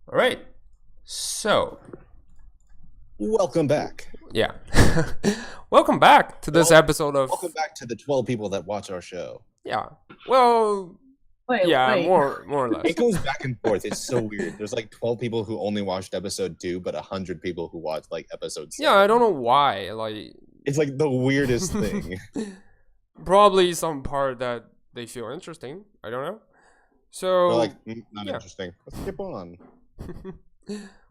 All right. So, Welcome back. yeah. Welcome back to this Well, episode of welcome back to the 12 people that watch our show. yeah. Well, yeah, Wait. more or less. It goes back and forth. It's so weird. There's like 12 people who only watched episode 2, but 100 people who watched like episode 7. Yeah, I don't know why. Like It's like the weirdest thing. probably some part that they feel interesting. I don't know. So, They're like, not yeah. interesting. Let's skip on.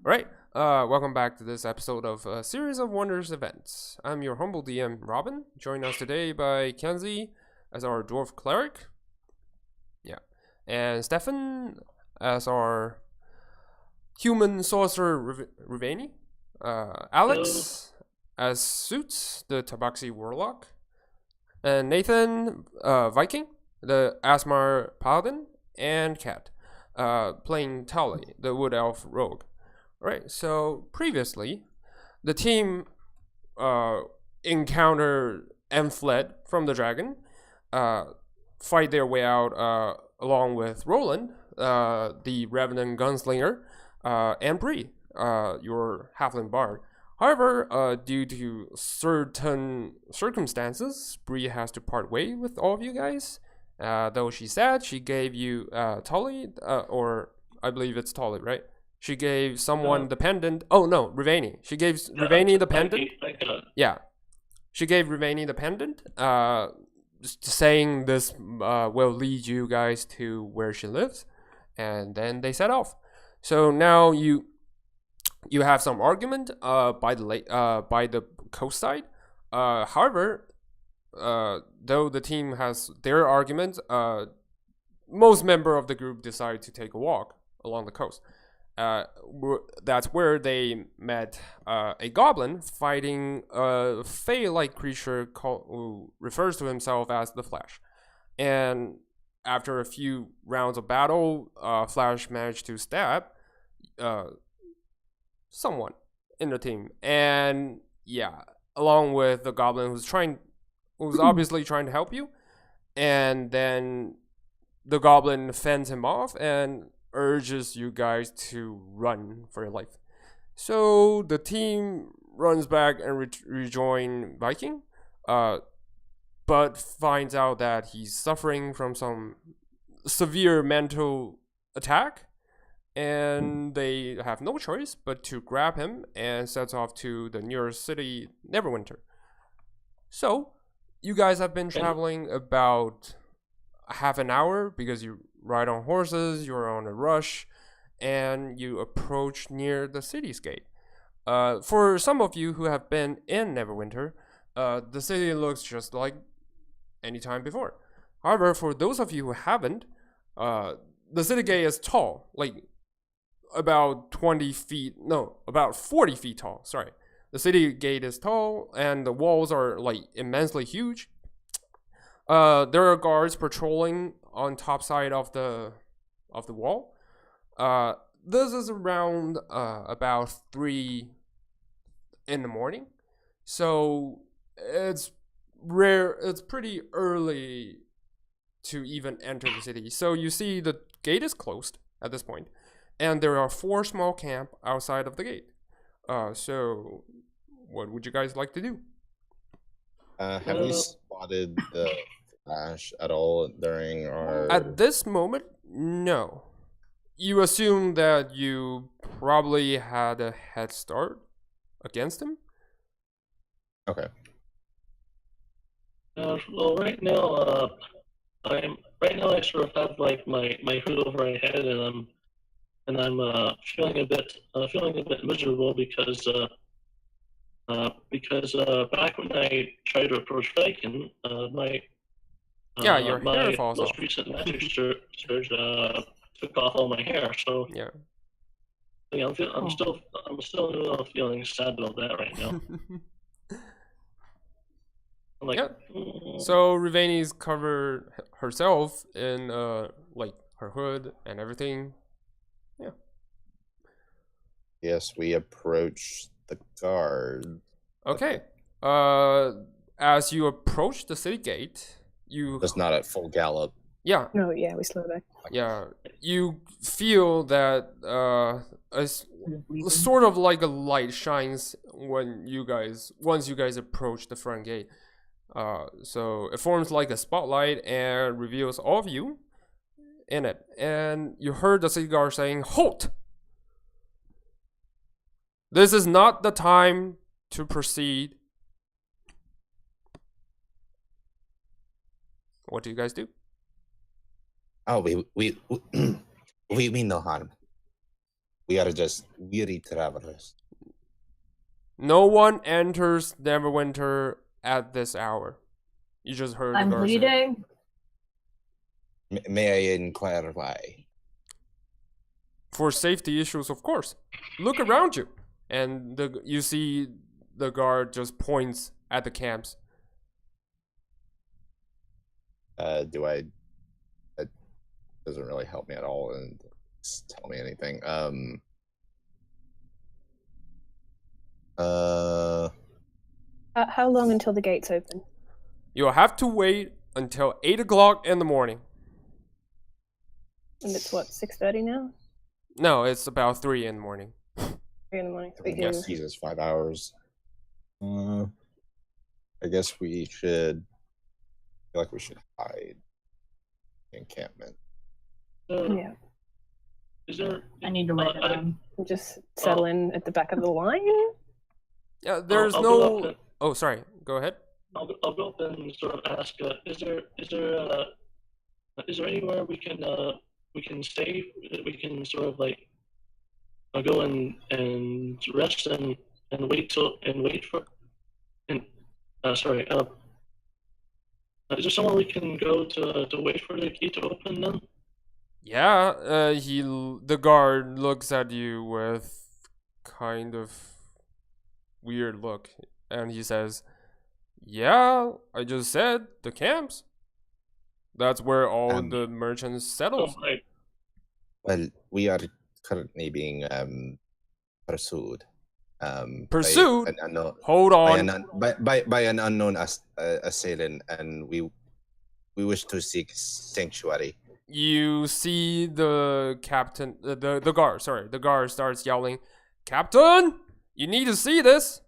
Right. Welcome back to this episode of a series of Wonders events. I'm your humble DM, Robin, joined us today by Kenzie as our dwarf cleric. Yeah. And Stefan as our human sorcerer Rivani. Alex as Suits, the Tabaxi warlock. And Nathan, Viking, the Asmar paladin. And Kat, playing Tali, the wood elf rogue. Right, so previously, the team encountered and fled from the dragon, fight their way out along with Roland, the Revenant gunslinger, and Bree, your halfling bard. However, due to certain circumstances, Bree has to part way with all of you guys. Though she said she gave you Tully, or I believe it's Tully, right? She gave someone the pendant. Oh no, Rivani. She gave Rivani the pendant. Yeah, she gave Rivani the pendant. Just saying this will lead you guys to where she lives, and then they set off. So now you have some argument by the coast side. However, though the team has their argument, most member of the group decide to take a walk along the coast. That's where they met a goblin fighting a fey-like creature who refers to himself as the Flash. And after a few rounds of battle, Flash managed to stab someone in the team. And yeah, along with the goblin who's obviously trying to help you. And then the goblin fends him off and urges you guys to run for your life. So the team runs back and rejoin Viking, but finds out that he's suffering from some severe mental attack, and they have no choice but to grab him and sets off to the nearest city, Neverwinter. So you guys have been traveling about half an hour because you ride on horses, you're on a rush, and you approach near the city's gate. For some of you who have been in Neverwinter, the city looks just like any time before. However, for those of you who haven't, the city gate is tall, like about 20 feet, no, about 40 feet tall, sorry. The city gate is tall, and the walls are like immensely huge. There are guards patrolling on top side of the wall. This is around about 3 in the morning, so it's rare. It's pretty early to even enter the city. So you see the gate is closed at this point, and there are 4 small camp outside of the gate. So what would you guys like to do? Have we spotted the Flash at all during our... At this moment, no. You assume that you probably had a head start against him? Okay. Well, right now, I sort of have like my hood over my head, and I'm feeling a bit miserable because back when I tried to approach Viking, Yeah, your hair my falls most off. recent magic surge took off all my hair. So Yeah. yeah, I'm still feeling sad about that right now. I'm like, Yeah. So Rivani's covered herself in like her hood and everything. Yeah. Yes, we approach the guard. Okay. As you approach the city gate, you Just not at full gallop. Yeah, No, yeah, we slow back. yeah. You feel that sort of like a light shines when once you guys approach the front gate. So it forms like a spotlight and reveals all of you in it. And you heard the city guard saying, "Halt! This is not the time to proceed." What do you guys do? Oh, we mean no harm. We are just weary travelers. No one enters Neverwinter at this hour. You just heard I'm the guard say. bleeding. May I inquire why? For safety issues, of course. Look around you. And you see the guard just points at the camps. That doesn't really help me at all and tell me anything. How long until the gates open? You'll have to wait until 8 o'clock in the morning. And it's what, 6:30 now? No, it's about 3 in the morning. 3 in the morning. We can- Yes, Jesus, 5 hours. I guess we should. I feel like we should hide the encampment. Yeah. Is there? I need to write it down. We'll just settle in at the back of the line. Yeah, there's I'll go no. up Oh, sorry. Go ahead. I'll go up and sort of ask. Is there anywhere we can stay? That we can sort of like go and rest and wait for and sorry. Is there somewhere we can go to wait for the gate to open then? Yeah, the guard looks at you with kind of weird look, and he says, "Yeah, I just said the camps. That's where all the merchants settle." Oh, right. Well, we are currently being pursued. Pursued? By an unknown, Hold on. by an unknown assailant, and we wish to seek sanctuary. You see the captain, the guard. Sorry, the guard starts yelling, "Captain, you need to see this!"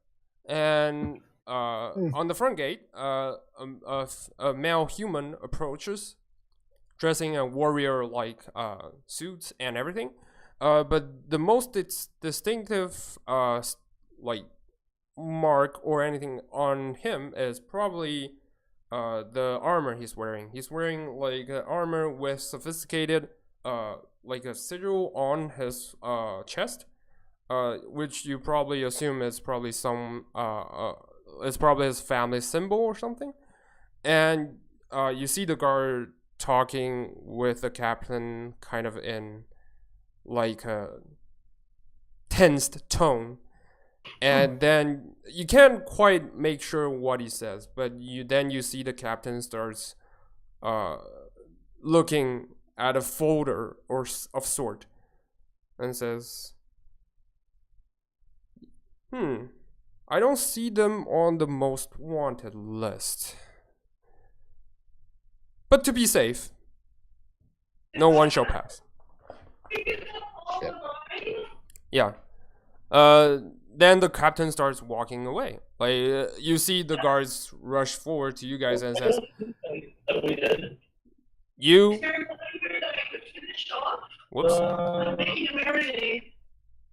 And on the front gate, a male human approaches, dressing in warrior-like suits and everything. But the most distinctive like mark or anything on him is probably the armor he's wearing. He's wearing like an armor with sophisticated like a sigil on his chest, which you probably assume is probably some it's probably his family symbol or something. And you see the guard talking with the captain kind of in like a tensed tone, and then you can't quite make sure what he says, but you see the captain starts looking at a folder of sort and says, I don't see them on the most wanted list, but to be safe, no one shall pass. Yeah. Then the captain starts walking away. Like you see the guards rush forward to you guys and says, We did. "You." Whoops.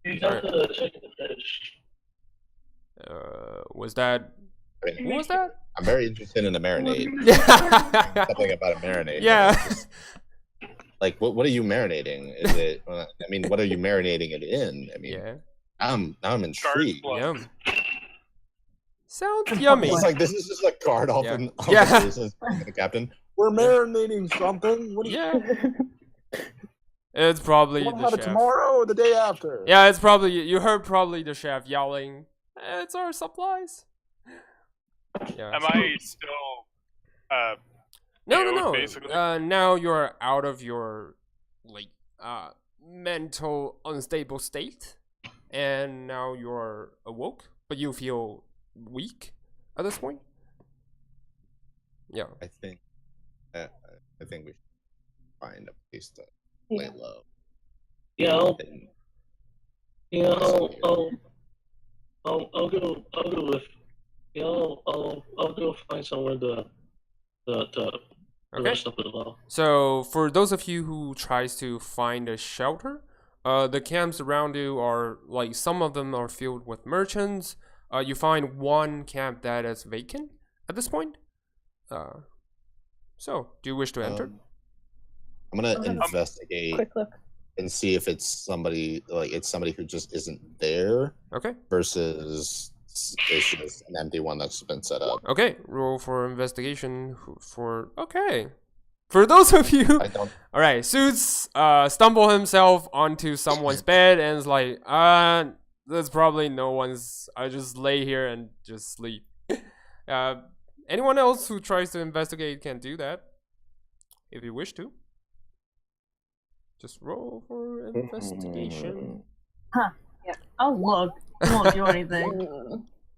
You got the chicken fish. Was that? Who was that? I'm very interested in the marinade. Yeah. Something about a marinade. Yeah. Like, what are you marinating? Is it? I mean, what are you marinating it in? I mean, Yeah. now I'm intrigued. Yum. Sounds yummy. It's like this is just a card off Yeah. and Yeah. the captain. We're marinating something. What do you Yeah. It's probably want to the have it chef. tomorrow or the day after? Yeah, it's probably you heard probably the chef yelling, "It's our supplies." Yeah. Am I still No. basically? Now you're out of your like mental unstable state, and now you're awoke, but you feel weak at this point. Yeah. I think we find a place to lay Yeah. low. Yeah, I'll And yeah, also I'll go with yeah, I'll go find somewhere to Okay. rest up as well. So for those of you who tries to find a shelter, the camps around you are like some of them are filled with merchants. You find one camp that is vacant at this point. So do you wish to enter? I'm gonna I'll have a investigate Quick look. and see if it's somebody who just isn't there Okay. versus it's just an empty one that's been set up. Okay. Roll for investigation for okay. For those of you, I don't. all right. Suits stumble himself onto someone's bed and is like, there's probably no one's. I just lay here and just sleep. Anyone else who tries to investigate can do that if you wish to. Just roll for investigation. I'll look. I won't do anything.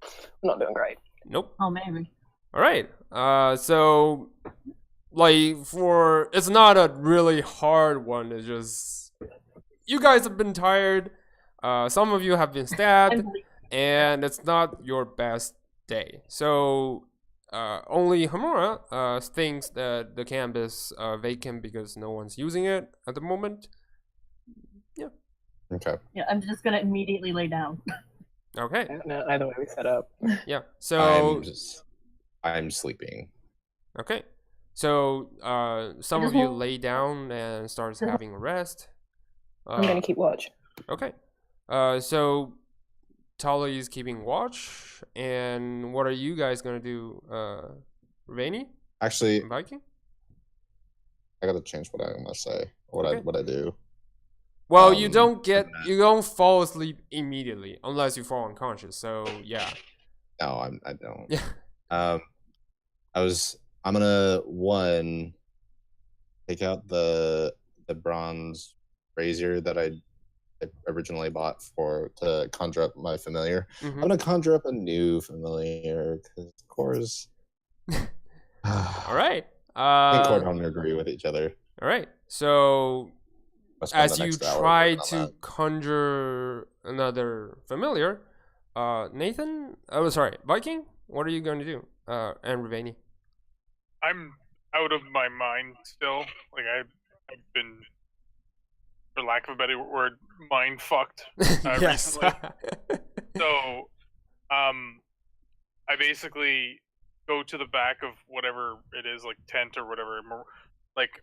I'm not doing great. Nope. Oh, maybe. All right. So, like, for it's not a really hard one. It's just you guys have been tired. Some of you have been stabbed, and it's not your best day. So, only Hamura thinks that the camp is vacant because no one's using it at the moment. Okay. Yeah, I'm just gonna immediately lay down. Okay. No, either way we set up. Yeah. So I'm sleeping. okay. So some of just you won't- lay down and starts having a rest. I'm gonna keep watch. Okay. So Tali is keeping watch, and what are you guys gonna do? Rainy Actually, and Viking? I gotta change what I'm gonna say. What Okay. I do. Well, you don't fall asleep immediately unless you fall unconscious. So yeah. No, I don't. Yeah. I'm gonna take out the bronze brazier that I originally bought to conjure up my familiar. Mhm. I'm gonna conjure up a new familiar because of course. All right. I think Core don't agree with each other. All right. So I'll spend as the you next hour try working on to that. conjure another familiar, Nathan, sorry, Viking, what are you going to do? And Ravani. I'm out of my mind still. Like I've been, for lack of a better word, mind fucked Yes. recently. So, I basically go to the back of whatever it is, like tent or whatever, like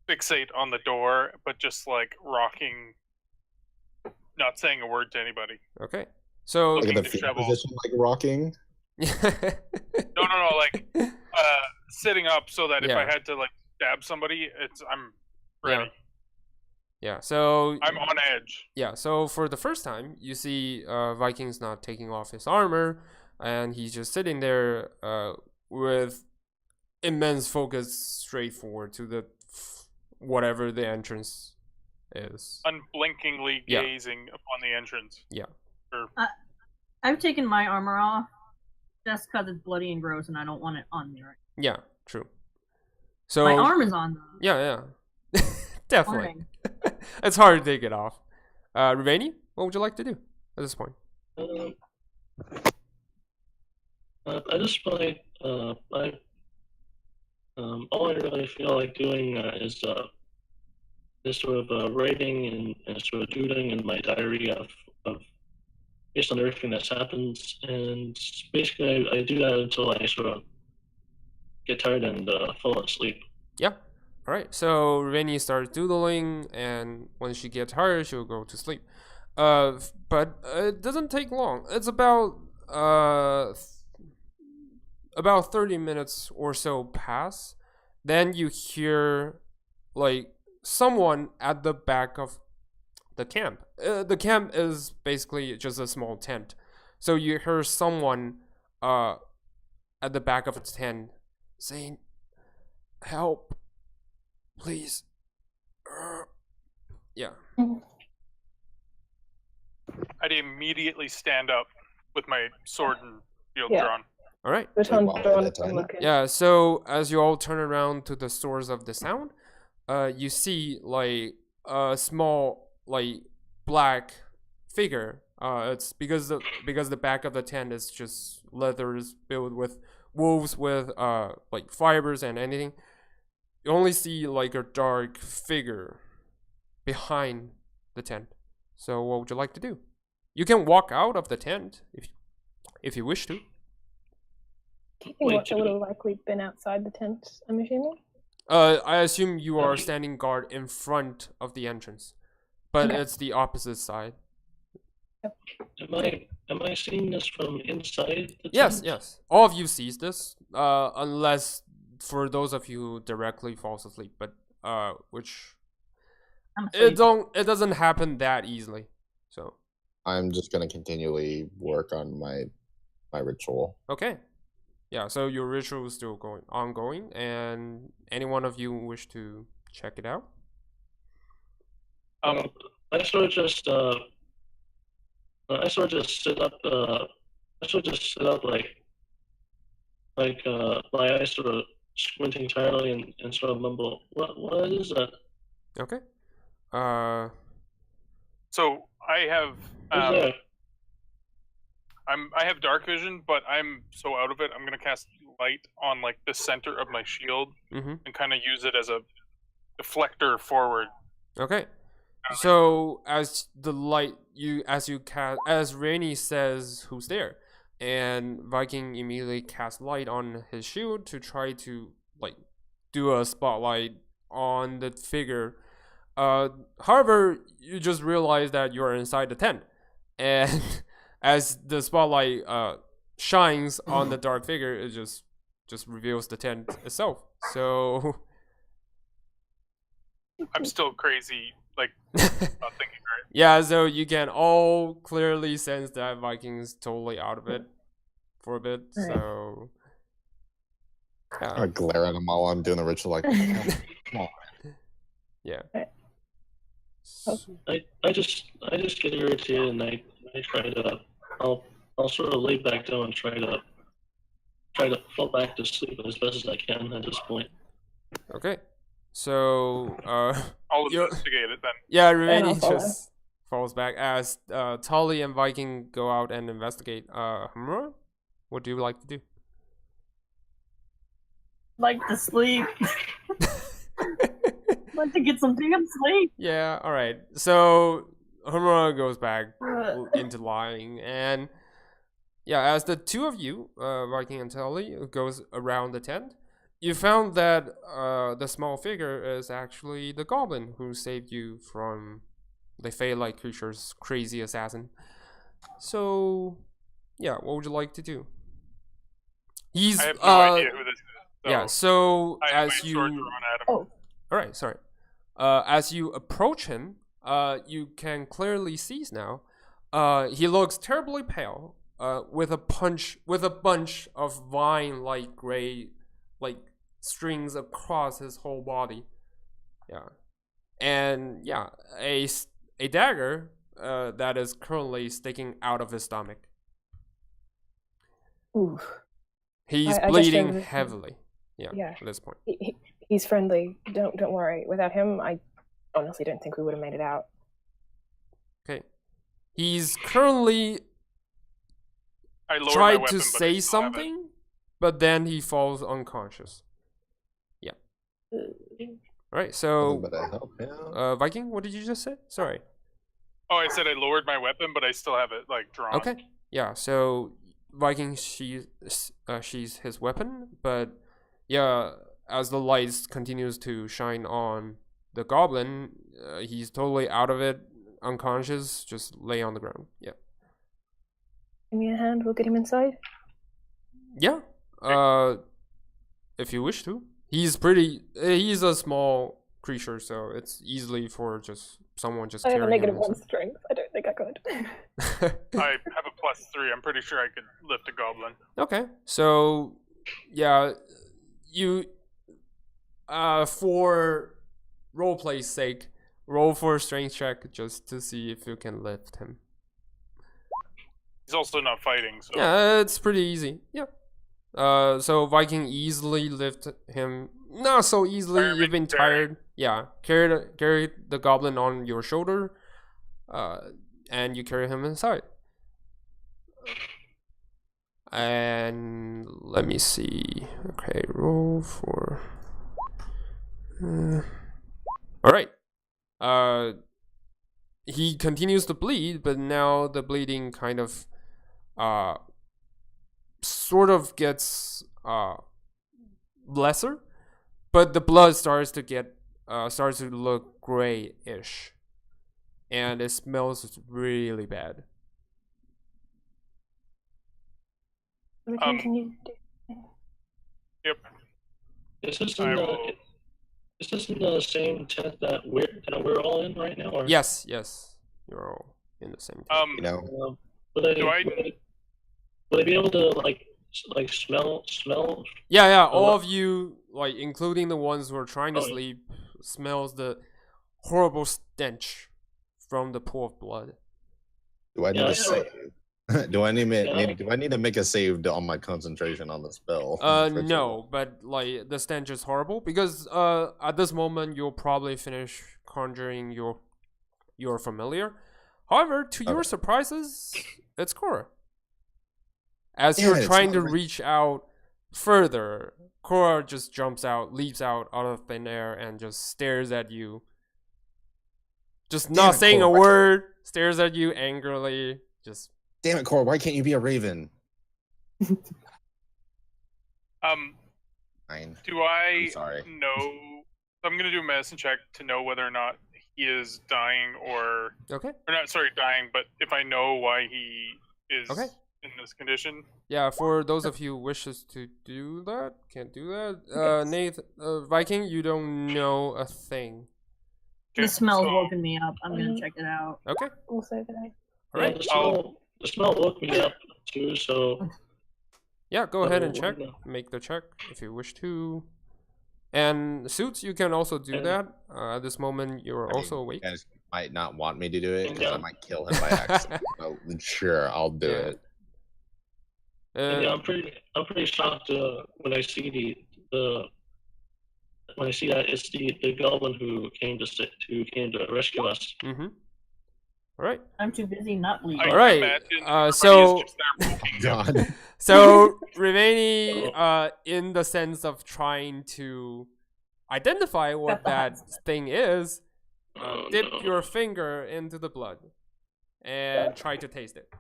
fixate on the door, but just like rocking, not saying a word to anybody. Okay. So Like in the to fetal travel. position, like rocking. No, like sitting up so that if I Yeah. had to like stab somebody, I'm ready. Yeah. So I'm on edge. yeah. So for the first time, you see Viking's not taking off his armor, and he's just sitting there with immense focus straight forward to the whatever the entrance is. Unblinkingly Yeah. gazing upon the entrance. Yeah. I've taken my armor off just because it's bloody and gross, and I don't want it on me right Yeah. True. So now. My arm is on, though. yeah. Definitely. Morning. It's hard to take it off. Ravani, what would you like to do at this point? At this point, all I really feel like doing is sort of writing and sort of doodling in my diary of based on everything that's happened, and basically I do that until I sort of get tired and fall asleep. Yeah. All right. So Ravani starts doodling, and when she gets tired, she'll go to sleep. But it doesn't take long. It's about 30 minutes or so pass. Then you hear like someone at the back of the camp. The camp is basically just a small tent. So you hear someone at the back of the tent saying, "Help, please." Yeah. I'd immediately stand up with my sword and shield Yeah. drawn. All right. Which one Wow, drawn? that's I'm fine. looking. Yeah, so as you all turn around to the source of the sound, you see like a small like black figure. It's because the back of the tent is just leathers filled with wolves with like fibers and anything. You only see like a dark figure behind the tent. So what would you like to do? You can walk out of the tent if you wish to. Do you think Watcher would have likely been outside the tent, I'm assuming? I assume you are standing guard in front of the entrance, but Okay. it's the opposite side. Am I seeing this from inside the Yes, tent? yes. All of you sees this, unless for those of you who directly falls asleep, but which I'm it asleep. doesn't happen that easily. So I'm just gonna continually work on my ritual. okay, yeah. So your ritual is still ongoing, and any one of you wish to check it out? I sort of just sit up. I sort of just sit up my eyes sort of squinting tiredly and sort of mumble, what is that? Okay. So I have Who's there? I have dark vision, but I'm so out of it. I'm gonna cast light on like the center of my shield Mhm. and kind of use it as a deflector forward. Okay. So as the light as Rainy says who's there, and Viking immediately casts light on his shield to try to like do a spotlight on the figure. However, you just realize that you're inside the tent, and as the spotlight shines on the dark figure, it just reveals the tent itself. So I'm still crazy, like not thinking right. yeah, so you can all clearly sense that Viking's totally out of it for a bit. Right. So I glare at them while I'm doing the ritual, like, come on. yeah. I just get irritated and I try to I'll sort of lay back down and try to fall back to sleep as best as I can at this point. Okay. So I'll you're- investigate it then. yeah, I'll Rennie follow. just falls back as Tully and Viking go out and investigate. Hamura, what do you like to do? Like to sleep. Like to get some damn sleep. Yeah, all right. So Hamura goes back into lying, and yeah, as the two of you, Viking and Tully, goes around the tent, you found that the small figure is actually the goblin who saved you from the Fey-like creature's crazy assassin. So, yeah, what would you like to do? He's I have no idea who this is. So yeah. So I have as my you sword drawn at him. Oh. all right, sorry. As you approach him, you can clearly see now. He looks terribly pale. With a bunch of vine-like gray, like strings across his whole body. Yeah, and yeah, a dagger that is currently sticking out of his stomach. Oof. He's I just bleeding don't- heavily. Yeah, Yeah. at this point. He's friendly. Don't worry. Without him, I honestly don't think we would have made it out. Okay, he's currently I lower my tried weapon, to but I say still have it. something, but then he falls unconscious. Yeah. Right. So, But I help him. Viking, what did you just say? Sorry. Oh, I said I lowered my weapon, but I still have it like drawn. Okay. Yeah. So Viking she's his weapon, but yeah, as the lights continues to shine on the goblin, he's totally out of it, unconscious, just lay on the ground. Yeah. Give me a hand. We'll get him inside. Yeah. If you wish to. He's a small creature, so it's easily for just someone just I have a carrying him -1 inside. strength. I don't think I could. I have a +3. I'm pretty sure I could lift a goblin. Okay. So yeah, you for roleplay's sake, roll for a strength check just to see if you can lift him. He's also not fighting, so Yeah, it's pretty easy. Yeah. So Viking easily lift him not so easily. Fireman You've been carry. tired. Yeah, carry the goblin on your shoulder, and you carry him inside. And let me see. Okay, roll for. All right. He continues to bleed, but now the bleeding kind of, sort of gets lesser, but the blood starts to look grayish, and it smells really bad. We continue. Yep. Is this I in the will. is this in the same tent that we're all in right now? Or Yes, you're all in the same time. You know, would I Do I- would I be able to like smell? Yeah, all of you, like including the ones who are trying to Oh, yeah. sleep, smells the horrible stench from the pool of blood. do I need Yeah, to I save? do I need to make a save on my concentration on the spell? First of No, all? but like the stench is horrible because at this moment you'll probably finish conjuring your familiar. However, to your Okay. surprises, it's Cora. As Yeah, you're it's trying not to right. reach out further, Cora just leaps out of thin air, and just stares at you. Just Damn not it, saying a Cora. word, stares at you angrily. Just Damn it, Cora! Why can't you be a raven? Fine. Do I I'm sorry. know? I'm gonna do a medicine check to know whether or not he is dying or okay. not. Sorry, dying. But if I know why he is Okay. in this condition, Yeah, for those of you who wishes to do that, can't do that. Yes. Viking, you don't know a thing. okay, The smell's so woken me up. I'm gonna check it out. Okay. Also, that I. All right. The smell woke me up too. So Yeah, go ahead and So, check. yeah. Make the check if you wish to. And Suits, you can also do And- that. At this moment, you're I mean, also awake. You guys might not want me to do it because Yeah. I might kill him by accident. So, sure, I'll do Yeah. it. and yeah, I'm pretty shocked when I see when I see that it's the goblin who came to rescue us. Mm-hmm. All right. I'm too busy not bleeding. I All right, imagine so- everybody is just there poking him. God. So Rimini, in the sense of trying to identify what Got the that hot thing is, Oh, dip no. your finger into the blood and try to taste it.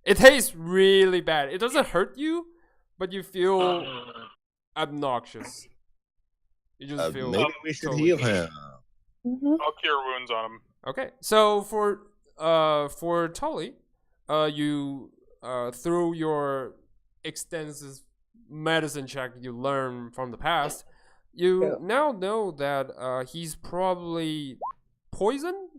It tastes really bad. It doesn't hurt you, but you feel obnoxious. You just feel Maybe we should totally- heal him. Mm-hmm. I'll cure wounds on him. Okay, so for Tully, you through your extensive medicine check you learned from the past, you Yeah. now know that he's probably poisoned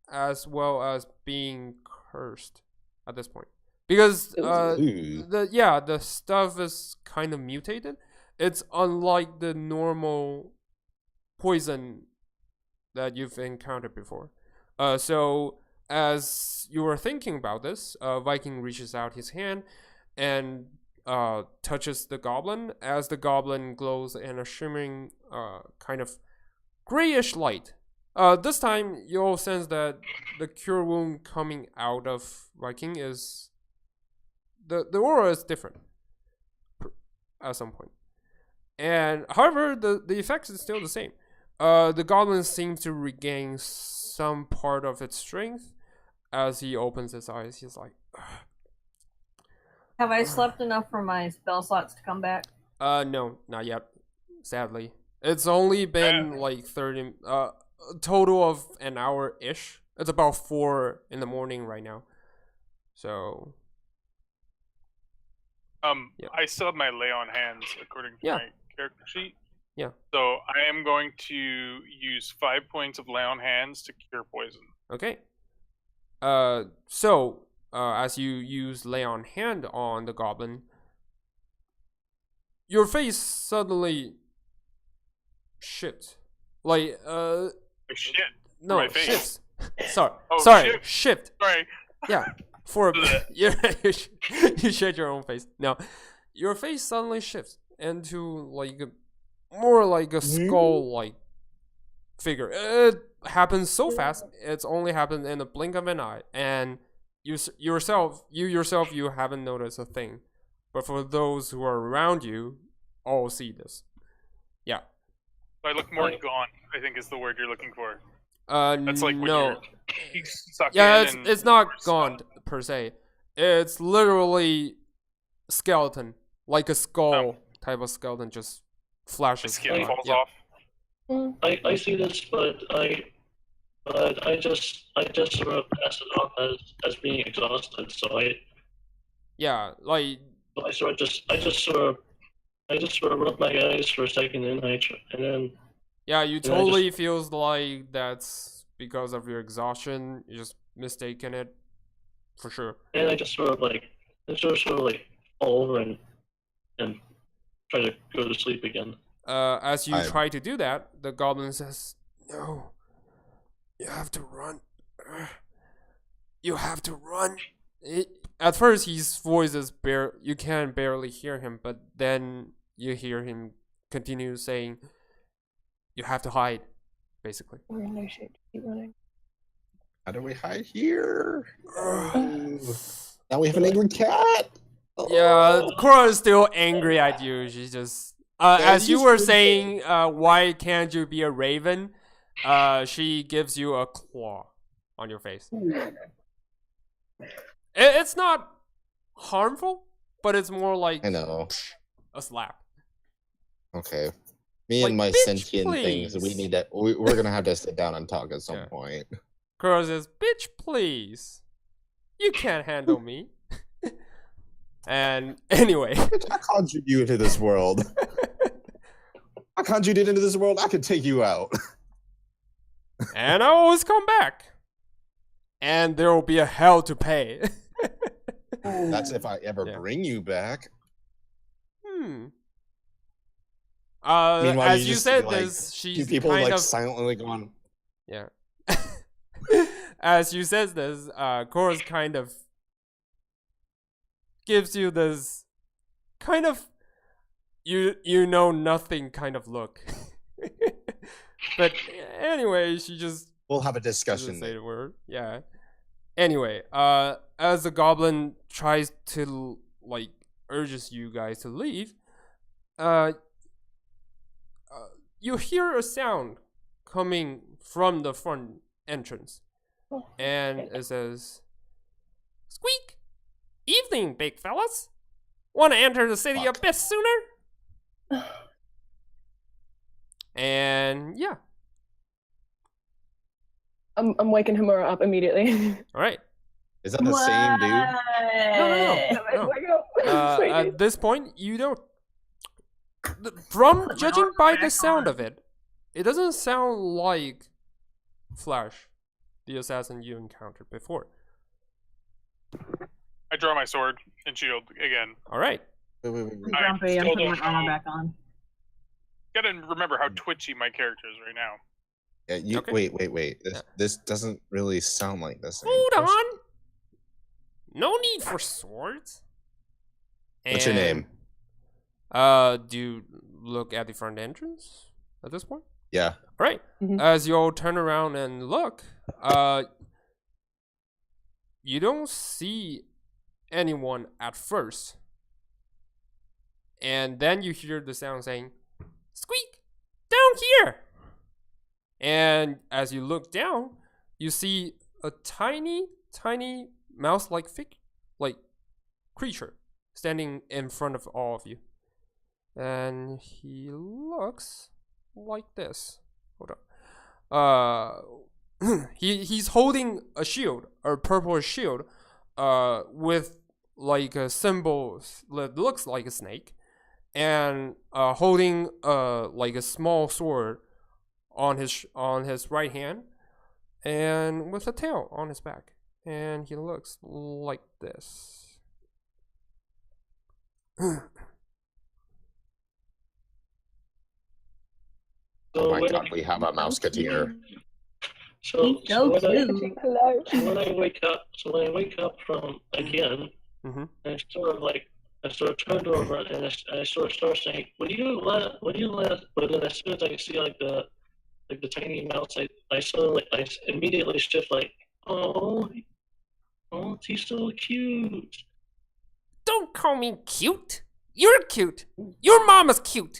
as well as being cursed at this point because Ooh. the stuff is kind of mutated. It's unlike the normal poison that you've encountered before. So as you were thinking about this, Viking reaches out his hand and touches the goblin. As the goblin glows in a shimmering kind of grayish light. This time you'll sense that the cure wound coming out of Viking is the aura is different at some point. And however, the effect is still the same. The goblin seems to regain some part of its strength as he opens his eyes. He's like, Have I slept enough for my spell slots to come back? no, not yet. Sadly, it's only been like 30, a total of an hour ish. It's about 4 in the morning right now. So Yeah. I still have my lay on hands according to Yeah. my character sheet. Yeah. So I am going to use 5 points of lay on hands to cure poison. okay. So as you use lay on hand on the goblin, your face suddenly shifts. Like Like, shit. no my face. shifts. Sorry, Oh, sorry, shift. shift. Sorry. Yeah, for Blech. you shed your own face. No, your face suddenly shifts into like more like a skull-like figure. It happens so fast. It's only happened in the blink of an eye, and you yourself, you haven't noticed a thing. But for those who are around you, all see this. Yeah. I look more gaunt, I think is the word you're looking for. That's like when no. you're sucked Yeah, in and it's not you're gaunt per se. It's literally skeleton, like a skull type of skeleton, just the flashes. skin falls Yeah. off. I see this, but I just sort of pass it off as being exhausted. So Yeah, like I just sort of rub my eyes for a second, and then yeah, you I totally feels like that's because of your exhaustion. You're just mistaken it for sure. and I just sort of like fall over and try to go to sleep again. As you I- try to do that, the goblin says, "No, you have to run. You have to run." At first, his voice is you can barely hear him, but then you hear him continue saying, "You have to hide," basically. We're in no shape to keep running. How do we hide here? Now we have an angry cat. Yeah, Cora is still angry at you. She's just as you were saying, why can't you be a raven? She gives you a claw on your face. It's not harmful, but it's more like I know. a slap. Okay. Me Like, and my bitch, sentient things, we please. need to. We're gonna have to sit down and talk at some Yeah. point. Cora says, "Bitch, please. You can't handle me." And anyway. Bitch, I conjured you into this world. I conjured it into this world. I could take you out. And I always come back. And there will be a hell to pay. That's if I ever Yeah. bring you back. Meanwhile, As you just said see, like, this, two she's people kind like of silently going. yeah. As you says this, Cora's kind of gives you this kind of you know nothing kind of look. But anyway, she just We'll have a doesn't discussion. say Later. the word. Yeah. Anyway, as the goblin tries to like urges you guys to leave, you hear a sound coming from the front entrance, and it says, "Squeak! Evening, big fellas. Want to enter the city Fuck. a bit sooner?" And yeah, I'm waking Hamura up immediately. all right. Is that the same dude? No. Wake up. Sweetie. At this point, you don't. From judging by the sound of it, it doesn't sound like Flash, the assassin you encountered before. I draw my sword and shield again. All right. Wait. I Grumpy, I'm still putting my don't armor know. back on. Gotta remember how twitchy my character is right now. Yeah, you Okay. wait. This doesn't really sound like the same. Hold person. on. No need for swords. What's your name? Do you look at the front entrance at this point? Yeah. All right. Mhm. As you all turn around and look, you don't see anyone at first. And then you hear the sound saying, "Squeak! Down here!" And as you look down, you see a tiny mouse-like creature standing in front of all of you. And he looks like this. Hold on. He's holding a shield, a purple shield, with like a symbol that looks like a snake, and holding like a small sword on his right hand, and with a tail on his back, and he looks like this. Oh my when god, I- we have a mouseketeer. So Go when to. Hello. I wake up from again, Mhm. I I sort of turned over and I sort of started saying, "Would you let?" But then as soon as I see the tiny mouse, I suddenly I immediately shift like, "Oh, oh, he's so cute." Don't call me cute. You're cute. Your mama's cute.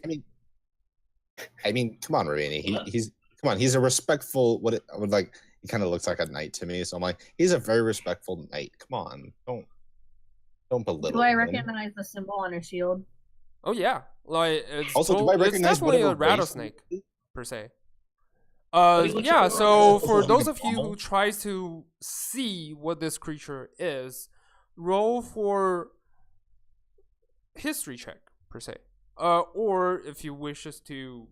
I mean, come on, Ravini. He's a respectful. He kind of looks like a knight to me. So I'm like, he's a very respectful knight. Come on, don't belittle Do I him. recognize the symbol on his shield? Oh yeah, like it's Also, do I it's recognize definitely a whatever race rattlesnake he is? per se. he looks Yeah. like a- So also for like those a of you who Brahmo. tries to see what this creature is, roll for history check per se. Or if you wishes to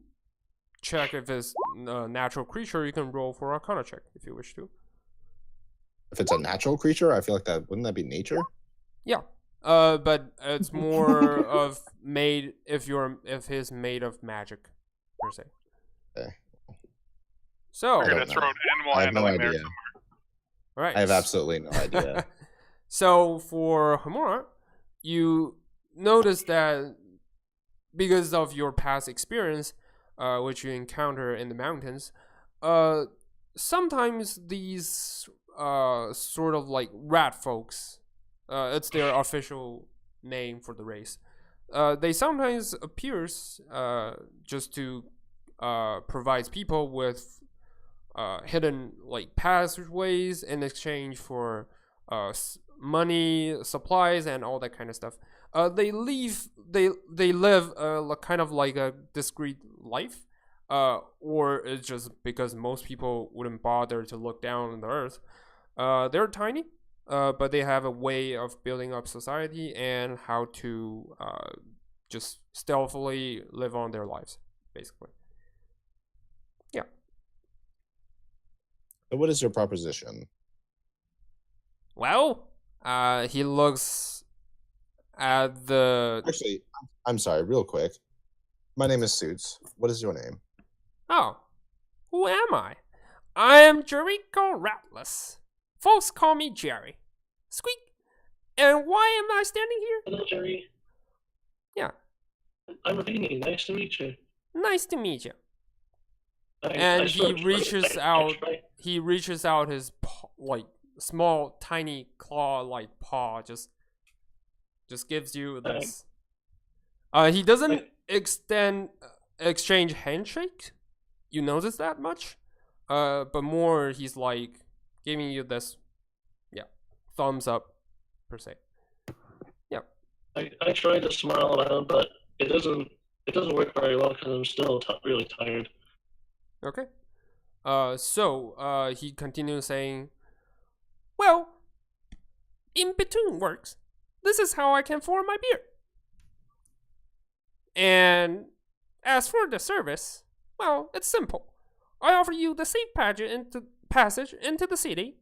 check if it's a natural creature, you can roll for Arcana check if you wish to. If it's a natural creature, I feel like wouldn't that be nature? Yeah. But it's more of made if he's made of magic per se. Okay. So We're don't gonna throw know. an animal I have no handling there idea. somewhere. all right. I have absolutely no idea. So for Hamura, you notice that because of your past experience, which you encounter in the mountains, sometimes these sort of like rat folks, it's their official name for the race. They sometimes appears just to provide people with hidden like passageways in exchange for money, supplies, and all that kind of stuff. They live kind of like a discreet life, or it's just because most people wouldn't bother to look down on the earth. They're tiny, but they have a way of building up society and how to just stealthily live on their lives, basically. Yeah. So what is your proposition? Well, he looks at the. Actually, I'm sorry, real quick. My name is Suits. What is your name? Oh, who am I? I am Jericho Ratless. Folks call me Jerry. Squeak. And why am I standing here? Hello, Jerry. Yeah, I'm Ravini. Nice to meet you. nice to meet you. I sort of- He reaches out his like small, tiny claw-like paw. Just gives you this. He doesn't exchange handshake. You notice that much? But more he's like giving you this, yeah, thumbs up per se. Yeah. I try to smile at him, but it doesn't work very well because I'm still really tired. Okay. So he continues saying, well, in between works, this is how I can form my beer. And as for the service, well, it's simple. I offer you the safe passage into the city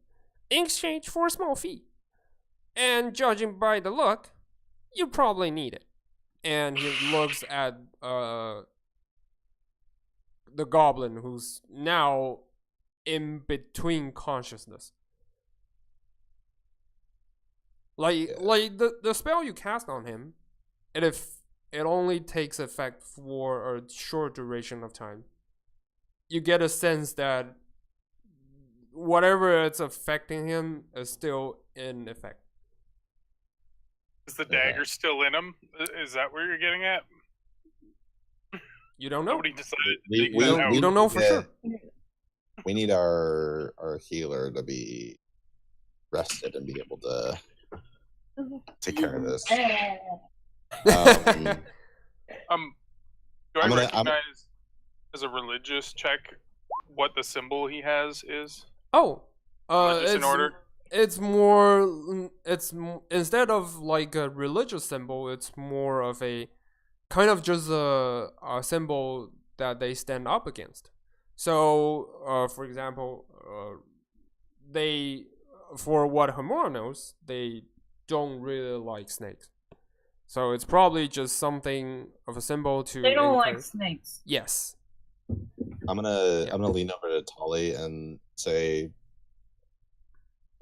in exchange for a small fee. And judging by the look, you probably need it. And he looks at the goblin who's now in between consciousness. Like the spell you cast on him, it only takes effect for a short duration of time. You get a sense that whatever it's affecting him is still in effect. Is the dagger still in him? Is that where you're getting at? You don't know. Nobody decided to We- take we- that out. You don't know for Yeah. sure. We need our healer to be rested and be able to take care of this. Do I I'm gonna- recognize as a religious check what the symbol he has is? Oh, Religious in it's order? it's more instead of like a religious symbol, it's more of a kind of just a symbol that they stand up against. So, for example, for what Hamura knows, they don't really like snakes. So it's probably just something of a symbol to. They don't like encourage- snakes. Yes. I'm gonna lean over to Tolly and say,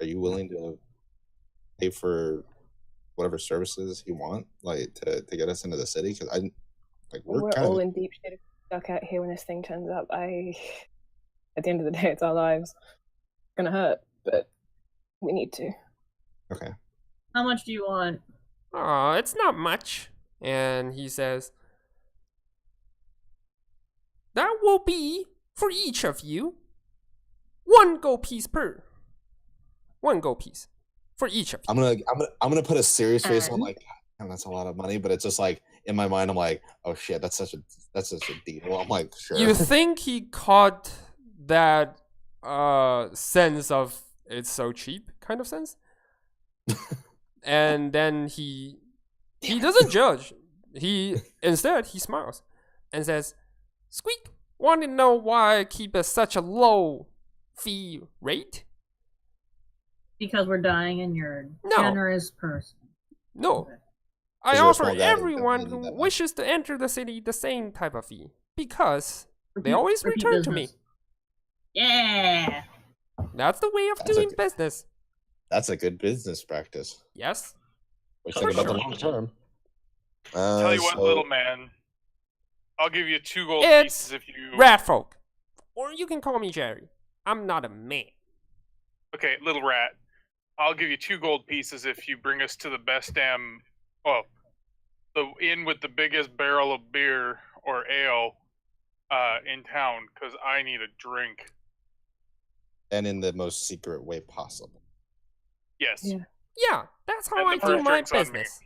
"Are you willing to pay for whatever services he want, like to get us into the city. Because we're We're kind all of in deep shit if we're stuck out here when this thing turns up. At the end of the day, it's our lives. It's gonna hurt, but we need to. okay. How much do you want? Oh, it's not much. And he says, that will be for each of you 1 gold piece per. 1 gold piece for each of you. I'm gonna put a serious face on And? like, damn, that's a lot of money, but it's just like in my mind, I'm like, oh shit, that's such a deal. I'm like, sure. You think he caught that sense of it's so cheap kind of sense? And then he doesn't judge. Instead he smiles and says, Squeak, want to know why I keep it such a low fee rate? Because we're dying and you're a No. generous person. No. Okay. I Is there a offer small guy who everyone doesn't need who that much? wishes to enter the city the same type of fee. Because they Repeat- always repeat return to me. business. Yeah. That's the way of That's doing okay. business. That's a good business practice. Yes? We For think about the sure. long term. Tell you what, So- little man. I'll give you 2 gold It's pieces if you. Rat folk. Or you can call me Jerry. I'm not a man. Okay, little rat. I'll give you 2 gold pieces if you bring us to the best damn. Well, the inn with the biggest barrel of beer or ale in town, because I need a drink. and in the most secret way possible. Yes. Yeah. Yeah, that's how And I the do first my drink's on me. business.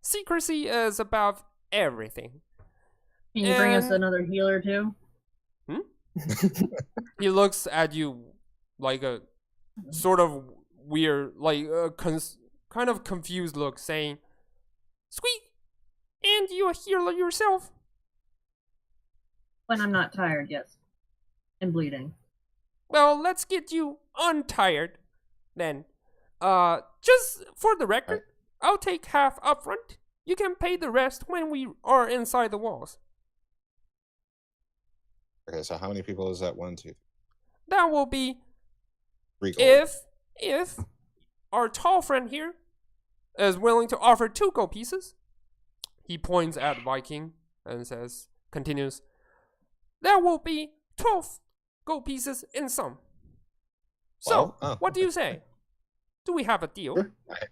Secrecy is above everything. Can you bring us And- another healer too? He looks at you like a sort of weird, like a kind of confused look, saying, Squeak, and you a healer yourself? When I'm not tired, yes. And bleeding. Well, let's get you untired, then. Just for the record, I'll take half upfront. You can pay the rest when we are inside the walls. Okay, so how many people is that? 1, 2, That will be 3 gold. if our tall friend here is willing to offer 2 gold pieces. He points at Viking and continues, that will be 12 gold pieces in sum. So, what do you say? Do we have a deal? Sure. Alright.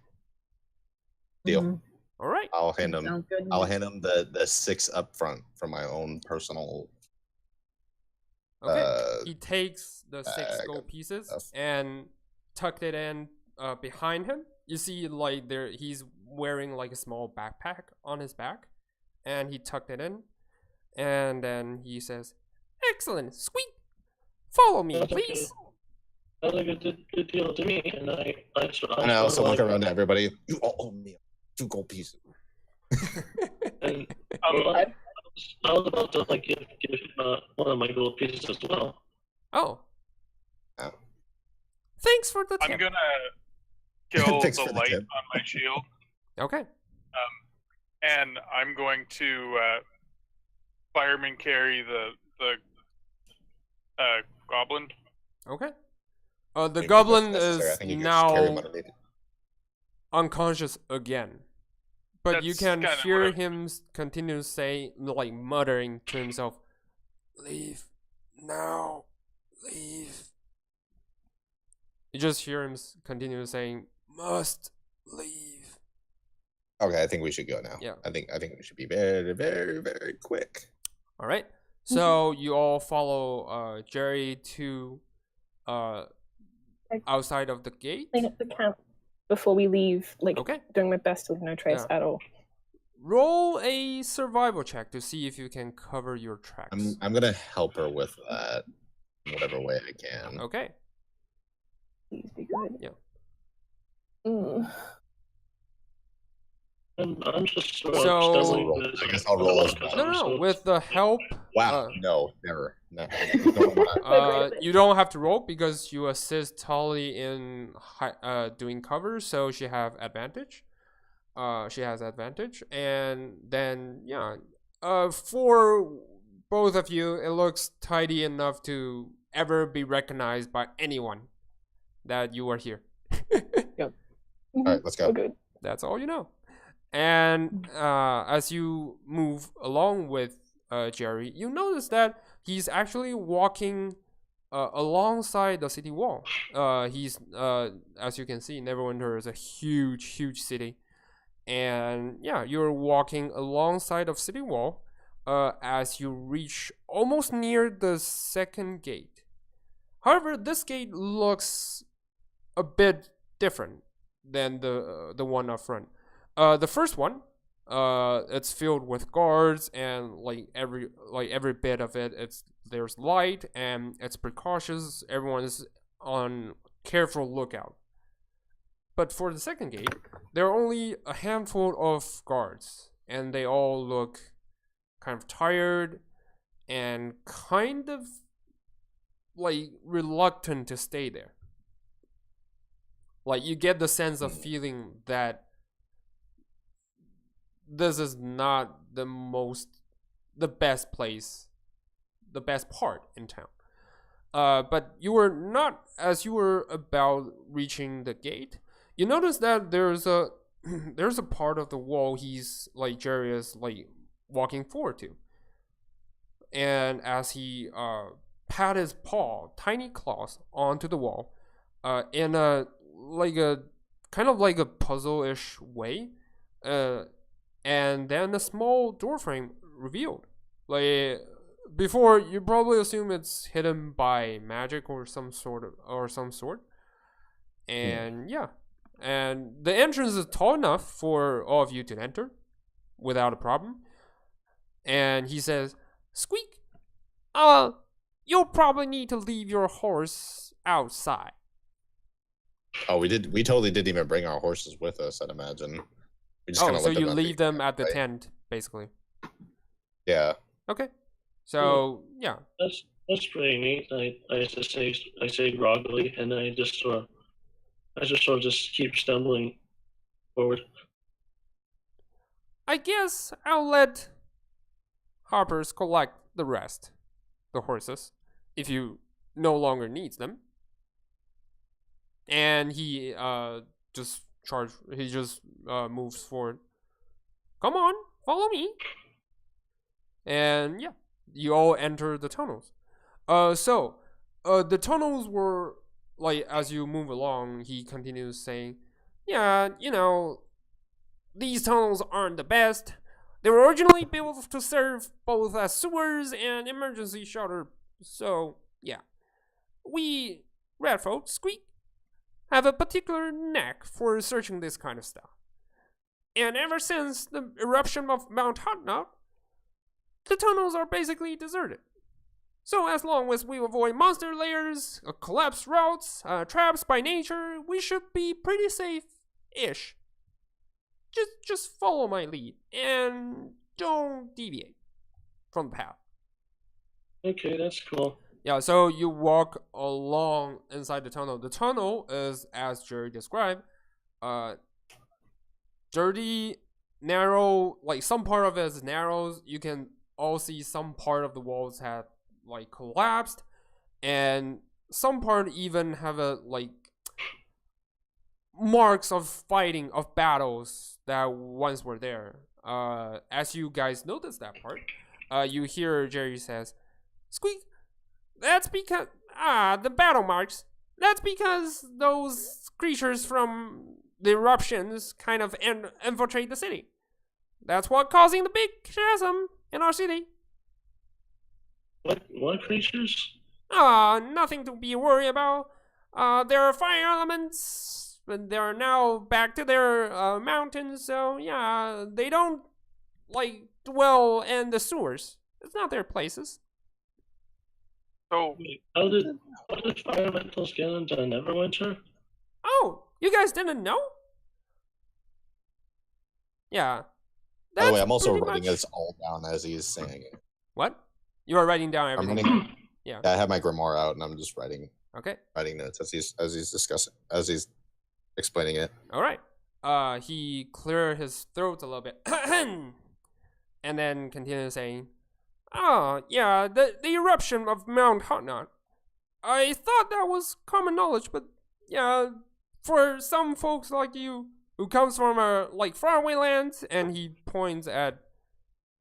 Deal. Mhm. All right. I'll hand him. Sounds good. I'll hand him the 6 up front for my own personal. Okay. He takes the 6 bag gold of pieces stuff. and tucked it in behind him. You see, like he's wearing like a small backpack on his back, and he tucked it in, and then he says, "Excellent, sweet. Follow me, That's okay. please." That's a good deal to me, and I And I also look like, around to everybody. You all owe me 2 gold pieces. And Um, well, I was about to like give one of my gold pieces as well. Oh. Oh. Thanks for the tip. I'm gonna kill Thanks the for the light tip. on my shield, Okay. and I'm going to fireman carry the goblin. Okay. The I think that's goblin necessary. I is think you can just carry him now underneath. unconscious again. But you That's can kinda hear what I- him continue say, like muttering to himself, "Leave now, leave." You just hear him continue saying, "Must leave." Okay, I think we should go now. Yeah. I think we should be very, very, very quick. All right. So you all follow Jerry to outside of the gate. Clean up the camp before we leave. Like Okay. doing my best to leave no trace Yeah. at all. Roll a survival check to see if you can cover your tracks. I'm gonna help her with that in whatever way I can. Okay. Please be good. Yeah. Mm. And I'm just sort of So- stumbling this- I guess I'll roll as well. No. With the help, Wow, no, never. No. Don't wanna- you don't have to roll because you assist Tolly in doing cover, so she have advantage. She has advantage, and then yeah, for both of you, it looks tidy enough to ever be recognized by anyone that you are here. All right, let's go. Oh, good. That's all you know. And as you move along with Jerry, you notice that he's actually walking alongside the city wall. He's as you can see, Neverwinter is a huge city, and yeah, you're walking alongside of city wall as you reach almost near the second gate. However, this gate looks a bit different than the one up front. The first one, it's filled with guards, and like every bit of it, there's light and it's precautious. Everyone's on careful lookout. But for the second gate, there are only a handful of guards, and they all look kind of tired and kind of like reluctant to stay there. Like you get the sense of feeling that this is not the best place, the best part in town. But you were not, as you were about reaching the gate, you notice that there's a there's a part of the wall he's like Jerry is like walking forward to, and as he pat his paw, tiny claws, onto the wall, in a kind of like a puzzle-ish way, and then a small doorframe revealed. Like before, you probably assume it's hidden by magic or some sort. And yeah, and the entrance is tall enough for all of you to enter without a problem. And he says, "Squeak, you'll probably need to leave your horse outside." Oh, we totally didn't even bring our horses with us, I'd imagine. We just so you leave them at the tent, basically. Yeah. Okay. So yeah. That's pretty neat. I say groggily, and I just sort of just keep stumbling forward. I guess I'll let Harper's collect the rest, the horses, if you no longer needs them. And he just moves forward. Come on, follow me. And yeah, you all enter the tunnels. So the tunnels were like, as you move along, he continues saying, "Yeah, these tunnels aren't the best. They were originally built to serve both as sewers and emergency shelter. So yeah, we red folks, Squeak, have a particular knack for searching this kind of stuff. And ever since the eruption of Mount Hotnot, the tunnels are basically deserted. So as long as we avoid monster layers, collapsed routes, traps by nature, we should be pretty safe-ish. Just follow my lead and don't deviate from the path." Okay, that's cool. Yeah, so you walk along inside the tunnel. The tunnel is, as Jerry described, dirty, narrow. Like some part of it is narrow. You can all see some part of the walls have like collapsed, and some part even have marks of fighting, of battles that once were there. As you guys notice that part, you hear Jerry says, "Squeak, that's because the battle marks. That's because those creatures from the eruptions kind of infiltrate the city. That's what causing the big chasm in our city." What creatures? Nothing to be worried about. There are fire elements, but they're now back to their mountains. So yeah, they don't dwell in the sewers. It's not their places. So How did fire elementals get into Neverwinter? Oh, you guys didn't know? Yeah. By the way, I'm also pretty writing much- this all down as he's saying it. What? You are writing down I'm everything. writing. Yeah. I have my grimoire out, and I'm just writing Okay. notes as he's explaining it. All right. He cleared his throat a little bit, and then continued saying, "Oh, yeah, the eruption of Mount Hotnot. I thought that was common knowledge, but yeah, for some folks like you, who comes from a faraway land, and he points at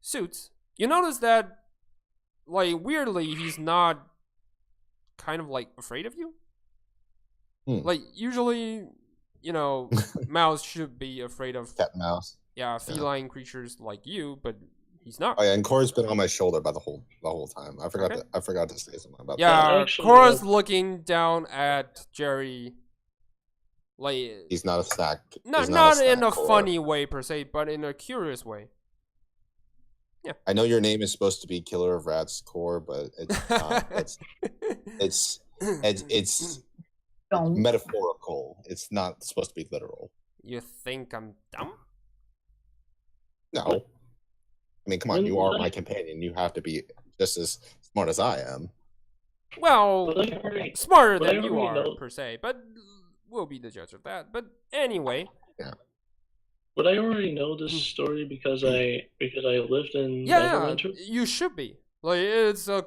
Suits. You notice that weirdly he's not kind of afraid of you. Usually, Mouse should be afraid of Cat and mouse. feline creatures like you, but he's not. Oh yeah, and Cora's been on my shoulder by the whole time. I forgot Okay. I forgot to say something about that. Yeah, Actually, Cora's looking down at Jerry. He's not a snack. Not He's not in snack, a Cora. funny way per se, but in a curious way. I know your name is supposed to be Killer of Rats, Core, but it's not. It's Don't. metaphorical. It's not supposed to be literal. You think I'm dumb? No. I mean, come on, you are my companion. You have to be just as smart as I am. Well, But I already- smarter but I than you already are know- per se, but we'll be the judge of that. But anyway, Would I already know this story because I lived in yeah, Neverwinter? you should be. It's a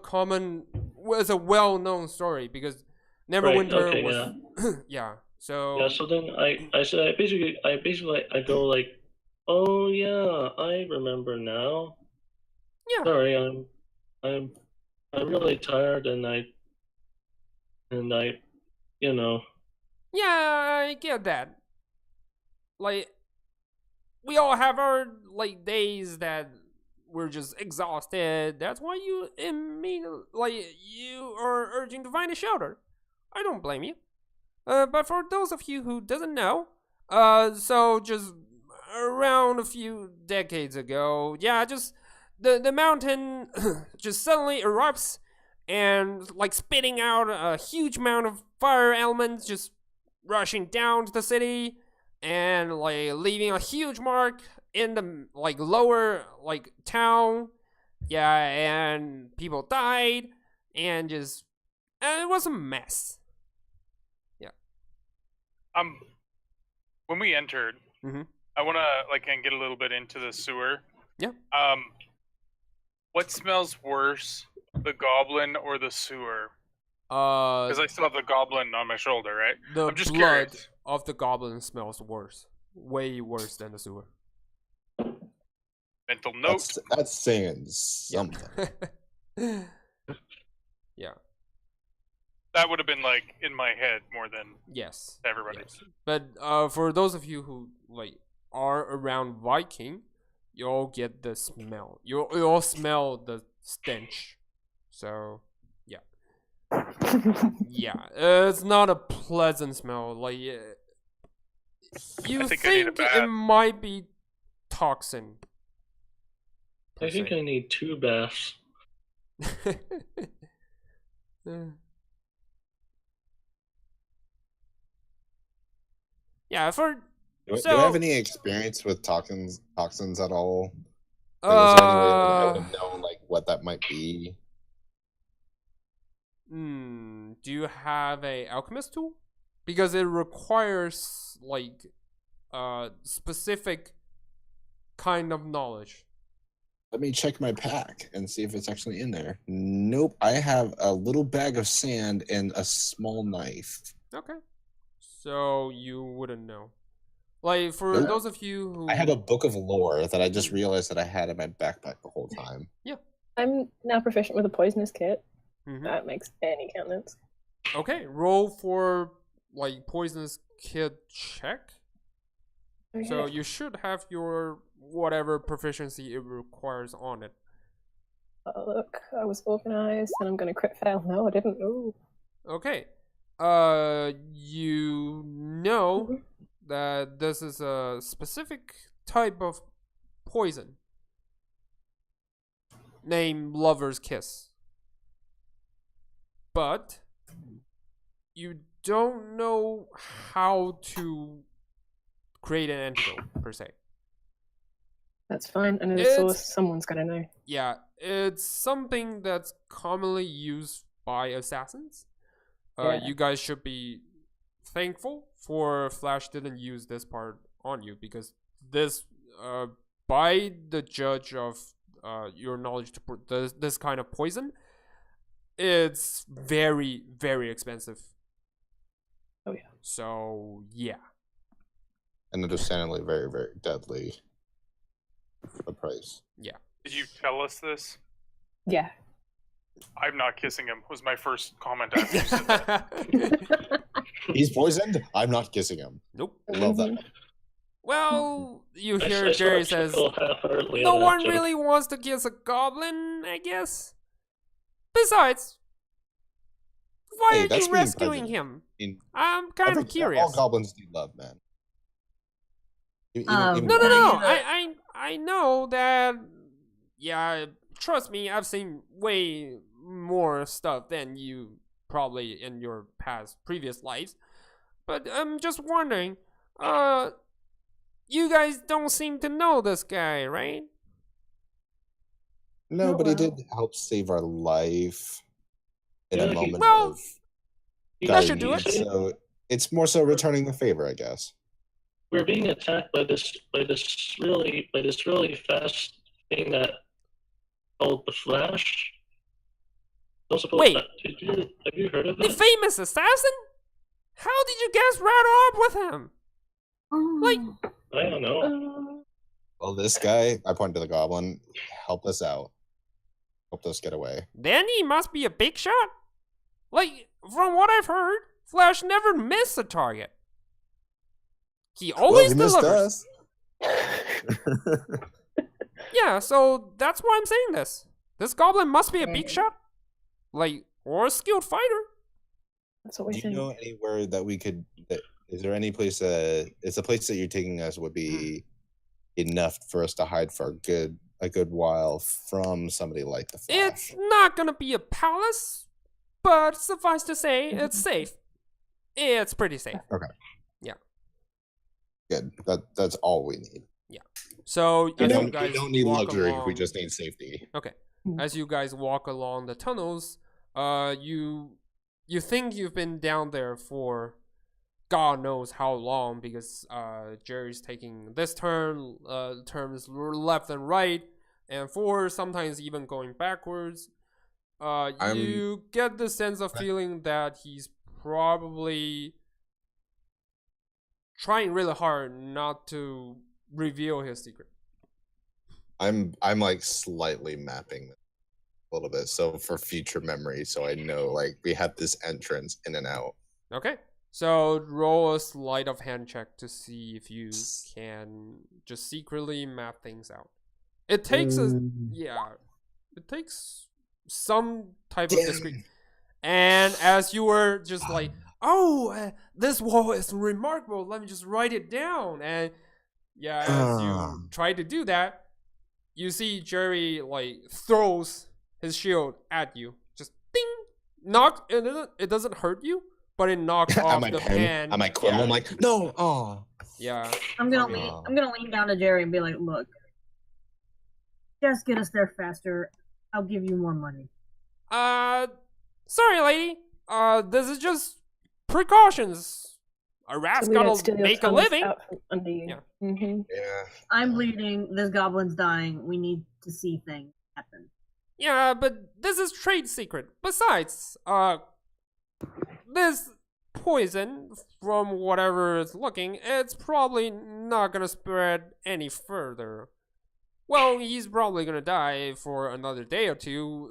well-known story because Neverwinter okay, was yeah. So Yeah. So then I basically I go like, oh yeah, I remember now. yeah. Sorry, I'm really tired and I Yeah, I get that. We all have our days that we're just exhausted. That's why you you are urging to find a shelter. I don't blame you. But for those of you who doesn't know, so just around a few decades ago, just the mountain just suddenly erupts and spitting out a huge amount of fire elements just rushing down to the city and leaving a huge mark in the lower town. Yeah, and people died and just it was a mess. When we entered, Mhm. I want to and get a little bit into the sewer. Yeah. What smells worse, the goblin or the sewer? Because I still have the goblin on my shoulder, right? The I'm just blood curious. of the goblin smells worse. Way worse than the sewer. Mental note. That's saying something. Yeah. That would have been in my head more than Yes. everybody. Yes. But for those of you who are around Viking, you'll get the smell. You'll smell the stench. So yeah, it's not a pleasant smell. You think I need a think bath. it might be toxin. I think I need 2 baths. Do you So- have any experience with toxins at all? Is there any way I would know what that might be? Do you have a alchemist tool? Because it requires specific kind of knowledge. Let me check my pack and see if it's actually in there. Nope, I have a little bag of sand and a small knife. Okay. So you wouldn't know. For Nope. those of you who I have a book of lore that I just realized that I had in my backpack the whole time. I'm now proficient with a poisonous kit. Mhm. That makes any countenance. Okay, roll for poisonous kid check. So Okay. you should have your whatever proficiency it requires on it. Oh, look, I was organized and I'm gonna crit fail. No, I didn't. Ooh. Okay. You know that this is a specific type of poison named Lover's Kiss. But you don't know how to create an antidote per se. That's fine. And as a It's- source, someone's gonna know. Yeah, it's something that's commonly used by assassins. Yeah. You guys should be thankful for Flash didn't use this part on you because this, by the judge of your knowledge to this kind of poison, it's very, very expensive. Oh yeah. So yeah. and understandably very, very deadly. The price. Did you tell us this? Yeah. I'm not kissing him. Was my first comment after you said that. He's poisoned. I'm not kissing him. Nope. I love that. Well, you I hear saw Jerry a says, chuckle half-heartedly no at that one joke. really wants to kiss a goblin, I guess. Besides, why Hey, are that's you being rescuing present. him? In I'm kind of all curious. goblins need love, man. No, Can I know that. Yeah, trust me, I've seen way more stuff than you probably in your previous lives. But I'm just wondering, you guys don't seem to know this guy, right? No, Oh, but he well. did help save our life in Yeah, a he- moment Well, of He- That dire should do need. it. So it's more so returning the favor, I guess. We're being attacked by this really fast thing that called the Flash. Don't suppose Wait. have you heard of The that? famous assassin? How did you guys rattle up with him? Like, I don't know. Well, this guy, I point to the goblin, helped us out. Helped us get away. then he must be a big shot. Like, from what I've heard, Flash never missed a target. He always well, he missed delivers. us. Yeah, so that's why I'm saying this. This goblin must be a big shot. Like, or a skilled fighter. That's what we Do you think. know anywhere that we could? Is there any place that is the place that you're taking us would be enough for us to hide for a good while from somebody like the Flash? It's not gonna be a palace, but suffice to say, it's safe. It's pretty safe. Good. That's all we need. So, We as you don't, guys we don't need walk luxury. along, We just need safety. Okay. As you guys walk along the tunnels, you think you've been down there for God knows how long because Jerry's taking this turn, turns left and right, and forward, sometimes even going backwards. You get the sense of feeling that he's probably trying really hard not to reveal his secret. I'm like slightly mapping a little bit, so for future memory, so I know like we have this entrance in and out. Okay. So roll a sleight of hand check to see if you can just secretly map things out. It takes it takes some type of discrete. And as you were just like, oh, this wall is remarkable. Let me just write it down. And yeah, as you try to do that, you see Jerry like throws his shield at you. Just ding, knock. It doesn't hurt you, but it knocks off the pan. I might quibble. I'm like, no, Yeah. I'm gonna Oh. lean down to Jerry and be like, look, just get us there faster. I'll give you more money. Sorry, lady. This is just precautions. A rat's So we don't gotta steal your make a tons living. out from under you. Yeah. Mm-hmm. yeah. I'm bleeding. This goblin's dying. We need to see things happen. Yeah, but this is trade secret. Besides, this poison, from whatever it's looking, it's probably not gonna spread any further. Well, he's probably gonna die for another day or two.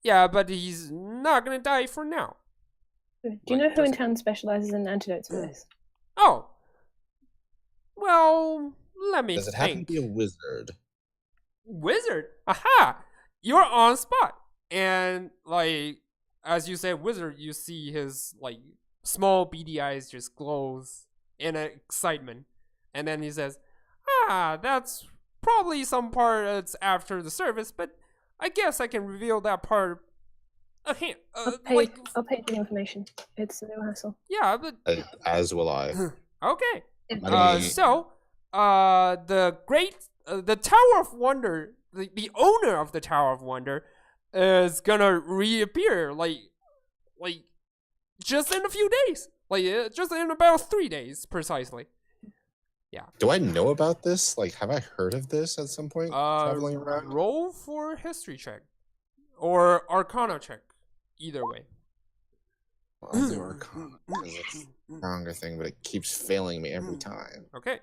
Yeah, but he's not gonna die for now. Do you know who in Just- town specializes in antidotes for this? Oh. Well, let me Does it happen think. to be a wizard? Wizard? Aha! You're on spot. And like as you said wizard, you see his like small beady eyes just glows in excitement. And then he says, that's probably some part that's after the service, but I guess I can reveal that part a hint. I'll pay for the information. It's no hassle. Yeah, but As will I. okay. Money. So, the Tower of Wonder, the owner of the Tower of Wonder, is gonna reappear like just in a few days, just in about 3 days precisely. Do I know about this? Like, have I heard of this at some point? Traveling around? Roll for history check or Arcana check, either way. I'll do Arcana because it's a stronger thing, but it keeps failing me every time. Okay.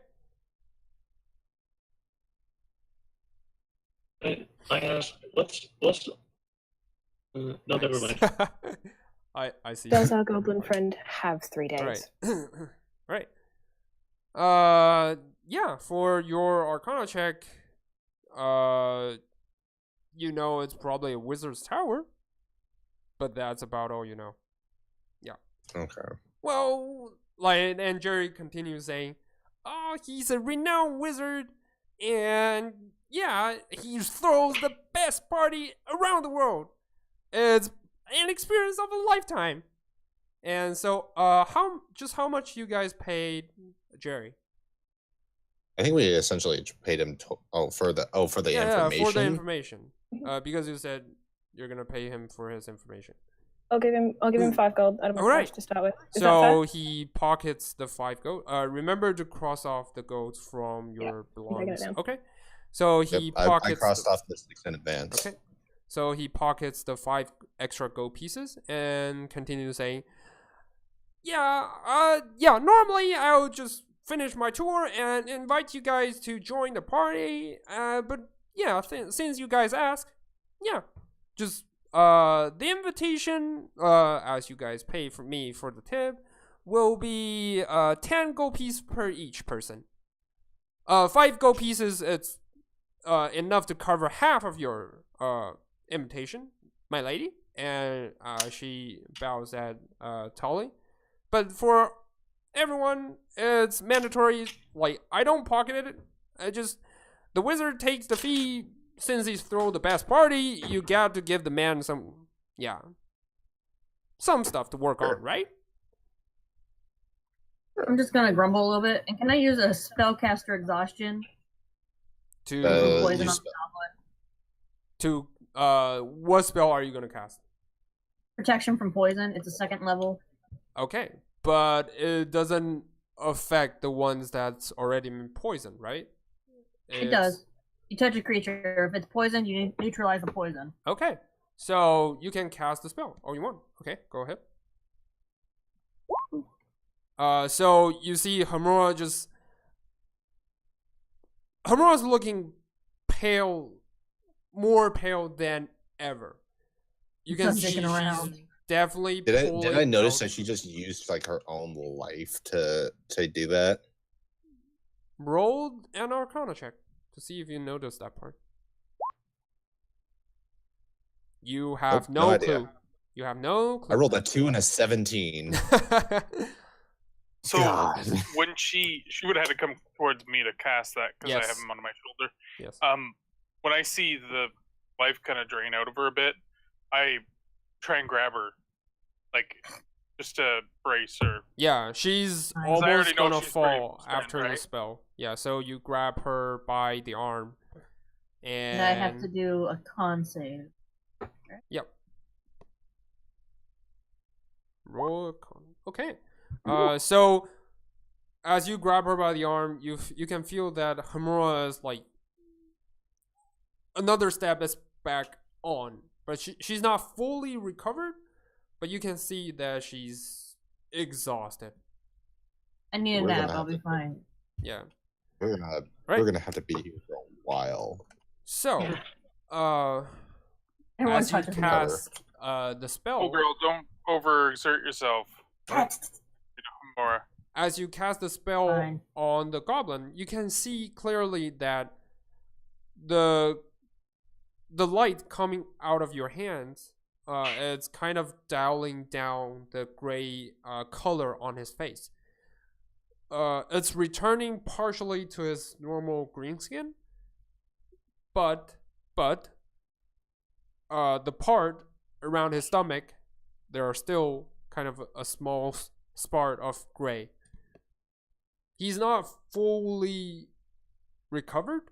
I asked, what's no, never mind. I see. Does our goblin friend have 3 days? Right. Yeah, for your Arcana check, you know it's probably a wizard's tower, but that's about all you know. Yeah. Okay. Well, like, and Jerry continues saying, "Oh, he's a renowned wizard, and yeah, he throws the best party around the world. It's an experience of a lifetime." And so, how much you guys paid Jerry? I think we essentially paid him for the information. Yeah, for the information. Because you said you're gonna pay him for his information. I'll give him 5 gold out of my Alright. cash to start with. Is that So fair? he pockets the 5 gold. Remember to cross off the golds from your belongings. down. Okay. So he Yep, I pockets. crossed off the 6 in advance. Okay. So he pockets the 5 extra gold pieces and continues saying, "Yeah, normally I would just finish my tour and invite you guys to join the party. But yeah, since you guys ask, yeah, just the invitation, as you guys pay for me for the tip, will be 10 gold pieces per each person. 5 gold pieces, it's enough to cover half of your invitation, my lady." And she bows at Tolly. "But for everyone, it's mandatory. Like, I don't pocket it. The wizard takes the fee. Since he's thrown the best party, you got to give the man some stuff to work on, right?" I'm just gonna grumble a little bit. And can I use a spellcaster exhaustion To poison you on the goblin? what spell are you gonna cast? Protection from poison. It's a 2nd level. Okay, but it doesn't affect the ones that's already been poisoned, right? It does. You touch a creature. If it's poisoned, you neutralize the poison. Okay, so you can cast the spell all you want. Okay, go ahead. So you see Hamura's looking pale, more pale than ever. You can Just see shaking around. she's definitely. Did I notice out. that she just used like her own life to do that? Roll an Arcana check to see if you notice that part. You have Nope, no idea. clue. You have no clue. I rolled a 2 and a 17. So God. when she would have had to come towards me to cast that because I Yes. have him on my shoulder. Yes. When I see the life kind of drain out of her a bit, I try and grab her, like just to brace her. Yeah, she's I almost already know gonna she's pretty fall stunned, after the right? spell. Yeah, so you grab her by the arm, and And I have to do a con save. Yep. Roll a con. Okay. So as you grab her by the arm, you can feel that Hamura is like another step is back on, but she's not fully recovered. But you can see that she's exhausted. I need a We're nap. gonna I'll have be to- fine. Yeah. We're gonna Right. we're gonna have to be here for a while. So, Everyone as you touches me. cast the spell, Oh, girl, don't overexert yourself. More. as you cast the spell Fine. on the goblin, you can see clearly that the light coming out of your hands, it's kind of dialing down the gray color on his face. It's returning partially to his normal green skin, but the part around his stomach, there are still kind of a small spot of gray. He's not fully recovered.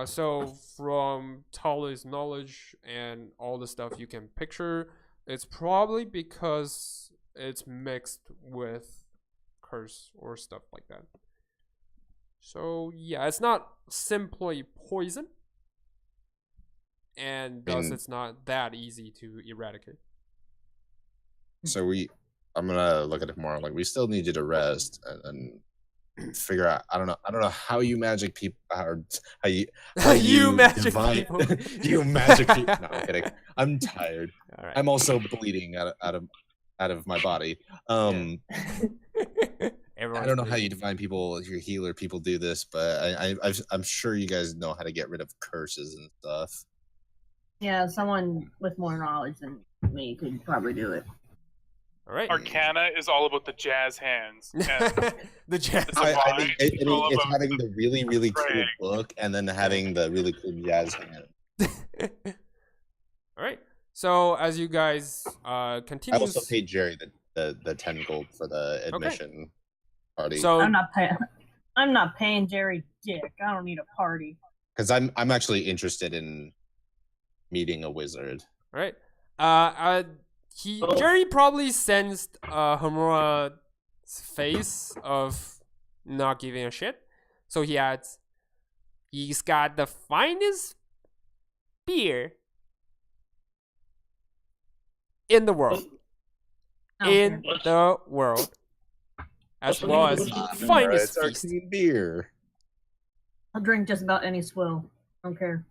So from Tali's knowledge and all the stuff you can picture, it's probably because it's mixed with curse or stuff like that. So yeah, it's not simply poison, and thus it's not that easy to eradicate. So I'm gonna look at it more. Like we still need you to rest and figure out. I don't know how you magic people or how You magic divine, people. you magic people. No, I'm kidding. I'm tired. All right. I'm also bleeding out of my body. I Everyone's don't know how bleeding. you divine people, your healer people do this, but I'm sure you guys know how to get rid of curses and stuff. Yeah, someone with more knowledge than me could probably do it. All right. Arcana is all about the jazz hands. And The jazz. It's I divine. think It's all it's about having the really, really cool praying. book and then having the really cool jazz hand. All right. So as you guys I continue, also paid Jerry the 10 gold for the admission party. so I'm not paying Jerry dick. I don't need a party. Because I'm actually interested in meeting a wizard. all right. Jerry probably sensed Homura's face of not giving a shit, so he adds, "He's got the finest beer in the world, I don't in care. the world, as What's the well name of as the the wizard? finest It's our feast." clean beer. I'll drink just about any swill. Don't care.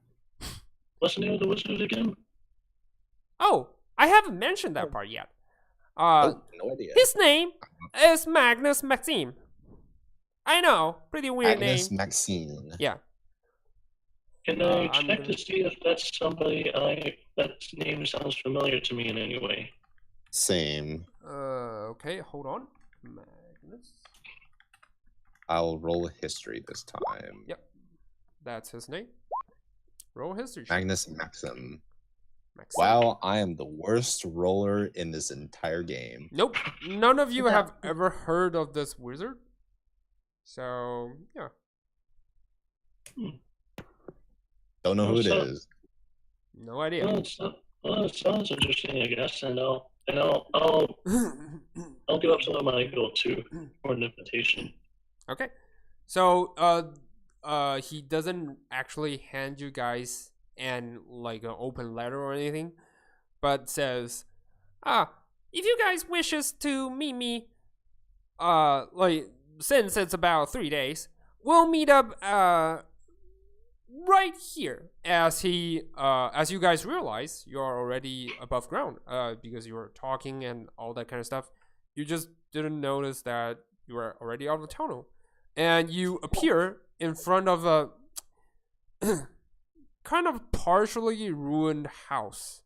What's the name of the wizard again? Oh, I haven't mentioned that part yet. Oh, no idea. His name is Magnus Maxime. I know, pretty weird Agnes name. Maxine. Yeah. Can I I'm check gonna- to see if that's somebody that name sounds familiar to me in any way? Same. Okay, hold on. Magnus. I'll roll history this time. Yep. That's his name. Roll history. check. Magnus Maxim. Maxime. Wow, I am the worst roller in this entire game. Nope. None of you Yeah. have ever heard of this wizard. So, yeah. Don't know who it So- is. No idea. Well, it sounds interesting, I guess, and I'll give up some of my gold too for an invitation. Okay. So, he doesn't actually hand you guys an open letter or anything, but says, if you guys wishes to meet me, since it's about 3 days, we'll meet up, right here. As you guys realize, you're already above ground, because you were talking and all that kind of stuff. You just didn't notice that you were already out of the tunnel. And you appear in front of a kind of partially ruined house.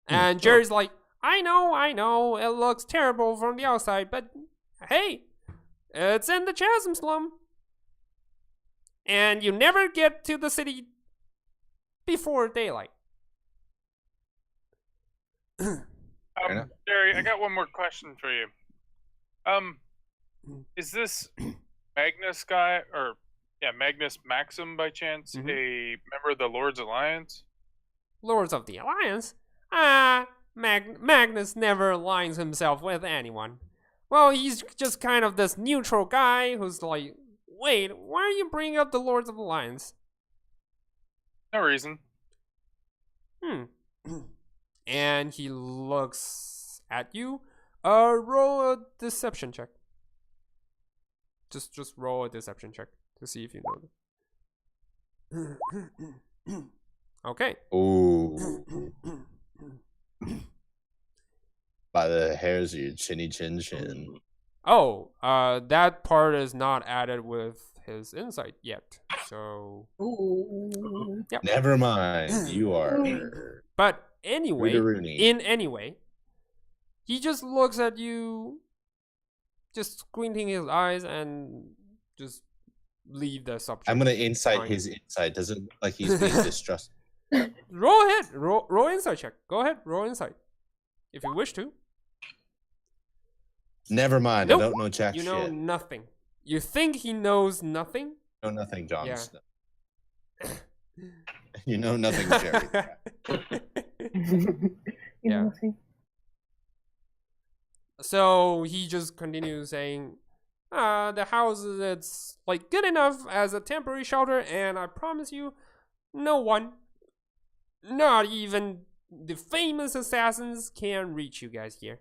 And Jerry's like, I know, it looks terrible from the outside, but hey, it's in the Chasm Slum. And you never get to the city before daylight. enough. Jerry, I got one more question for you. Is this Magnus guy, or Magnus Maxim by chance, Mhm. a member of the Lord's Alliance? Lords of the Alliance? Magnus never aligns himself with anyone. Well, he's just kind of this neutral guy who's like, wait, why are you bringing up the Lords of the Alliance? No reason. And he looks at you. Roll a deception check. Just roll a deception check to see if you know them. Okay. Ooh. By the hairs of your chinny chin chin. Oh, that part is not added with his insight yet. So, Ooh. yep. Never mind. You are But anyway, Rooney. in any way, he just looks at you, just squinting his eyes, and just leave the subject. I'm gonna insight Fine. his insight. Does it look like he's being distrustful? Roll ahead. Roll insight check. Go ahead. Roll insight, if you wish to. Never mind. Nope. I don't know jack You know shit. nothing. You think he knows nothing? You know nothing, Jon Yeah. Snow. You know nothing, Jerry. Yeah. Nothing. So he just continues saying, the house it's like good enough as a temporary shelter, and I promise you, no one, not even the famous assassins can reach you guys here.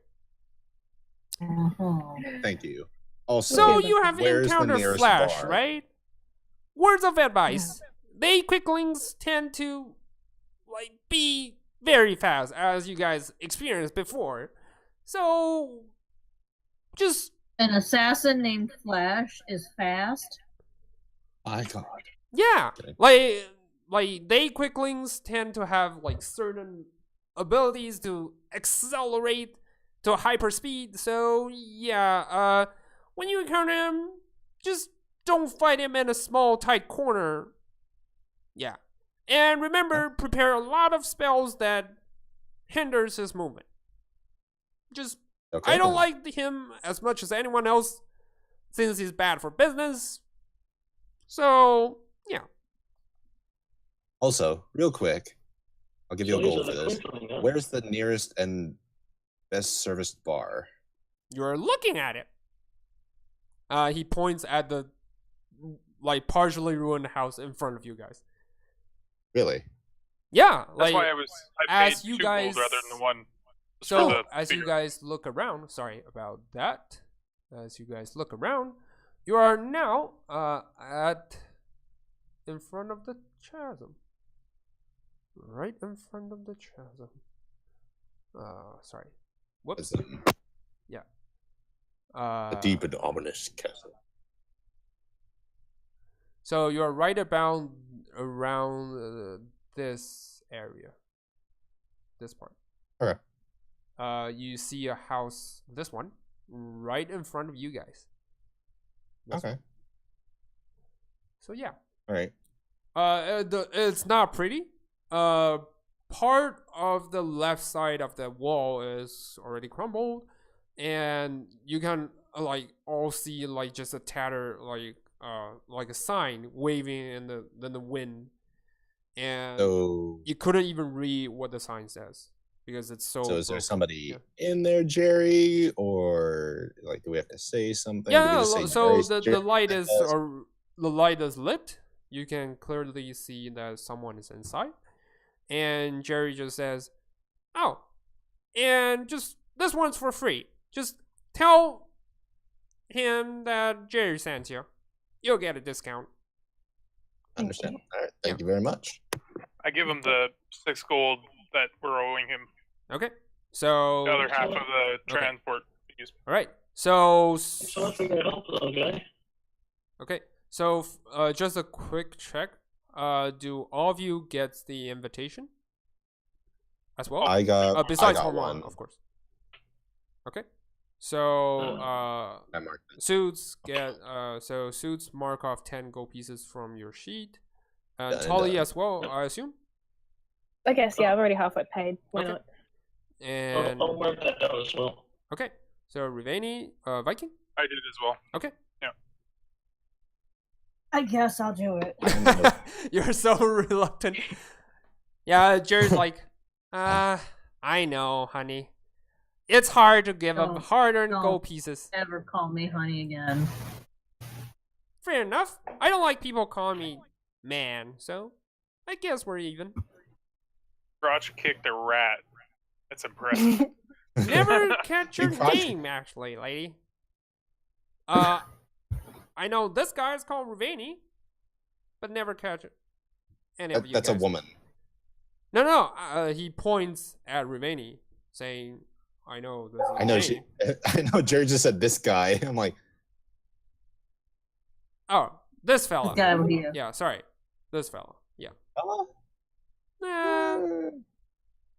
Thank you. Also, So you have where's the encountered nearest Flash, bar? right? Words of advice. They quicklings tend to like be very fast, as you guys experienced before. So just An assassin named Flash is fast. My God. yeah, Okay. like they quicklings tend to have like certain abilities to accelerate to hyper speed. So yeah, when you encounter him, just don't fight him in a small tight corner. Yeah, and remember, prepare a lot of spells that hinders his movement. Just Okay. I don't like him as much as anyone else, since he's bad for business. So yeah. Also, real quick, I'll give you So a these goal are for the this. quickling, huh? Where's the nearest and best serviced bar? You're looking at it. He points at the like partially ruined house in front of you guys. Really? Yeah, That's like why I paid as you 2 guys- gold rather than 1. Just for so the as you speeder. guys look around, sorry about that. As you guys look around, you are now at in front of the chasm. Right in front of the chasm. Sorry. Whoops. It's in Yeah. a deep and ominous chasm. So you're right about around this area, this part. Okay. You see a house, this one, right in front of you guys. This Okay. one. So yeah, All right. it's not pretty. Part of the left side of the wall is already crumbled, and you can like all see like just a tatter like a sign waving in the wind, and So, you couldn't even read what the sign says because it's so. so is there broken. somebody Yeah. in there, Jerry, or like, do we have to say something? Do we Yeah, just say so Jerry's- the light Jerry is says- the light is lit. You can clearly see that someone is inside, and Jerry just says, "Oh, and just this one's for free. Just tell him that Jerry sent you. You'll get a discount." Understand. All right. Thank you very much. I give him the 6 gold that we're owing him. Okay, so The other half of the Okay. transport fees. all right, so So much for your help, though, guy. okay, so just a quick check. Do all of you get the invitation as well? I got. Besides I got Hormone, one. of course. Okay. So I marked it. suits get so suits mark off 10 gold pieces from your sheet. Done, Tolly done. as well, I assume. I guess, yeah, I've already halfway paid. Why Okay. not? And I'll mark that down as well. okay. So Rivani, Viking. I did as well. Okay. I guess I'll do it. You're so reluctant. Yeah, Jerry's like, I know, honey. It's hard to give up Don't- hard-earned don't. gold pieces. Never call me honey again. Fair enough. I don't like people calling me man, so I guess we're even. Crotch kicked a rat. That's impressive. Never catch your You probably- name, actually, lady. I know this guy is called Rivani, but never catch it. Any of you That's a guys. woman. No. He points at Rivani, saying, "I know this is I know Rivani." she. I know Jerry just said this guy. I'm like, Oh, this fella. This guy over here. Yeah, sorry, this fella. Yeah. fella?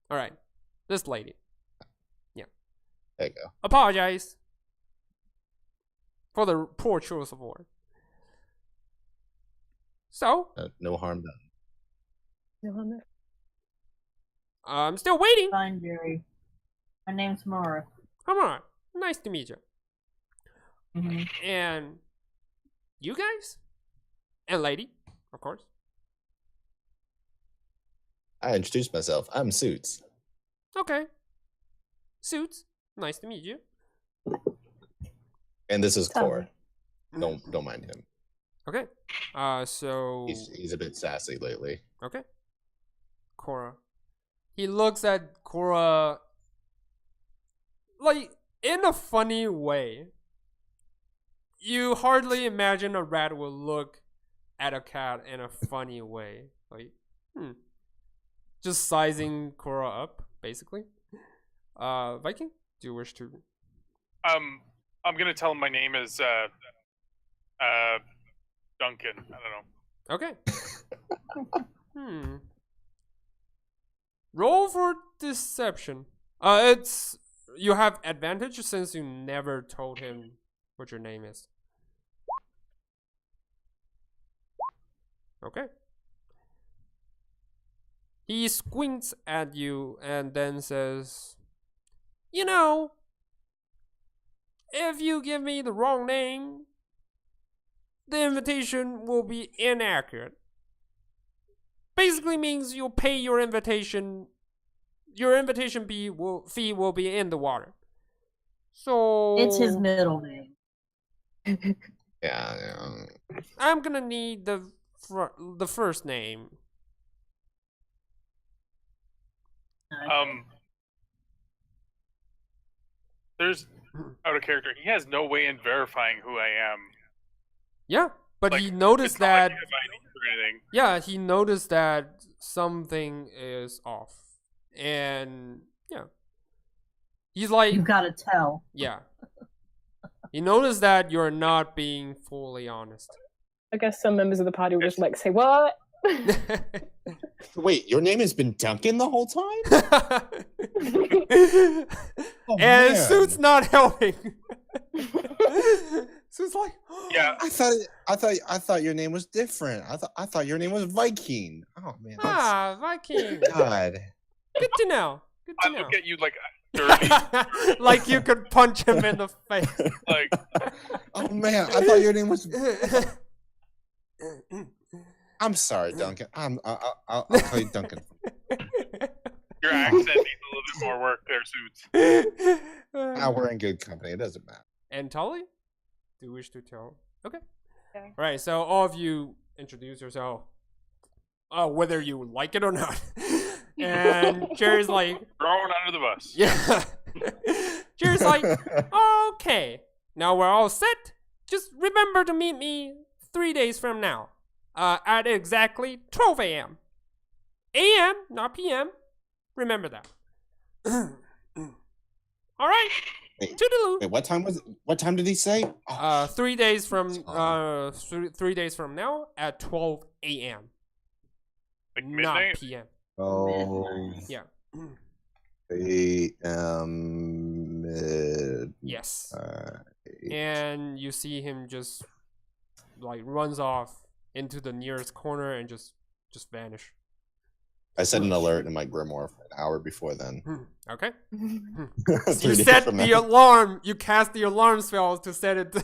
All right, this lady. There you go. Apologize for the poor choice of word. So, No harm done. I'm still waiting. Fine, Jerry. My name's Mara. Come on. Nice to meet you. Mhm. And you guys? And lady, of course. I introduced myself. I'm Suits. Okay. Suits, nice to meet you. And this is Tell Core. me. Don't mind him. Okay. So He's a bit sassy lately. okay. Cora. he looks at Cora like in a funny way. You hardly imagine a rat will look at a cat in a funny way. Like, just sizing Cora up, basically. Viking, do you wish to? I'm gonna tell him my name is Duncan. I don't know. Okay. Roll for deception. It's you have advantage since you never told him what your name is. Okay. He squints at you and then says, "You know, if you give me the wrong name, the invitation will be inaccurate. Basically means you'll pay your invitation fee will be in the water. So It's his middle name. Yeah. I'm gonna need the first name." There's out of character. He has no way in verifying who I am. Yeah, but Like, he noticed it's not that. like he has ID or anything. Yeah, he noticed that something is off, and yeah, he's like, You gotta tell. yeah. He noticed that you're not being fully honest. I guess some members of the party will just like say, "What?" Wait, your name has been Duncan the whole time? Oh, and man. Suit's not helping. Suit's like, Yeah. I thought your name was different. I thought your name was Viking. Oh man. Viking. God. Good to know. Good I to know. look at you like dirty. Like you could punch him in the face. Like, Oh man, I thought your name was. I'm sorry, Duncan. I'll call you Duncan. your accent needs a little bit more work there, Suits. Now we're in good company. It doesn't matter. And Tully, do you wish to tell? Okay. Okay. All right. So all of you introduce yourself, whether you like it or not. And Jerry's like, Thrown under the bus. yeah. Jerry's like, okay, now we're all set. Just remember to meet me 3 days from now, at exactly 12 a.m. A.m., not P.M. Remember that. All right. Wait, Toodaloo. Wait, what time was it? What time did he say? 3 days from 3 days from now at 12 a.m. Like not midnight. p.m. Oh, Yeah. mid. Yes. And you see him just like runs off into the nearest corner and just vanish. I set an alert in my grimoire for an hour before then. Okay. 3 You days set from the now. alarm. You cast the alarm spell to set it.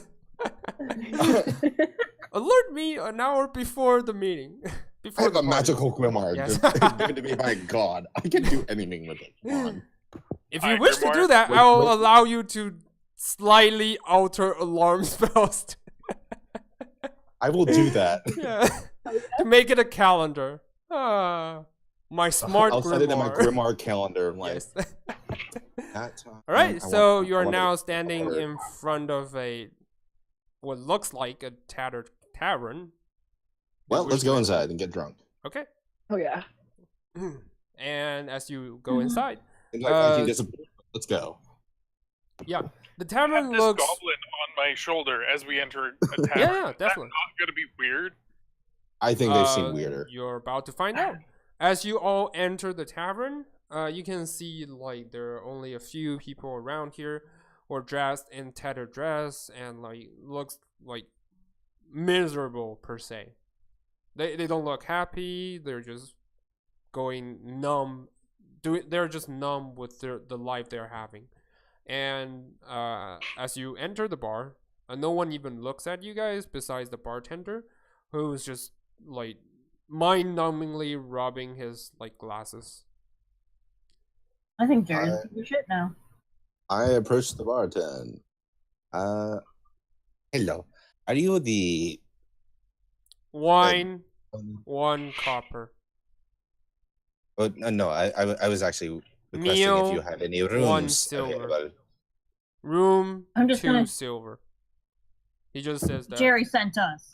Alert me an hour before the meeting. I Before have the a party. magical grimoire Yes. given to me by God. I can do anything with it. Come on. If you Hi, wish to Grimoire. do that, Wait, I will wait. allow you to slightly alter alarm spells. I will do that. Yeah. To make it a calendar. My smart I'll set it in my grimoire. grimoire calendar. I'm like, Yes. that time, All right, I so want- you I are want now it- standing order. in front of what looks like a tattered tavern. Well, Which let's go way? inside and get drunk. Okay. Oh yeah. And as you go inside, And like, Viking disappeared. Let's go. yeah, the I have tavern this looks. goblin on my shoulder as we enter a tavern. Yeah, Is that definitely. not gonna be weird? I think they've seen weirder. You're about to find out. As you all enter the tavern, you can see like there are only a few people around here who are dressed in tattered dress and like looks like miserable per se. They don't look happy. They're just going numb. They're just numb with the life they're having. And as you enter the bar, no one even looks at you guys besides the bartender, who's just like mind-numbingly rubbing his like glasses. I think Jerry's doing shit now. I approached the bartender. Hello. Are you the Wine, 1 copper. Oh, no, I was actually requesting if you Meal, had any 1 rooms silver. available. Room, I'm just 2 gonna- silver. He just says that. Jerry sent us.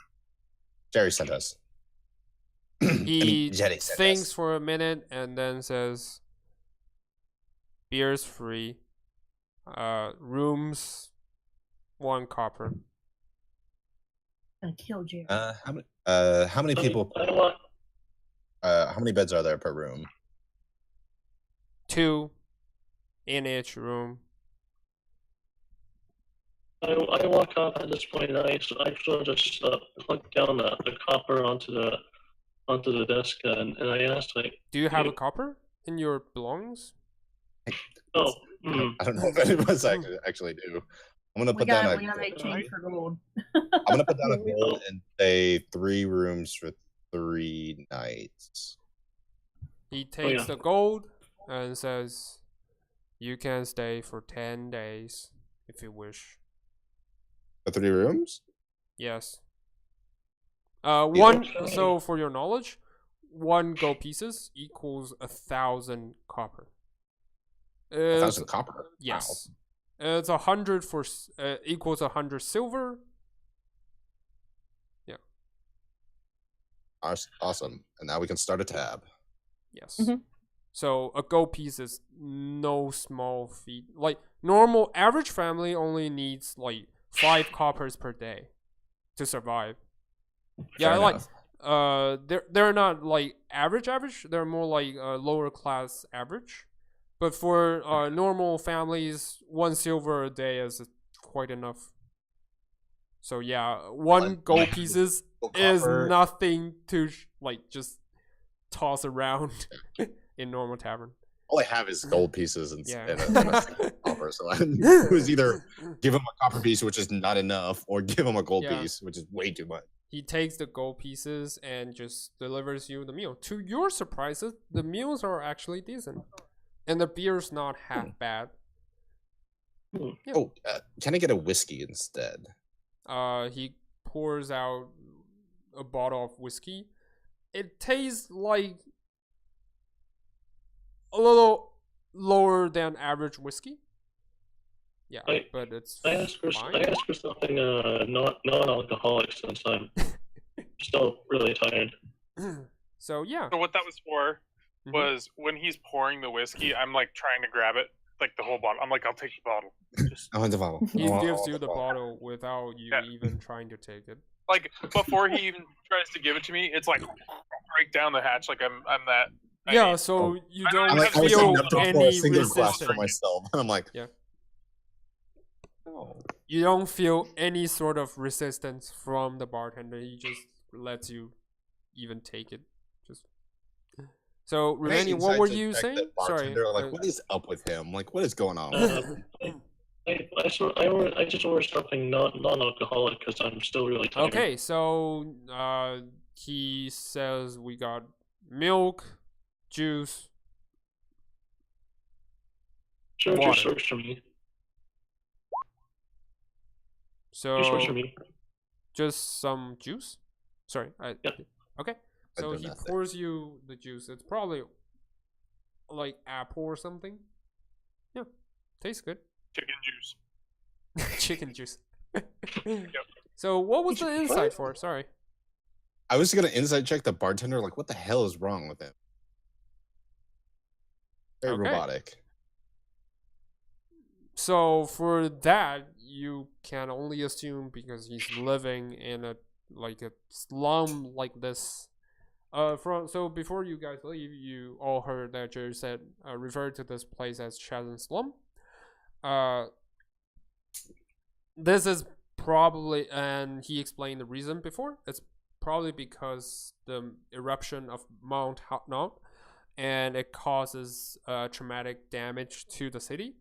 Jerry sent us. He Jerry sent thinks us. for a minute and then says, beer's free. Rooms, 1 copper. Gonna kill Jerry. How many people? I want. How many beds are there per room? 2 in each room. I walk up at this point, and I sort of just plug down the copper onto the desk, and I ask like, Do you have a copper in your belongings? oh, I don't know if any of us actually do. I'm gonna We put down gotta, a. we gotta make change for gold. I'm gonna put down a goal and say 3 rooms for 3 nights. He takes yeah. the gold and says, you can stay for 10 days if you wish. For 3 rooms? Yes. One. So for your knowledge, 1 gold pieces equals 1,000 copper. 1,000 copper. Yes. It's 100 for equals 100 silver. Yeah. Awesome. And now we can start a tab. Yes. Mhm. So a gold piece is no small feat. Like normal average family only needs like 5 coppers per day to survive. Yeah, Fair like enough. they're not like average. They're more like lower class average. But for normal families, 1 silver a day is quite enough. So yeah, 1 gold pieces is Copper. nothing to like just toss around in normal tavern. All I have is gold pieces and, Yeah. and a single copper. So it was either give him a copper piece, which is not enough, or give him a gold Yeah. piece, which is way too much. He takes the gold pieces and just delivers you the meal. To your surprises, the meals are actually decent. And the beer's not half bad. Yeah. Oh, can I get a whiskey instead? He pours out a bottle of whiskey. It tastes like a little lower than average whiskey. Yeah, but it's I asked for fine. something non-alcoholic since I'm still really tired. So yeah. So what that was for Mhm. was when he's pouring the whiskey, I'm like trying to grab it, like the whole bottle. I'm like, I'll take the bottle. Just, I want the bottle. He I want gives you the bottle without you Yeah. even trying to take it. like before he even tries to give it to me, it's like right down the hatch, like I'm that. I Yeah, mean, so you I don't don't have I was feel saying that for a any single glass for resistance. myself. I'm like, Yeah. oh. You don't feel any sort of resistance from the bartender. He just lets you even take it. Just so, Can I Romani, what inside were check you the saying? Sorry. bartender? Like, what is up with him? Like, what is going on? I just ordered something non-alcoholic because I'm still really tired. Okay, so he says we got milk, juice. Sure, water. just search for me. Just search for So me. just some juice. Sorry. Yep. Okay. I So do he nothing. pours you the juice. It's probably like apple or something. Yeah, tastes good. chicken juice. Chicken juice. So what was the insight for? Sorry. I was gonna inside check the bartender. Like, what the hell is wrong with him? Very Okay. robotic. So for that, you can only assume because he's living in a like a slum like this. So before you guys leave, you all heard that Jerry said referred to this place as Chasm Slum. This is probably, and he explained the reason before. It's probably because the eruption of Mount Hatnot, and it causes traumatic damage to the city,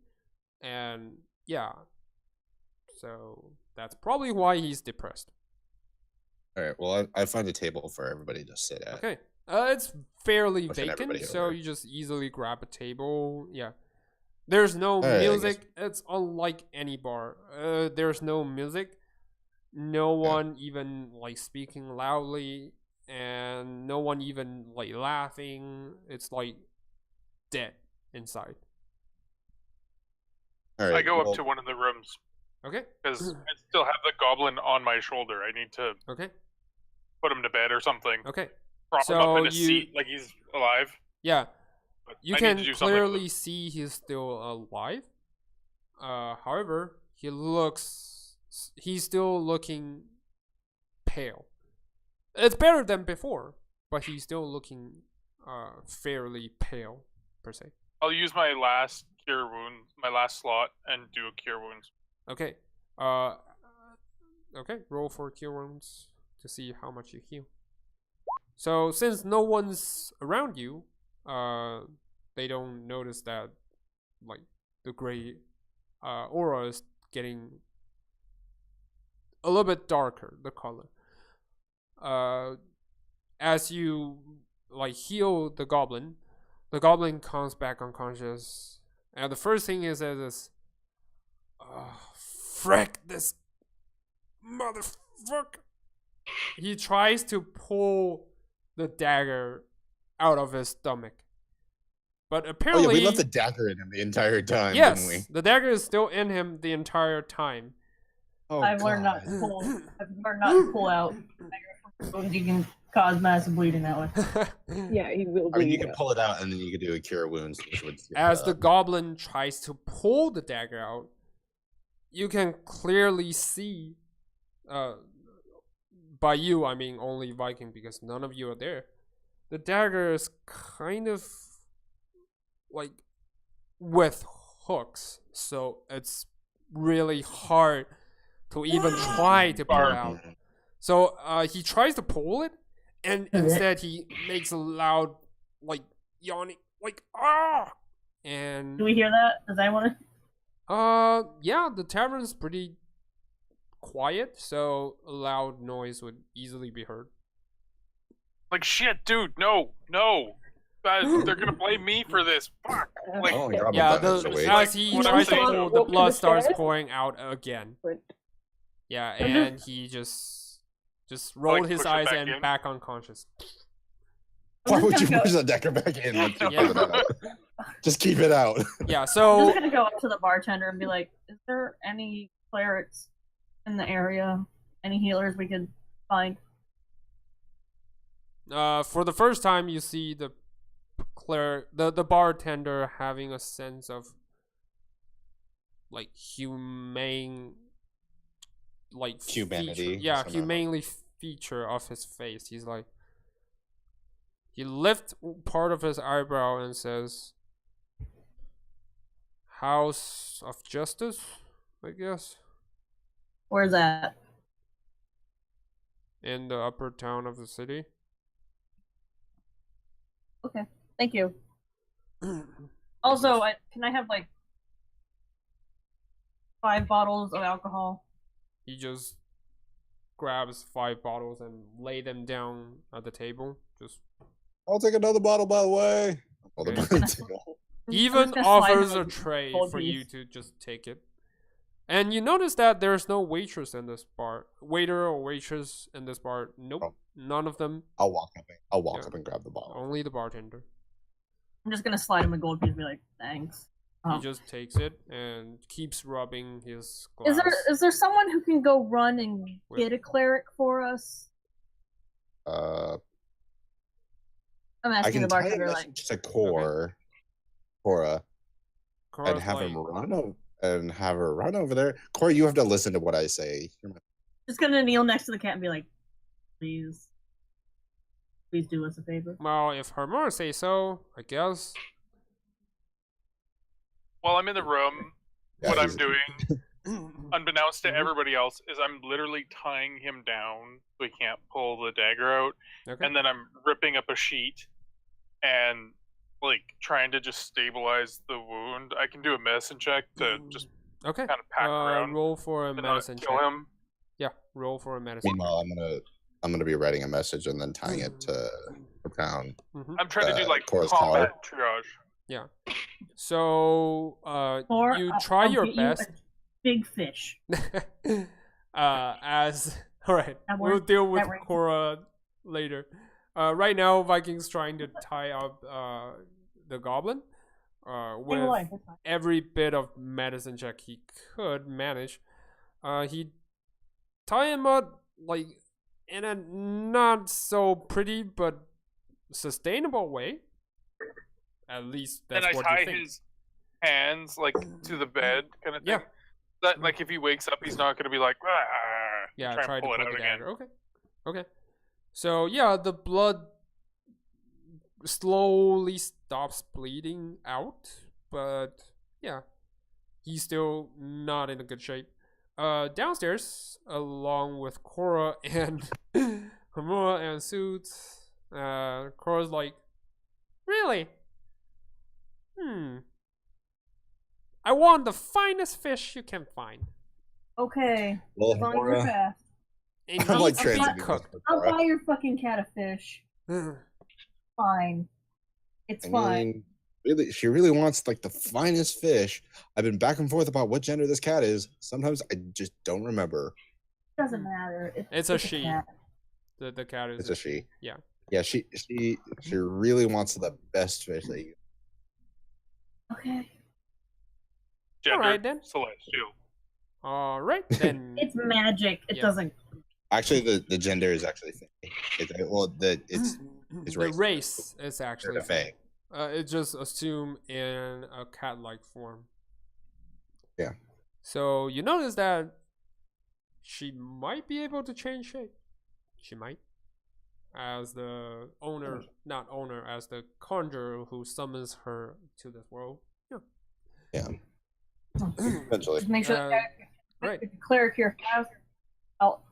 and yeah, so that's probably why he's depressed. All right. Well, I find a table for everybody to sit at. Okay. It's fairly Pushing vacant, everybody so over. you just easily grab a table. Yeah. There's no Alright, I music. It's unlike any bar. There's no music. No one even like speaking loudly, and no one even like laughing. It's like dead inside. All right. I go well, up to one of the rooms Okay. because I still have the goblin on my shoulder. I need to Okay. put him to bed or something. Okay. Prop him up So in a you- seat like he's alive. Yeah. But You I can need to do something with clearly him. see he's still alive. However, he's still looking pale. It's better than before, but he's still looking fairly pale per se. I'll use my last cure wounds, my last slot, and do a cure wounds. Okay. Okay. Roll for cure wounds to see how much you heal. So since no one's around you, they don't notice that, like, the gray aura is getting a little bit darker, the color. As you like heal the goblin comes back unconscious, and the first thing he says is, "Frick this motherfucker!" He tries to pull the dagger out of his stomach, but oh yeah, apparently, we left the dagger in him the entire time, yes, didn't we? the dagger is still in him the entire time. Oh, I've learned not God. to pull. I've learned not to pull out. You can cause massive bleeding that way. Yeah, he will I mean, you bleed can out. pull it out and then you can do a cure wounds. Which would As the goblin tries to pull the dagger out, you can clearly see, by you, I mean only Viking because none of you are there. The dagger is kind of like with hooks, so it's really hard to even try to pull out. So he tries to pull it, and instead he makes a loud, like, yawning, like, ah! And Do we hear that? Does anyone? yeah, the tavern's pretty quiet, so a loud noise would easily be heard. Like, shit, dude, no. They're gonna blame me for this. Fuck. Like, Oh, drop Yeah, a button, so wait. as he What I'm tries to saying- pull, the Walk to blood the starts stairs? pouring out again. But Yeah, and he just rolled his push it eyes back and in? back unconscious. Why I'm would just you gonna push the dagger back in? Like, keep Yeah. it out? Just keep it out. Yeah, I'm so just gonna go up to the bartender and be like, "Is there any clerics in the area? Any healers we could find?" for the first time you see the bartender having a sense of like humane, like Humanity, feature. Yeah, somehow. humanely feature of his face. He's like, he lifts part of his eyebrow and says, "House of Justice, I guess, Where's that? in the upper town of the city." Okay, thank you. Also, can I have like 5 bottles of alcohol? He just grabs 5 bottles and lay them down at the table. Just I'll take another bottle, by the way. Hold Okay. on. He even I'm just gonna slide offers him a tray gold for you piece. to just take it. And you notice that there's no waitress in this bar. Waiter or waitress in this bar. Nope. Oh. None of them. I'll walk up. Yeah. Up and grab the bottle. Only the bartender. I'm just gonna slide him a gold piece and be like, "Thanks." He Oh. just takes it and keeps rubbing his glass. Is there someone who can go run and With- get a cleric for us? Uh, I'm I asking can the tie a bartender like, message to Cora, and Cora's have like, him have her run over there. Cora, you have to listen to what I say. You're my- just gonna kneel next to the cat and be like, please do us a favor. well, if Hermora say so, I guess. while I'm in the room, Yeah, what I'm he's- doing, unbeknownst to Mhm. everybody else, is I'm literally tying him down so he can't pull the dagger out, Okay. and then I'm ripping up a sheet and like trying to just stabilize the wound. I can do a medicine check to just Okay. kind of pack around Roll for a and not medicine kill check. him. Yeah, roll for a medicine. Meanwhile, I'm gonna be writing a message and then tying it to the town. Mm-hmm. I'm trying to do like Cora's combat triage. Yeah. So, Or you I'll- try I'll your get you best. a big fish. As all right, That we'll works. deal with That works. Cora later. Right now, Vikings trying to tie up the goblin. Stay with alive, that's fine. every bit of medicine check he could manage, he tie him up like in a not so pretty but sustainable way. At least that's And I what tie you think. his hands like to the bed, kind of thing. Yeah. That like if he wakes up, he's not gonna be like, Yeah, try try and to pull pull it out the again. dagger. Okay. Okay. So yeah, the blood slowly stops bleeding out, but yeah, he's still not in a good shape. Downstairs, along with Cora and Hamura and Suits, Cora's like, really? I want the finest fish you can find. Okay. Well, As long as you're Hamura, fast. It I'm like needs to be translating this cooked. for I'll Cora. buy your fucking cat a fish. Fine. It's I fine. mean, really, she really wants like the finest fish. I've been back and forth about what gender this cat is. Sometimes I just don't remember. Doesn't matter. It's a she. cat. The cat is It's a she. Yeah. Yeah, she really wants the best fish that you. Okay. Gender, Alright, then. celestial. All right then. It's magic. It Yeah. doesn't. Actually, the gender is actually Fae. It's the race is actually a Fae. it's just assumed in a cat-like form. Yeah. So you notice that she might be able to change shape. She might, as the owner, not owner, as the conjurer who summons her to this world. Yeah. Eventually. Just make sure Uh, that right. the cleric here fast. I'll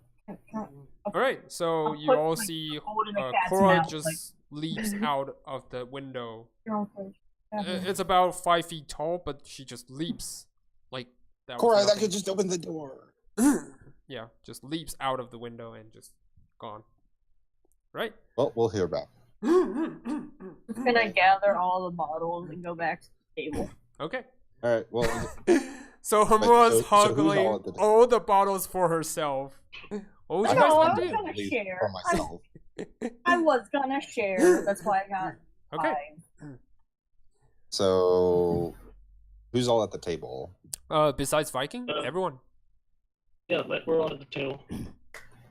All right. So I'll you put all my see gold in the cat's Cora mouth, just like- leaps out of the window. your own place. It's about 5 feet tall, but she just leaps like that. was Cora, that nothing. could just open the door. Yeah, just leaps out of the window and just gone. Right? Well, we'll hear about. Just gonna gather all the bottles and go back to the table. Okay. All right. Well, So Hamura's so who's all hugging at the- all the bottles for herself. What would you I guys No, want I'm to do? gonna leave share. for myself. I was gonna share. That's why I got Okay. 5. So, who's all at the table? Besides Viking, everyone. Yeah, we're on the table.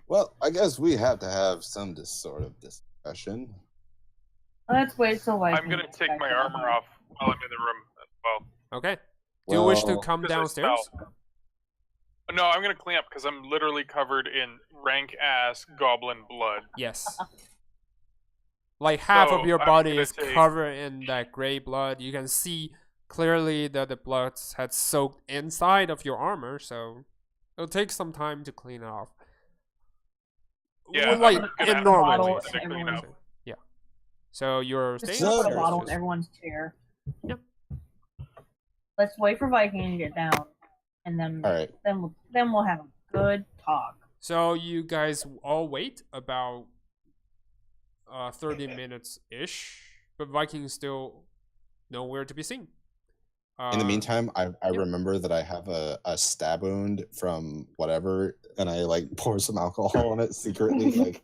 Well, I guess we have to have some sort of discussion. Let's wait till I. I'm gonna take my armor off while I'm in the room as well. Okay. Do you wish to Well, come 'Cause I downstairs? smell. No, I'm gonna clean up because I'm literally covered in rank ass goblin blood. Yes. Like half of So, your I'm body gonna is take- covered in that gray blood. You can see clearly that the blood had soaked inside of your armor, so it'll take some time to clean it off. Yeah, Well, like I'm gonna in have normal bottle ways. to clean up. Yeah. So you're Just staying put a upstairs, bottle in upstairs. everyone's chair. Yep. Let's wait for Viking to get down, and then All right. then we'll have a good talk. So you guys all wait about 30 minutes ish, but Viking is still nowhere to be seen. In the meantime, I remember that I have a stab wound from whatever, and I like pour some alcohol on it secretly. Like,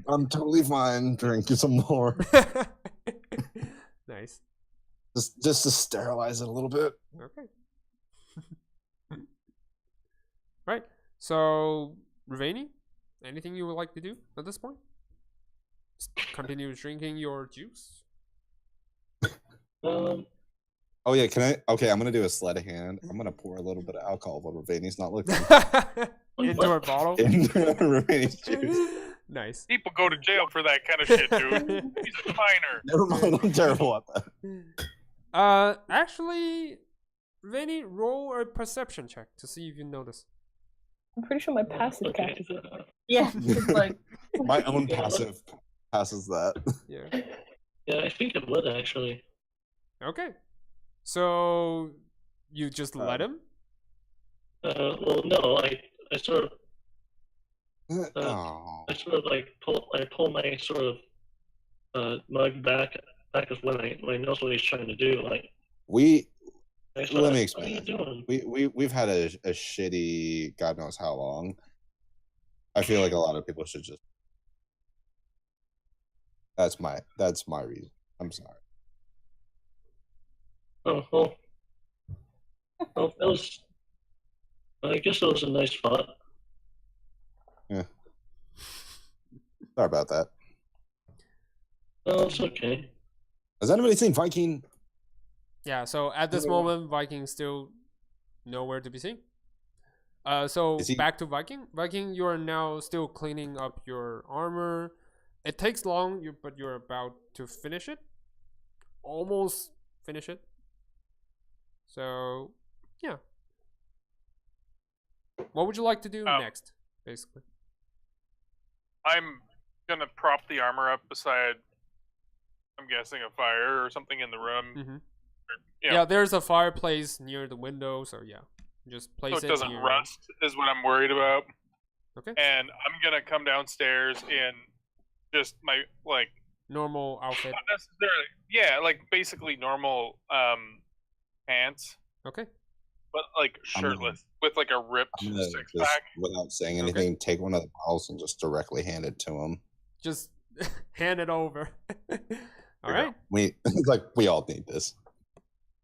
I'm totally fine. Drink some more, Nice. just to sterilize it a little bit. Okay. Right. So, Ravani, anything you would like to do at this point? Continue drinking your juice. Oh yeah, can I? Okay, I'm gonna do a sleight of hand. I'm gonna pour a little bit of alcohol while Ravani's not looking Into a bottle. in Ravani's juice. Nice. People go to jail for that kind of shit, dude. He's a minor. Never mind, I'm terrible at that. Actually, Ravani, roll a perception check to see if you notice. I'm pretty sure my passive Okay. catches it. Yeah, it's like My own passive passes that. Yeah. Yeah, I think it would actually. Okay. So you just let him? Well, no, I sort of Oh. I sort of like pull my sort of mug back as when I knows what he's trying to do. Like We I let sort me of, explain. What are you doing? We've had a shitty God knows how long. I feel like a lot of people should just. That's my reason. I'm sorry. Oh, well. Well, that was. I guess that was a nice spot. Sorry about that. Oh, it's okay. Has anybody seen Viking? Yeah, so at this moment, Viking's still nowhere to be seen. So back to Viking. Viking, you are now still cleaning up your armor. It takes long, but you're about to finish it. Almost finish it. So, yeah. What would you like to do next, basically? I'm gonna prop the armor up beside, I'm guessing, a fire or something in the room. Mm-hmm. Yeah. Yeah, there's a fireplace near the window, so yeah. Just place so it it doesn't near... rust is what I'm worried about. Okay. And I'm gonna come downstairs in just my, like... normal outfit. Not necessarily. Yeah, like, basically normal pants. Okay. But, like, shirtless. With, like, a ripped six-pack. Without saying anything, take one of the bottles and just directly hand it to him. Just hand it over. All right. We all need this.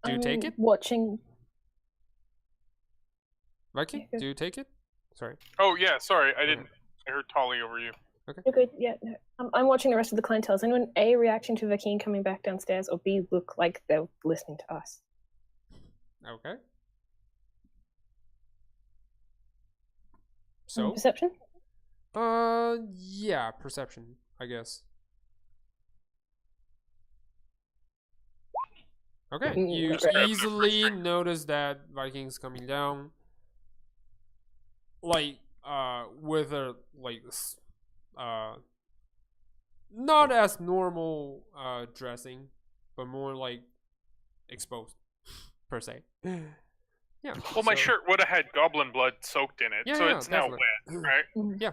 Do you take it? Watching. Viking, do you take it? Sorry. Oh, yeah, sorry. I didn't. I heard Tolly over you. Okay. You're good. Yeah. No. I'm watching the rest of the clientele. Is anyone A, reacting to Viking coming back downstairs, or B, look like they're listening to us? Okay. So? Perception? Yeah, perception, I guess. Okay, you easily notice that Viking's coming down. Like, with a, like, not as normal, dressing, but more, like, exposed, per se. Yeah. Well, my shirt would have had goblin blood soaked in it, so it's now wet, right? Yeah.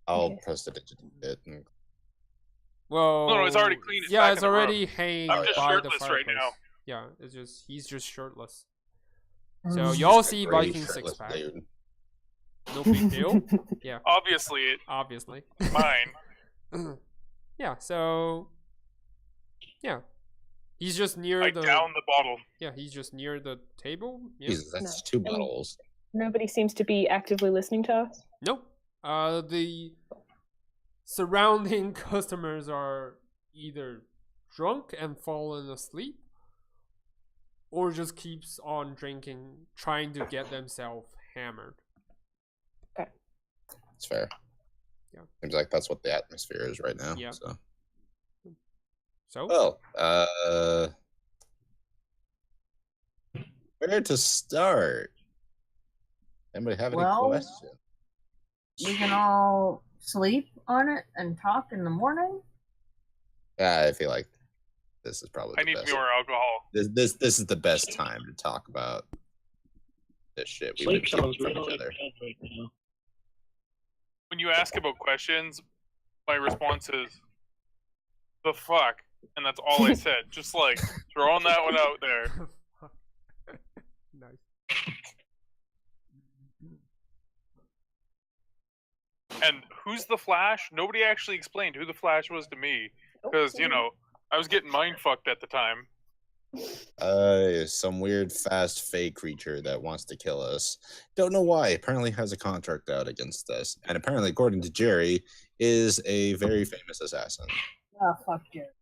I'll press the digit bit. Well, no, it's already clean. It's yeah, it's already hanging I'm just by the shirtless fireplace. right now. Yeah, he's just shirtless. So y'all see Viking six pack. Dude. No big deal. Yeah. Obviously. Mine. Yeah. So. Yeah. He's just near I the. down the bottle. Yeah, he's just near the table. Yeah. Jesus, that's 2 bottles. Nobody seems to be actively listening to us. Nope. The surrounding customers are either drunk and fallen asleep, or just keeps on drinking, trying to get themselves hammered. Okay. It's fair. Yeah. Seems like that's what the atmosphere is right now. Yeah. So. Well, where to start? Anybody have any questions? We can all sleep on it and talk in the morning. Yeah, I feel like this is probably. I need more alcohol. This is the best time to talk about this shit. Sleep sounds really bad right now. When you ask about questions, my response is, "The fuck," and that's all I said. Just like throwing that one out there. Nice. And who's the Flash? Nobody actually explained who the Flash was to me, because I was getting mind fucked at the time. Some weird fast fey creature that wants to kill us. Don't know why. Apparently has a contract out against us, and apparently, according to Jerry, is a very famous assassin. Oh, fuck Jerry.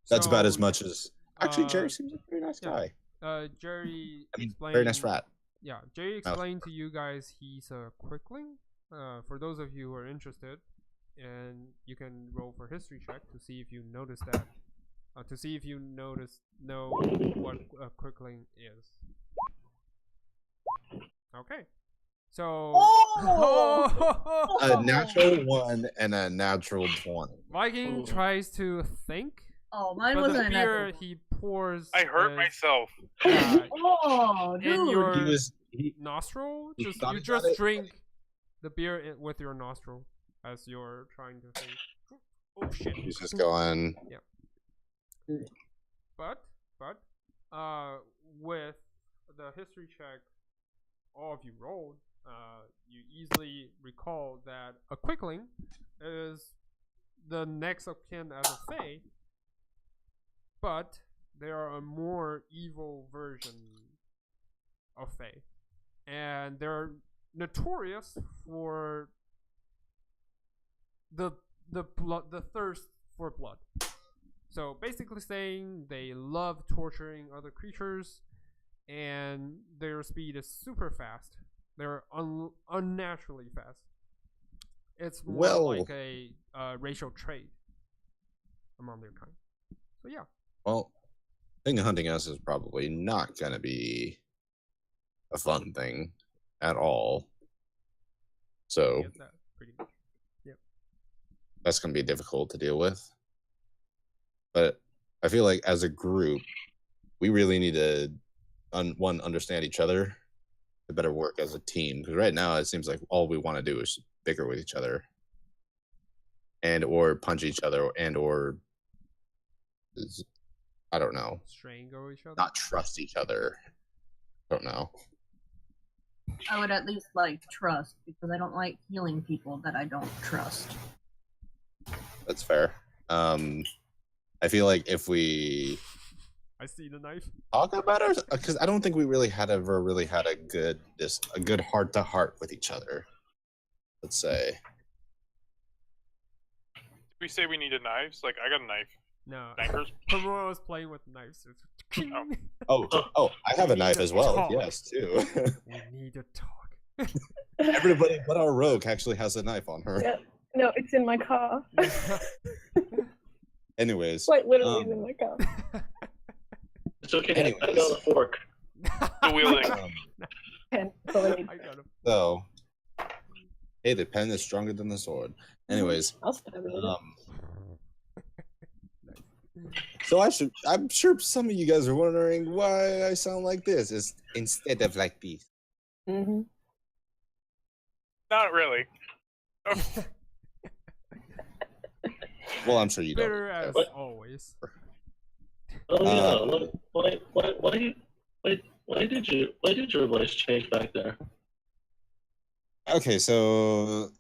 That's about as much as. Actually, Jerry seems like a very nice guy. Jerry explained. Very nice rat. Yeah, Jerry explained to you guys he's a quickling. For those of you who are interested, and you can roll for history check to see if you notice that. To see if you know what a quickling is. Okay. So a natural 1 and a natural 20. Viking tries to think. Oh, mine but wasn't the a beer natural. he pours. I hurt myself. Oh, dude. In your he nostril. he You got just it. drink the beer with your nostril as you're trying to think. Oh shit. He's just going. Yeah. But with the history check all of you rolled, you easily recall that a quickling is the next of kin as a fae but they are a more evil version of Fae, and they're notorious for the thirst for blood. So basically saying they love torturing other creatures, and their speed is super fast. They're unnaturally fast. It's more like a racial trait among their kind. So yeah. Well, I think hunting us is probably not going to be a fun thing at all. So Get that pretty much. Yep. That's going to be difficult to deal with. But I feel like as a group, we really need to understand each other to better work as a team. Because right now it seems like all we want to do is bicker with each other, and or punch each other, and or I don't know, strangle each other, not trust each other. I don't know. I would at least like trust, because I don't like healing people that I don't trust. That's fair. I feel like if we see the knife. Talk about it, because I don't think we really had a good heart to heart with each other. Let's say. Did we say we needed knives? Like, I got a knife. No. Daggers? Pomura was playing with knives. Oh, I have a knife as well. Talk. Yes, too. We need to talk. Everybody but our rogue actually has a knife on her. Yeah. No, it's in my car. Anyways. Like, literally it's in my car. It's okay. Anyways. I got a fork. The wielding. I got him. So, hey, the pen is stronger than the sword. Anyways. I'll stab it. So I'm sure some of you guys are wondering why I sound like this instead of like this. Mm-hmm. Not really. Well, I'm sure you don't. Bitter as always. Oh yeah. Why did your voice change back there? Okay, so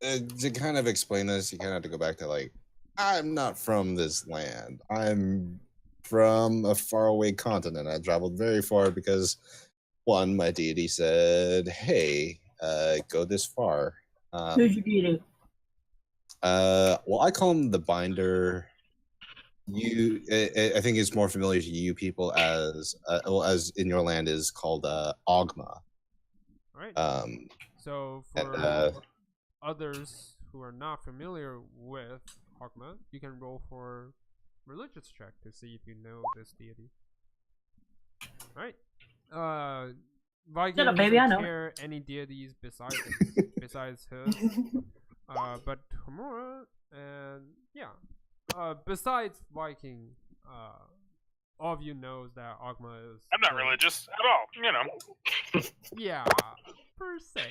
to kind of explain this, you kind of have to go back to like, I'm not from this land. I'm from a faraway continent. I traveled very far because, one, my deity said, "Hey, go this far." Who's your deity? Well, I call him the Binder. I think it's more familiar to you people as in your land is called Ogma. All right. Um, So for and, others who are not familiar with Ogma, you can roll for religious check to see if you know this deity. All right. Viking Shut up, baby, I know. care any deities besides besides his. But Homura and yeah. Besides Viking, all of you knows that Ogma is. I'm not religious at all, you know. Yeah, per se.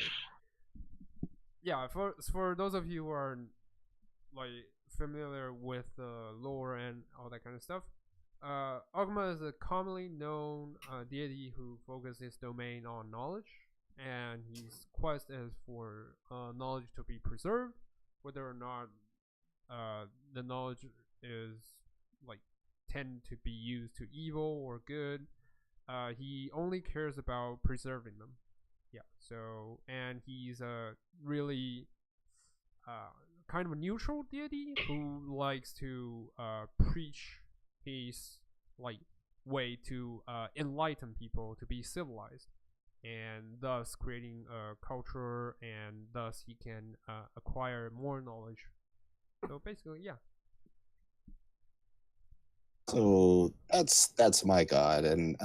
Yeah, for those of you who are like familiar with the lore and all that kind of stuff, Ogma is a commonly known deity who focuses his domain on knowledge, and his quest is for knowledge to be preserved, whether or not the knowledge is like tend to be used to evil or good. He only cares about preserving them. Yeah. So, and he's a really kind of a neutral deity who likes to preach his like way to enlighten people to be civilized, and thus creating a culture, and thus he can acquire more knowledge. So basically, yeah. So that's my god, and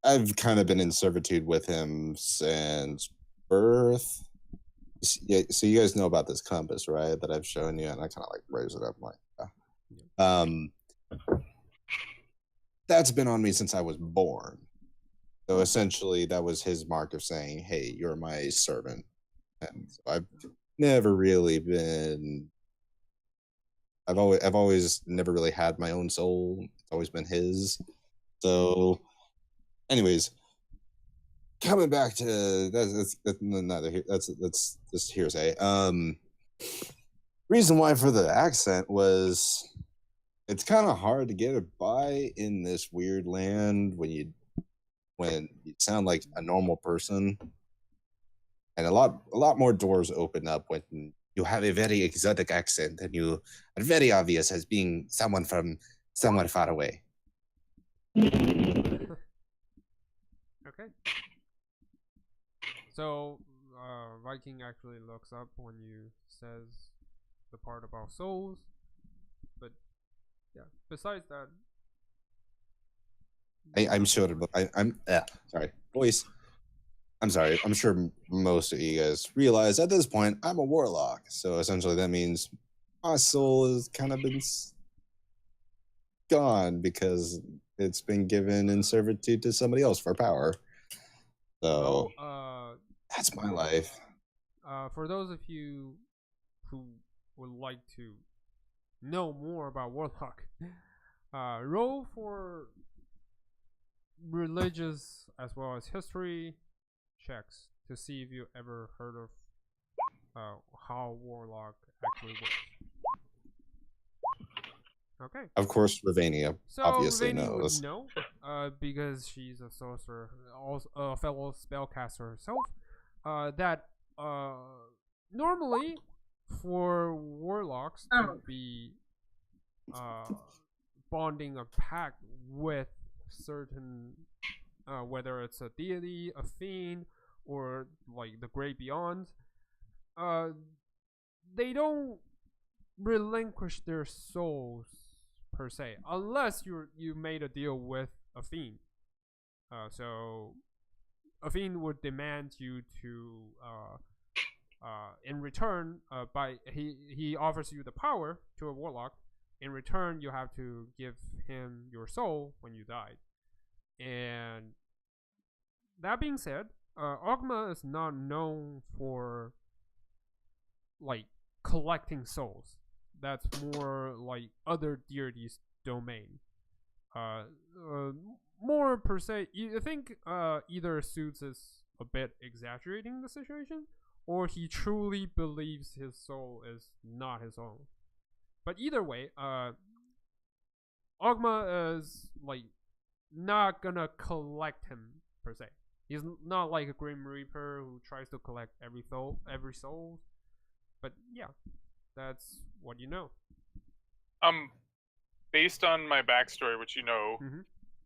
I've kind of been in servitude with him since birth. Yeah, so you guys know about this compass, right? That I've shown you, and I kind of like raise it up, like, that's been on me since I was born. So essentially, that was his mark of saying, "Hey, you're my servant." And so I've never really been. I've always never really had my own soul. It's always been his. So, anyways, coming back to that's just hearsay. Reason why for the accent was It's kind of hard to get it by in this weird land when you sound like a normal person, and a lot more doors open up when you have a very exotic accent and you are very obvious as being someone from somewhere far away. Okay. So Viking actually looks up when you says the part about souls, but yeah. Besides that, I'm sure, but I'm sorry, voice. I'm sorry. I'm sure most of you guys realize at this point I'm a warlock, so essentially that means my soul has kind of been gone because it's been given in servitude to somebody else for power. So that's my life. For those of you who would like to know more about warlock, roll for religious as well as history checks to see if you ever heard of how warlock actually works. Okay. Of course, Ravania So obviously Ravani knows. would know, because she's a sorcerer, also a fellow spellcaster herself. That normally for warlocks to be bonding a pact with certain, whether it's a deity, a fiend, or like the great beyond, they don't relinquish their souls per se, unless you made a deal with a fiend. So a fiend would demand you to, in return, he offers you the power to a warlock. In return, you have to give him your soul when you died. And that being said, Ogma is not known for like collecting souls. That's more like other deities' domain. More per se, I think either Suits is a bit exaggerating the situation, or he truly believes his soul is not his own. But either way, Ogma is like not gonna collect him per se. He's not like a Grim Reaper who tries to collect every soul. But yeah, that's what you know. Based on my backstory, which you know,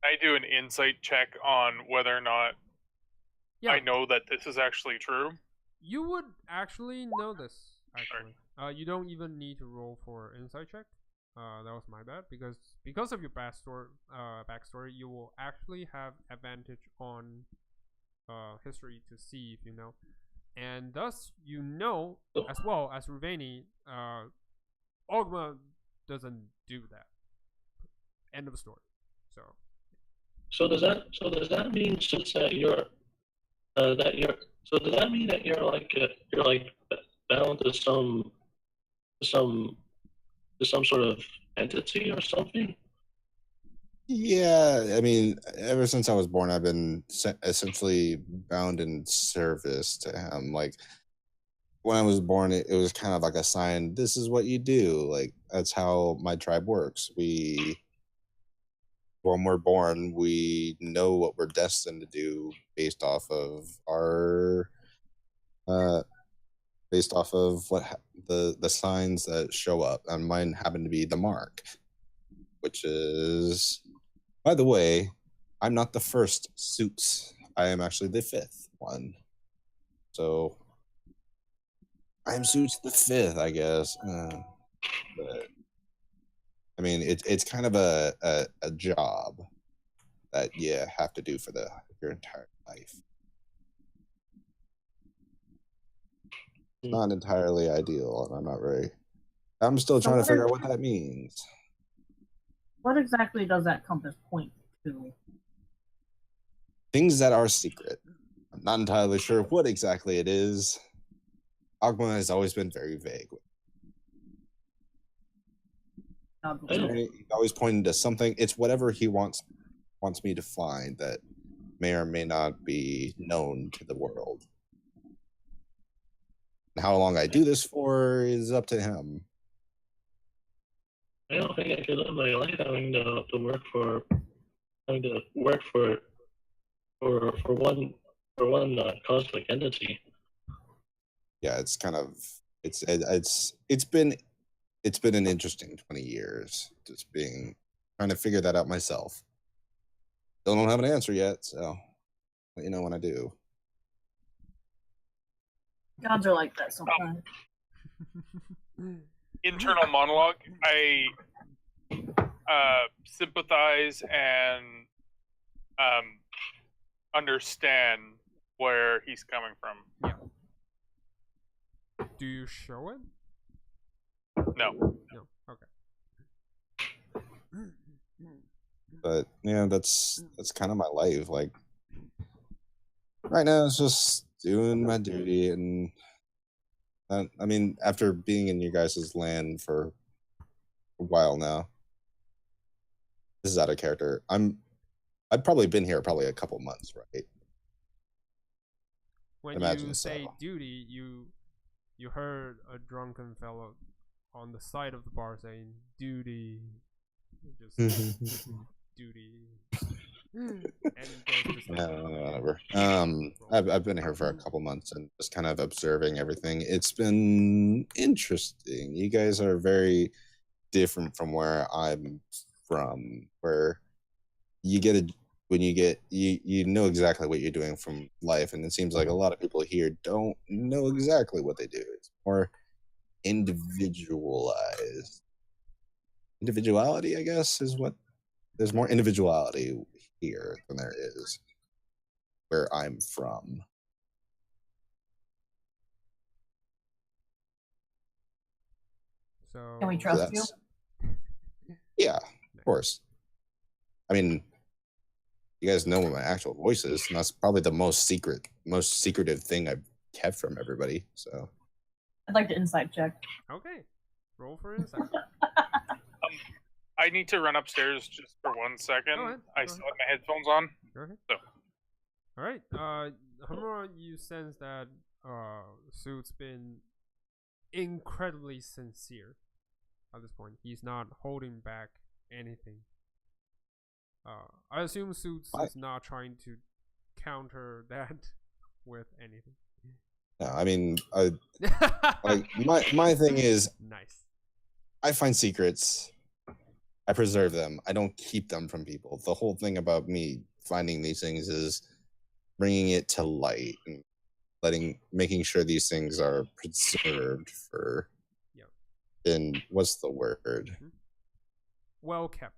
I do an insight check on whether or not I know that this is actually true. You would actually know this. Actually, you don't even need to roll for insight check. That was my bad, because of your backstory, you will actually have advantage on history to see if you know, and thus you know as well as Ruveni, Ogma doesn't do that. End of story. So does that mean, since that you're so does that mean that you're like bound to some sort of entity or something? Yeah, I mean, ever since I was born, I've been essentially bound in service to him. Like, when I was born, it was kind of like a sign. This is what you do. Like, that's how my tribe works. When we're born, we know what we're destined to do based off of our, based off of the signs that show up. And mine happened to be the mark, which is, by the way, I'm not the first Suits. I am actually the fifth one. So I'm Suits the fifth, I guess. But I mean, it's kind of a job that you have to do for your entire life. It's not entirely ideal, and I'm still trying to figure out what that means. What exactly does that compass point to? Things that are secret. I'm not entirely sure what exactly it is. Ogma has always been very vague. He's always pointing to something. It's whatever he wants me to find that may or may not be known to the world. And how long I do this for is up to him. I don't think I could live my life having to work for one cosmic entity. Yeah, it's kind of it's been an interesting 20 years just trying to figure that out myself. Still don't have an answer yet, so let you know when I do. Gods are like that sometimes. Internal monologue. I sympathize and understand where he's coming from. Yeah. Do you show it? No. No. Okay. But yeah, that's kind of my life. Like right now, it's just doing my duty, and I mean, after being in you guys' land for a while now, this is out of character. I've probably been here a couple months, right? When Imagine you say so. duty, you heard a drunken fellow on the side of the bar saying duty. Just duty. And he goes to sleep. Whatever. I've been here for a couple months and just kind of observing everything. It's been interesting. You guys are very different from where I'm from, where you know exactly what you're doing from life, and it seems like a lot of people here don't know exactly what they do. It's more individualized. Individuality, I guess, is what there's more individuality here than there is where I'm from. So Can we trust you? Yeah, of course. I mean, you guys know what my actual voice is, and that's probably the most secretive thing I've kept from everybody. So I'd like to insight check. Okay. Roll for insight. I need to run upstairs just for 1 second. Go ahead, I go still ahead. have my headphones on. Go ahead. So. Alright. Hamura, you sense that Suit's been incredibly sincere at this point. He's not holding back anything. I assume Suits is not trying to counter that with anything. no, I mean, like my thing is, nice. I find secrets, I preserve them. I don't keep them from people. The whole thing about me finding these things is bringing it to light and making sure these things are preserved for. And what's the word? Well kept.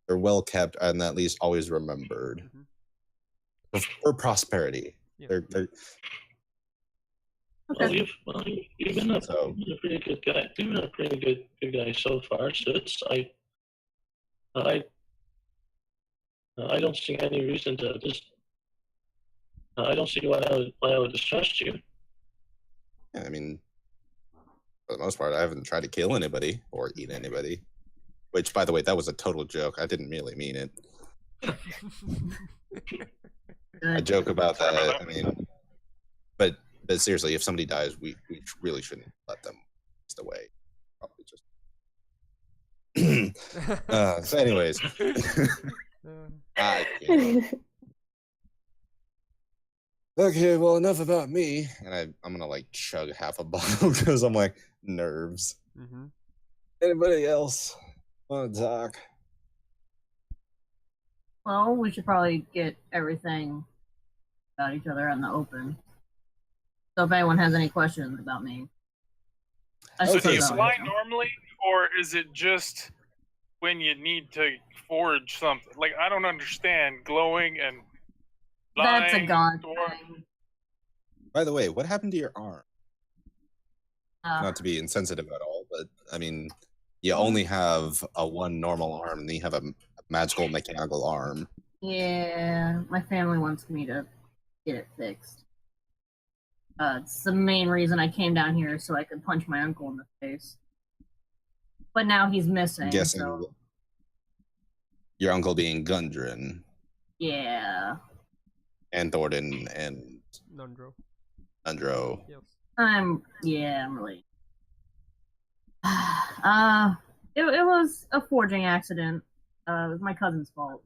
They're well kept and at least always remembered for prosperity. Yeah. They're You've been a pretty good guy. You've been a pretty good guy so far. So I don't see any reason to just. I don't see why I would distrust you. Yeah, I mean, for the most part, I haven't tried to kill anybody or eat anybody. Which, by the way, that was a total joke. I didn't really mean it. I joke about that. I mean, but seriously, if somebody dies, we really shouldn't let them waste away. Probably just. So, anyways, I can't. Okay, well, enough about me. And I'm gonna like chug half a bottle because I'm like nerves. Anybody else want to talk? Well, we should probably get everything about each other out in the open. So if anyone has any questions about me. So do you fly normally, or is it just when you need to forge something? Like, I don't understand glowing and That's a god thing. By the way, what happened to your arm? Not to be insensitive at all, but I mean, you only have one normal arm, and then you have a magical mechanical arm. Yeah, my family wants me to get it fixed. It's the main reason I came down here, so I could punch my uncle in the face. But now he's missing. I'm guessing so... your uncle being Gundren. Yeah. And Thornton and Nundro. Nundro. Yes. I'm really. It was a forging accident. It was my cousin's fault.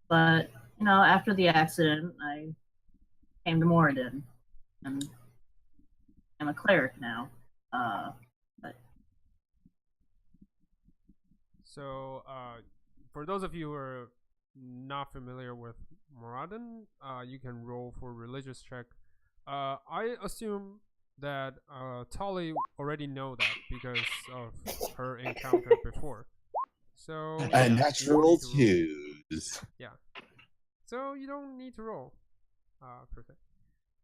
But after the accident, I came to Moradin, and I'm a cleric now. But So, for those of you who are not familiar with Moradin, you can roll for religious check. I assume that Tali already know that because of her encounter before. So A yeah, you don't natural need to roll. twos. Yeah. So you don't need to roll. Perfect.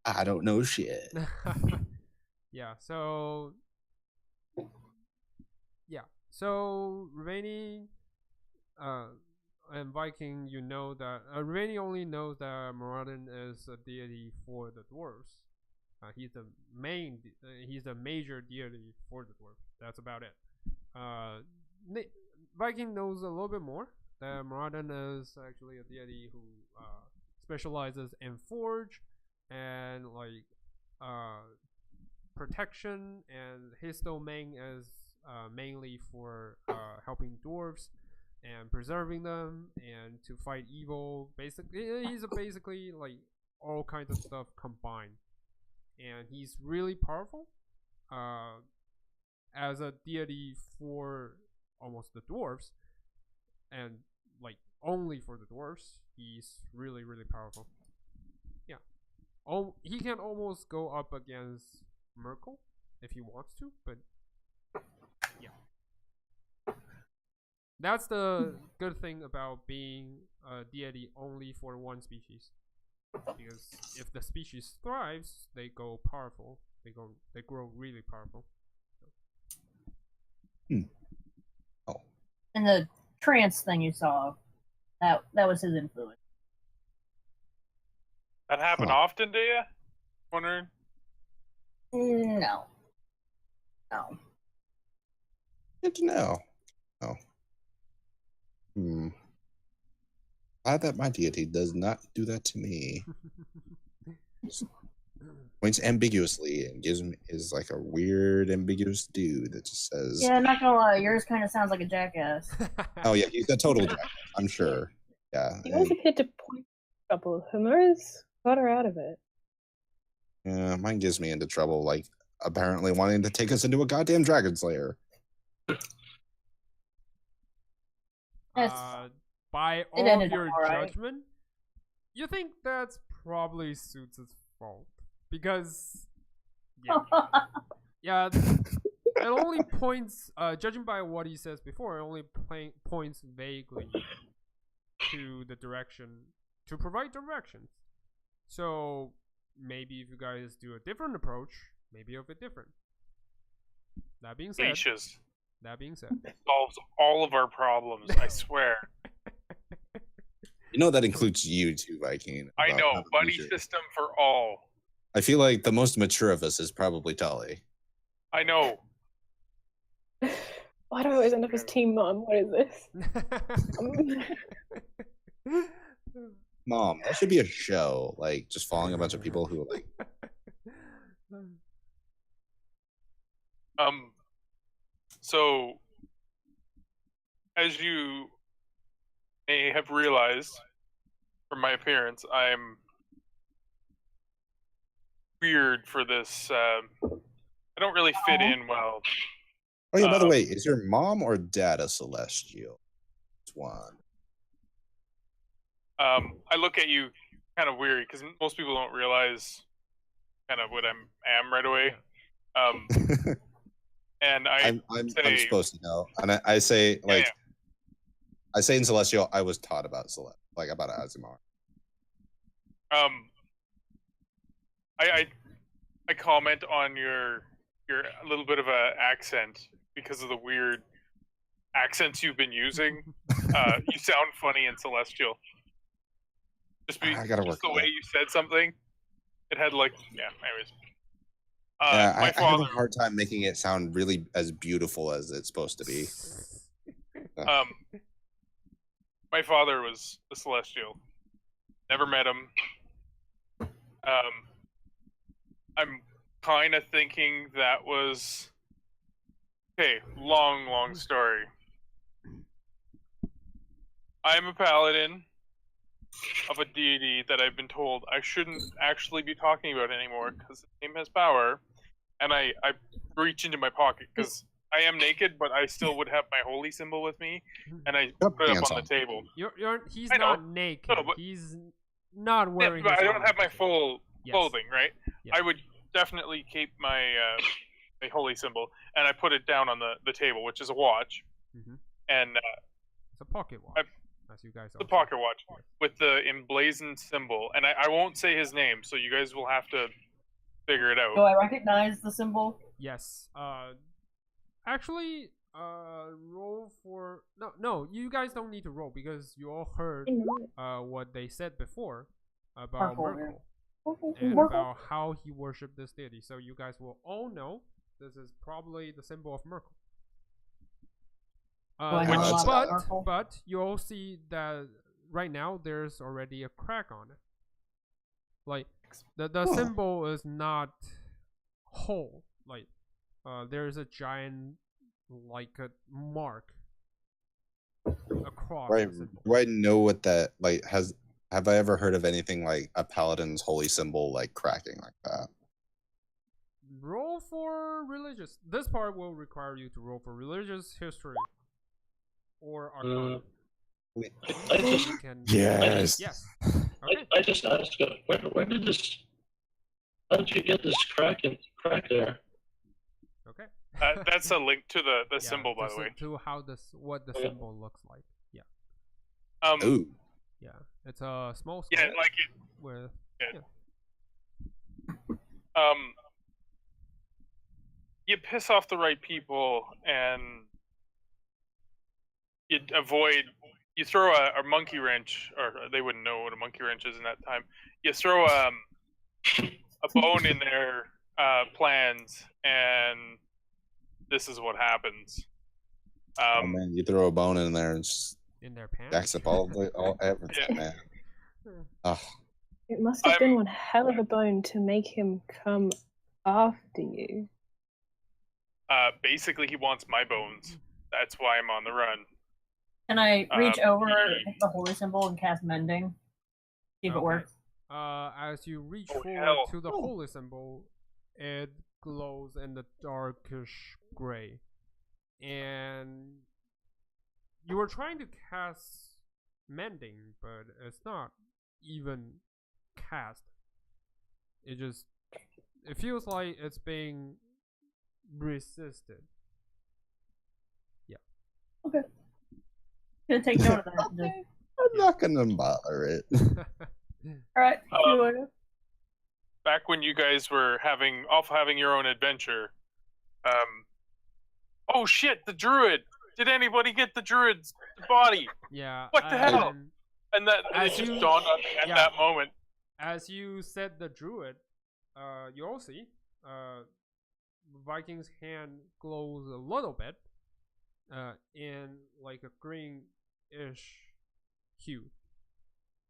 I don't know shit. Yeah. So yeah. So Ravani, and Viking, you know that Ravani only knows that Moradin is a deity for the dwarves. He's the main. He's the major deity for the dwarves. That's about it. Viking knows a little bit more. That Moradin is actually a deity who specializes in forge and like protection, and his domain is mainly for helping dwarves and preserving them and to fight evil. Basically, he's basically like all kinds of stuff combined, and he's really powerful. Uh, as a deity for almost the dwarves, and like only for the dwarves, he's really powerful. Yeah. Oh, he can almost go up against Merkel if he wants to, but yeah. That's the good thing about being a deity only for one species. Because if the species thrives, they go powerful. They grow really powerful. Oh, and the trance thing you saw, that was his influence. That happen Huh. often, do you? Wondering. No. good to know. Oh. Glad that my deity does not do that to me. Points ambiguously and gives me is like a weird ambiguous dude that just says, Yeah, not gonna lie, yours kind of sounds like a jackass. "Oh yeah, he's a total jack." I'm sure. Yeah, He always appeared to point trouble. Humura's got her out of it. yeah, mine gives me into trouble. Like apparently wanting to take us into a goddamn dragon slayer. By It all of ended your up all right. judgment, you think that's probably Suits' fault because yeah, it only points. Judging by what he says before, it only points vaguely to the direction to provide directions. So maybe if you guys do a different approach, maybe it'll be different. That being said, Leashes solves all of our problems. I swear. You know that includes you too, Viking. I about know. how to Buddy measure. system for all. I feel like the most mature of us is probably Tully. I know. Why do I always end up as Team Mom? What is this? Mom, that should be a show. Like just following a bunch of people who like. So, as you may have realized from my appearance, I'm weird for this. I don't really fit in well. Oh yeah, by the way, is your mom or dad a celestial? It's one. I look at you kind of weird because most people don't realize kind of what I am right away. And I'm supposed to know, and I say like, I say in celestial, I was taught about about Azimar. I comment on your a little bit of a accent because of the weird accents you've been using. You sound funny in celestial. I gotta work the way you said something. It had like anyways. I have a hard time making it sound really as beautiful as it's supposed to be. My father was a celestial. Never met him. I'm kind of thinking that was... Okay, long story. I'm a paladin of a deity that I've been told I shouldn't actually be talking about anymore because the name has power, and I reach into my pocket because I am naked, but I still would have my holy symbol with me, and I put it up on the table. He's I know. not naked. No, but- He's not Yeah, wearing. but his I don't armor. have my full Yes. clothing, right? Yes. I would definitely keep my my holy symbol, and I put it down on the table, which is a watch, Mhm. and It's a pocket watch, as you guys. the all pocket say. watch with the emblazoned symbol, and I won't say his name, so you guys will have to figure it out. Do I recognize the symbol? Yes. Actually, roll for no. You guys don't need to roll because you all heard what they said before about Merkel, Merkel and about how he worshipped this deity. So you guys will all know this is probably the symbol of Merkel. Do I know a lot about Merkel? But you all see that right now there's already a crack on it. Like the symbol is not whole. Like there's a giant like a mark across Right. the symbol. Do I know what that like has? Have I ever heard of anything like a paladin's holy symbol like cracking like that? Roll for religious. This part will require you to roll for religious history or arcana. I just You can- Yes. Yes. Okay. I just asked, where did this? How did you get this crack there? Okay. That's a link to the Yeah, symbol, by the way. To how what the Yeah. symbol looks like. Yeah. Ooh. Yeah. It's a small skull Yeah, like it, with you piss off the right people, and you you throw a monkey wrench, or they wouldn't know what a monkey wrench is in that time. You throw a bone in their plans, and this is what happens. Oh man, you throw a bone in there and just in their pants. jacks up all everything, man. Ugh. It must have been one hell of a bone to make him come after you. Basically, he wants my bones. That's why I'm on the run. Can I reach over he- the holy symbol and cast mending? See if it Okay. works. As you reach Oh, forward hell. to the holy symbol, it glows in the darkish gray. And you were trying to cast mending, but it's not even cast. It feels like it's being resisted. Gonna take note of that. I'm not gonna bother it. Alright, see you Um, later. Back when you guys were having your own adventure, oh shit, the druid! Did anybody get the druid's body? Yeah. What the hell? and And that As it just you- dawned on me at yeah. that moment. As you said the druid, you all see, Viking's hand glows a little bit, in like a greenish hue.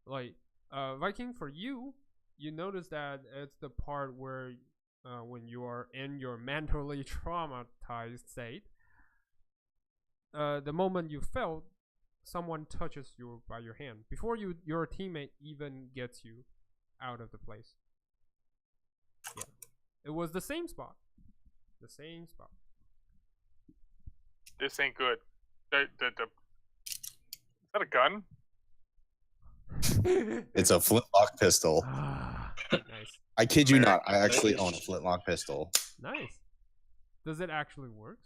Like, Viking, for you, you notice that it's the part where, when you are in your mentally traumatized state, the moment you felt someone touches you by your hand before your teammate even gets you out of the place. Yeah, it was the same spot. The same spot. This ain't good. Is that a gun? It's a flintlock pistol. Ah, nice, I kid you not. I American actually base. own a flintlock pistol. nice. Does it actually work?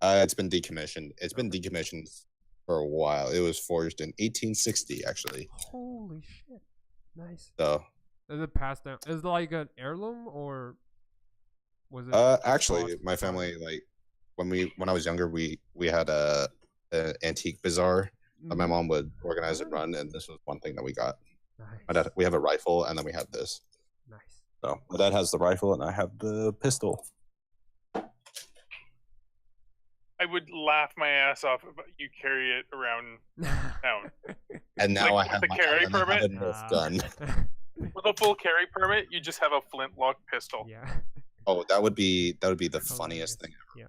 It's been decommissioned. It's been decommissioned for a while. It was forged in 1860, actually. Holy shit! Nice. So, Is it passed down? Is it like an heirloom or was it? actually, bought my from- family, like, when I was younger, we had a antique bazaar that my Mhm. mom would organize and run, and this was one thing that we got. Nice. My dad, we have a rifle, and then we have this. Nice. So my dad has the rifle, and I have the pistol. I would laugh my ass off if you carry it around town. And now Like, I have the my carry and I have a permit? Nerf gun. With a full carry permit, you just have a flintlock pistol. Yeah. Oh, that would be the funniest thing. Yeah.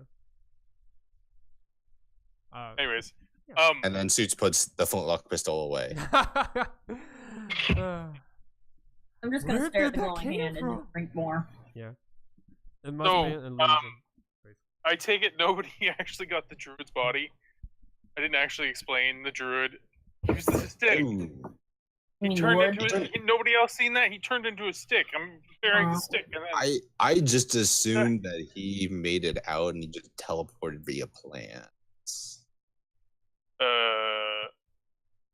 Anyways, Yeah. And then Suits puts the flintlock pistol away. I'm just gonna Where stare did at the that glowing came hand and from? just drink more. Yeah. It must So, be an illusion. I take it nobody actually got the druid's body. I didn't actually explain the druid. He was the stick. Ooh. He turned into a, nobody else seen that. He turned into a stick. I'm bearing the stick, and then I just assumed that he made it out and he just teleported via plants.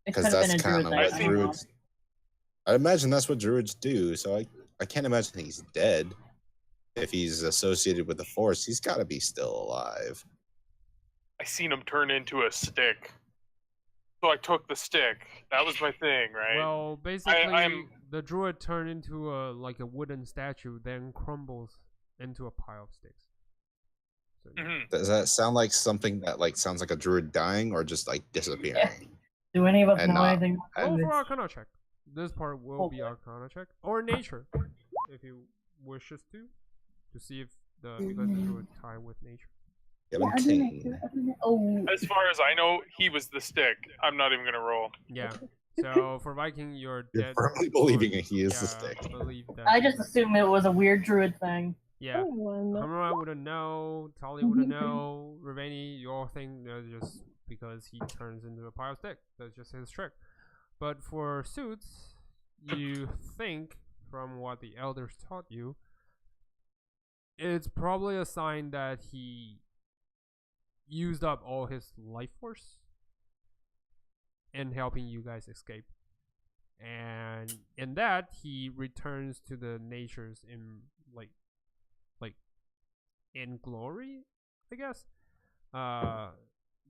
Because that's kind of what druids. I imagine that's what druids do. So I can't imagine he's dead. If he's associated with the Force, he's got to be still alive. I seen him turn into a stick. So I took the stick. That was my thing, right? Well, basically, I'm- the druid turned into a wooden statue, then crumbles into a pile of sticks. So, yeah. Mhm. Does that sound like something that sounds like a druid dying or just disappearing? Do any of us And know not- anything? Roll about for this? Arcana check. This part will be Arcana check or Nature, if you wishes to see if because the druid tie with nature. 17. Oh, As far as I know, he was the stick. I'm not even gonna roll. Yeah. So for Viking, you're You're dead. firmly believing he is the Yeah, stick. believe that. I just assumed it was a weird druid thing. Yeah. One. Hamura wouldn't know. Tali wouldn't know. Ravani, you all think just because he turns into a pile stick. That's just his trick. But for Suits, you think from what the elders taught you, it's probably a sign that he used up all his life force in helping you guys escape. And in that, he returns to the natures in in glory, I guess.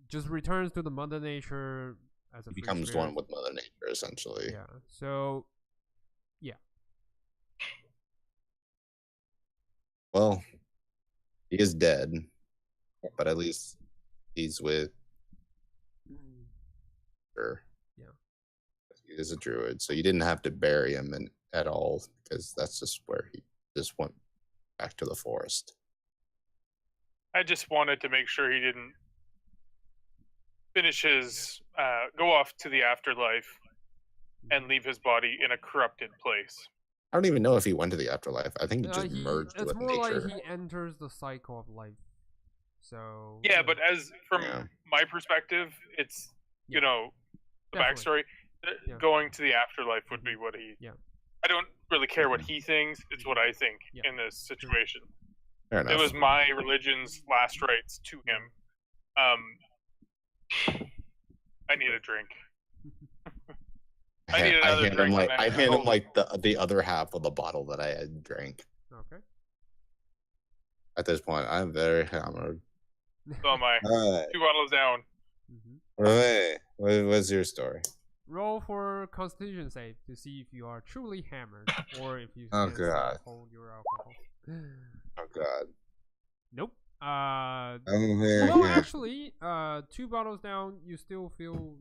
Just returns to the mother nature as a He free becomes spirit. one with Mother Nature, essentially. Yeah. So Well, he is dead, but at least he's with her. Yeah. He is a druid, so you didn't have to bury him at all because that's just where he just went back to the forest. I just wanted to make sure he didn't finish his go off to the afterlife and leave his body in a corrupted place. I don't even know if he went to the afterlife. I think he just merged it's with more nature. like he enters the cycle of life. So Yeah, but as from Yeah. my perspective, it's you know the Definitely. backstory. Yeah. Going to the afterlife would be what he. Yeah. I don't really care what he thinks. It's what I think Yeah. in this situation. Fair enough. It was my religion's last rites to him. I need a drink. I need another hand him drink like and I I hand him told like the other half of the bottle that I had drank. Okay. At this point, I'm very hammered. So am I. All right, 2 bottles down. Renee, what's your story? Roll for Constitution save to see if you are truly hammered or if you Oh, can still God. hold your alcohol. Oh God, Nope. I'm very Well, hammered. actually, 2 bottles down, you still feel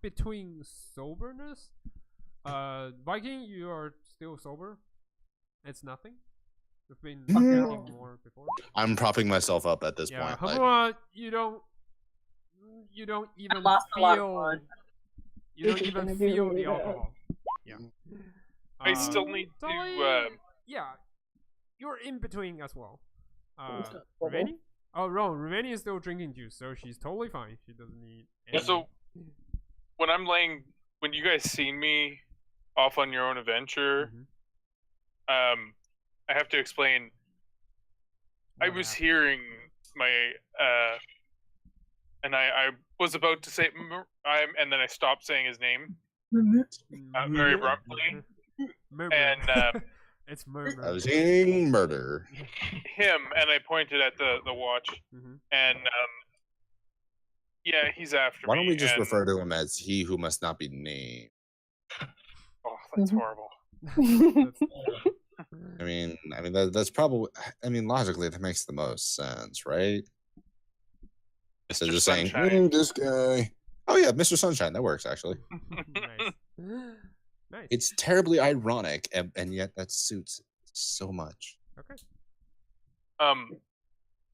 between soberness. Viking, you are still sober. It's nothing. You've been drinking more before. I'm propping myself up at this Yeah, point. Like, Hamura, you don't even lost a lot of feel. blood. You don't This is even gonna be feel really the bad. alcohol. Yeah. I still need to. Yeah, you're in between as well. It's not bubble. Ravani? Oh, no, Ravani is still drinking juice, so she's totally fine. She doesn't need. Yeah, so when you guys seen me off on your own adventure, Mhm. I have to explain. I What was happened? hearing my and I was about to say and then I stopped saying his name very abruptly. Murmur. and it's murmur. I was hearing murder. him, and I pointed at the watch, Mhm. and yeah, he's after Why don't me. we just and- refer to him as he who must not be named? Oh, that's Mhm. horrible. That's- I mean, that's probably. I mean, logically, that makes the most sense, right? Instead of Mr. just saying, Sunshine. this guy. Oh yeah, Mr. Sunshine. That works actually. nice. Nice. It's terribly ironic, and yet that suits so much. Okay.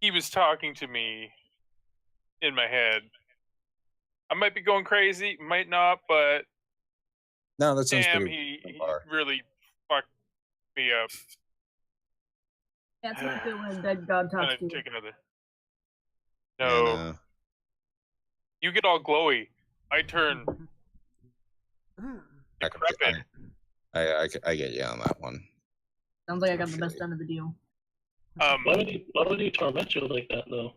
He was talking to me in my head. I might be going crazy, might not, but No, that sounds damn, pretty. he really fucked me up. That's what I feel when a dead god I'm talks gonna to you. take another. Yeah, No, you get all glowy. I turn decrepit. I get you on that one. Sounds like I got the best end of the deal. Why would he torment you like that, though?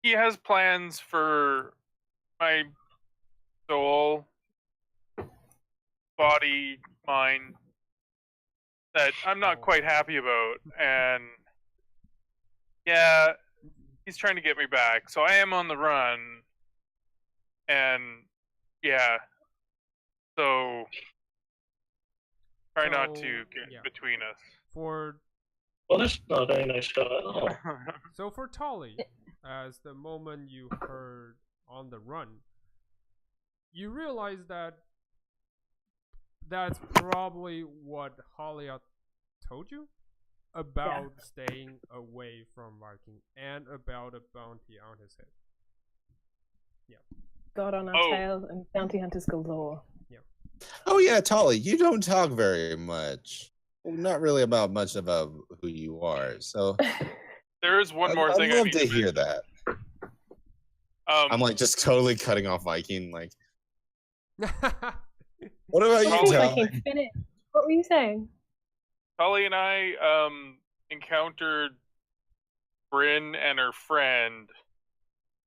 He has plans for my soul, body, mind that I'm not quite happy about, and yeah, he's trying to get me back. So I am on the run, and yeah, so try not So, to get yeah. between us. For Well, that's not a very nice guy at all. So for Tolly, as the moment you heard on the run, you realize that that's probably what Halia told you about staying away from Viking and about a bounty on his head. God on our tail and bounty hunters galore. Oh yeah, Tolly, you don't talk very much. Well, not really about much about who you are. So there is one more thing. I'd love to hear that. I'm like just totally cutting off Viking. Like, what about you, Tolly? What were you saying? Tolly and I encountered Bryn and her friend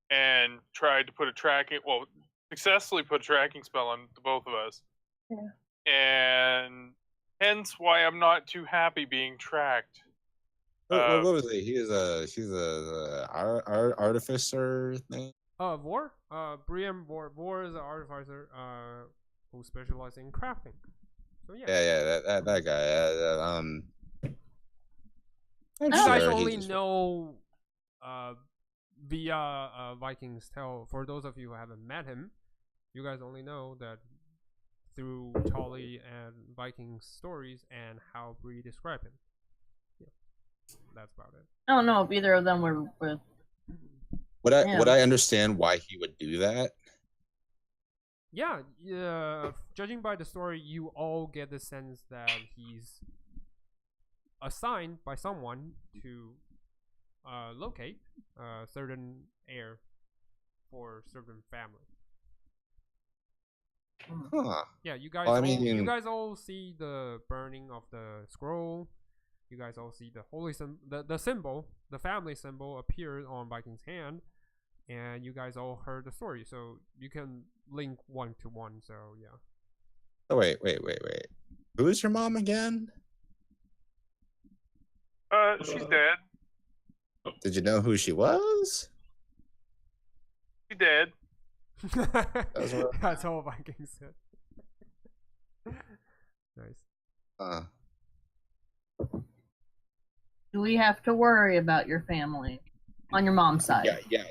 and tried to put successfully put a tracking spell on the both of us. Yeah. And hence why I'm not too happy being tracked. What was it? She's a artificer thing. Vor. Brian Vor is an artificer who specializes in crafting. So yeah. Yeah, that guy. You guys only know via Viking's Tale. For those of you who haven't met him, you guys only know that through Tolly and Viking's stories and how Bree described him. Yeah, that's about it. I don't know if either of them were with. Would I understand why he would do that? Yeah, judging by the story, you all get the sense that he's assigned by someone to locate a certain heir for a certain family. Huh. Yeah, you guys. You guys all see the burning of the scroll. You guys all see the holy the symbol, the family symbol, appear on Viking's hand, and you guys all heard the story, so you can link one to one. So yeah. Oh wait. Who is your mom again? She's dead. Did you know who she was? She's dead. That's all Viking said. Nice. Do we have to worry about your family on your mom's side? Yeah.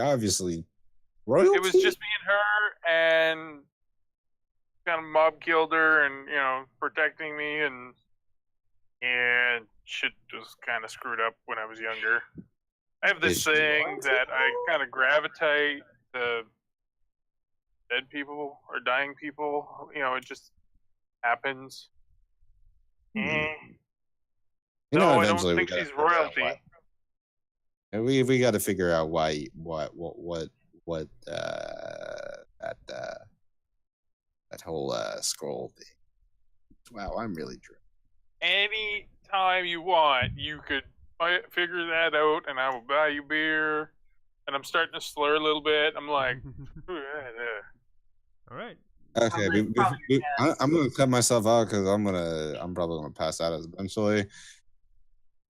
Obviously, royalty. It was just me and her, and kind of mob killed her, and protecting me, and shit was kind of screwed up when I was younger. I have this thing that I kind of gravitate to dead people or dying people. It just happens. No, I don't think she's royalty. We got to figure out why that whole scroll thing. Wow, I'm really drunk. Any time you want, you could figure that out, and I will buy you beer. And I'm starting to slur a little bit. I'm like, all right. Okay, I'm gonna cut myself out because I'm probably gonna pass out eventually.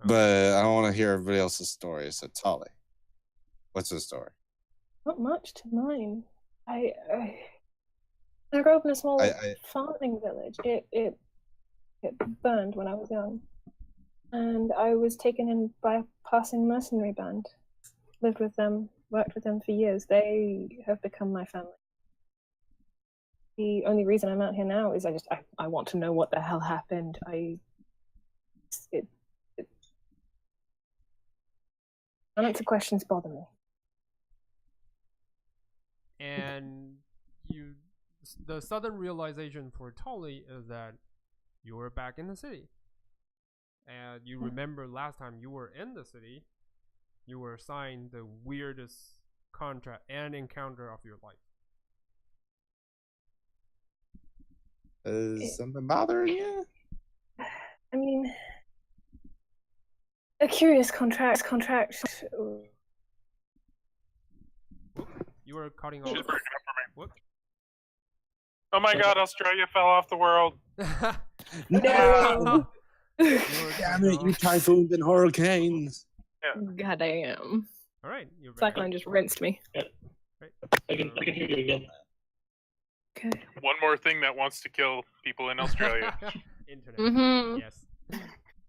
But I want to hear everybody else's story. So Tolly, what's the story? Not much to mine. I grew up in a small farming village. It burned when I was young, and I was taken in by a passing mercenary band. Lived with them, worked with them for years. They have become my family. The only reason I'm out here now is I want to know what the hell happened. Unanswered questions bother me. And the sudden realization for Tully is that you were back in the city. And you remember last time you were in the city, you were assigned the weirdest contract and encounter of your life. Is something bothering you? I mean, a curious contract. You were cutting She's off. breaking up for me. What? Oh my god, Australia fell off the world. No. Damn it, you typhoons and hurricanes. God damn. All right, you're back. Cyclone just rinsed me. Right. I can hear you again. Okay. One more thing that wants to kill people in Australia. Internet. Mm-hmm. Yes.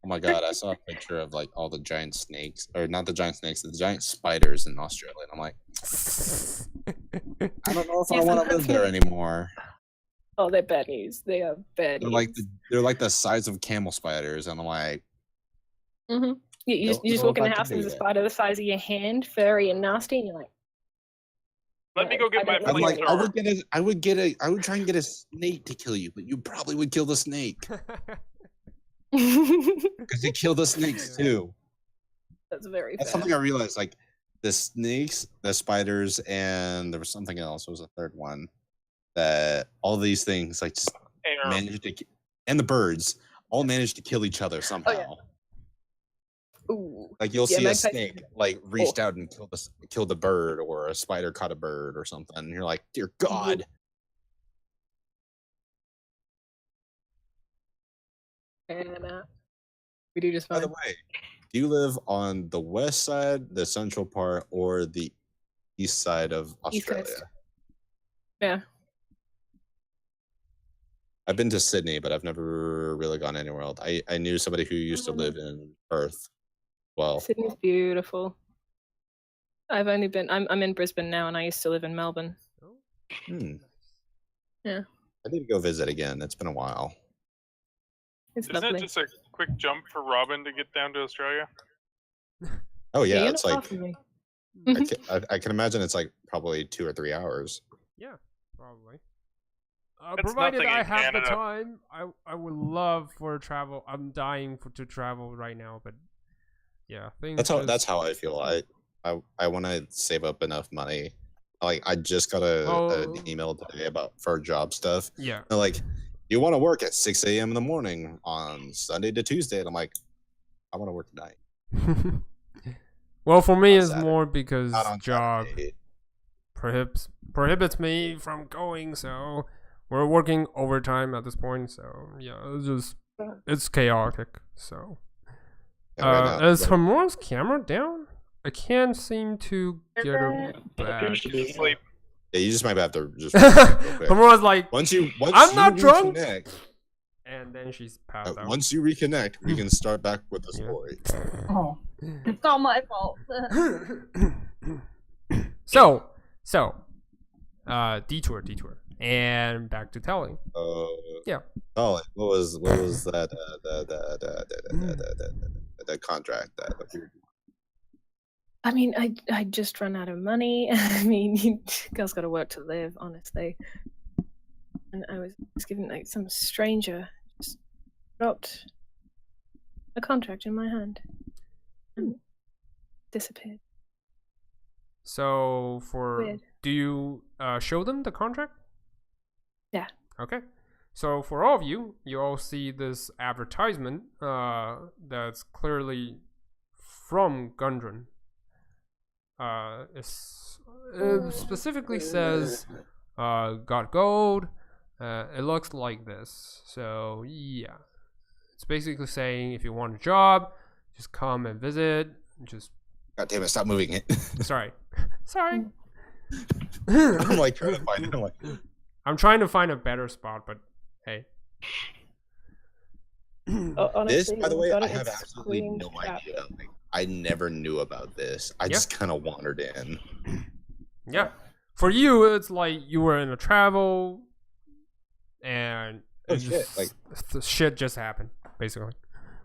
Oh my god, I saw a picture of like all the giant snakes, or not the giant snakes, the giant spiders in Australia. And I'm like, I don't know if I want to live there anymore. Oh, they're bad news. They are bad news. They're like the size of camel spiders, and I'm like, Mm-hmm. You just walk in the house and there's a spider the size of your hand, furry and nasty, and you're like, Let me go get my I'm like, flamethrower. I would try and get a snake to kill you, but you probably would kill the snake because you kill the snakes too. That's very That's fair. something I realized. Like the snakes, the spiders, and there was something else. It was a third one that all these things like just Air. managed to, and the birds all managed to kill each other somehow. yeah. Ooh. Like you'll Yeah, see a magpies- snake like reached out and killed the bird, or a spider caught a bird or something. And you're like, dear God. And we do just By fine. the way, do you live on the west side, the central part, or the east side of East Australia? Coast. Yeah. I've been to Sydney, but I've never really gone anywhere else. I knew somebody who used to live in Perth. Well, Sydney's beautiful. I've only been. I'm in Brisbane now, and I used to live in Melbourne. Yeah. I need to go visit again. It's been a while. It's Isn't lovely. it just a quick jump for Robin to get down to Australia? Oh yeah, you're it's not like far from me. I can imagine it's like probably 2 or 3 hours. Yeah, probably. That's Provided nothing I in have the Canada. time, I would love for travel. I'm dying to travel right now, but yeah, things. That's how I feel. I want to save up enough money. Like I just got an email today for job stuff. Yeah. They're like, you want to work at 6 a.m. in the morning on Sunday to Tuesday, and I'm like, I want to work tonight. Well, for me, On it's Saturday. more because Not on job Saturday. prohibits me from going. So we're working overtime at this point. So yeah, it's chaotic. So Yeah, right now- is Hamora's camera down? I can't seem to get her back. Appears to be. Sleep. Yeah, you just might have to just real quick. Hamora's like, Once I'm you not drunk. reconnect, and then she's passed out. once you reconnect, we can start back with the Yeah. story. Oh, it's all my fault. so, detour, and back to telling. Yeah. Oh, what was that? The contract that I mean, I just run out of money. I mean, girls got to work to live, honestly. And I was given like some stranger just dropped a contract in my hand and disappeared. So Weird. do you show them the contract? Yeah. Okay. So for all of you, you all see this advertisement that's clearly from Gundren. It specifically says got gold. It looks like this. So yeah, it's basically saying if you want a job, just come and visit. Just God damn it! Stop moving it. sorry. I'm like trying to find it. I'm like, I'm trying to find a better spot, but hey. Honestly, this, by the way, got I it, have it's absolutely screamed no crap. idea. Like, I never knew about this. I just kind of wandered in. Yeah. For you, it's like you were in a travel and Oh, it shit, just, like- the shit just happened, basically.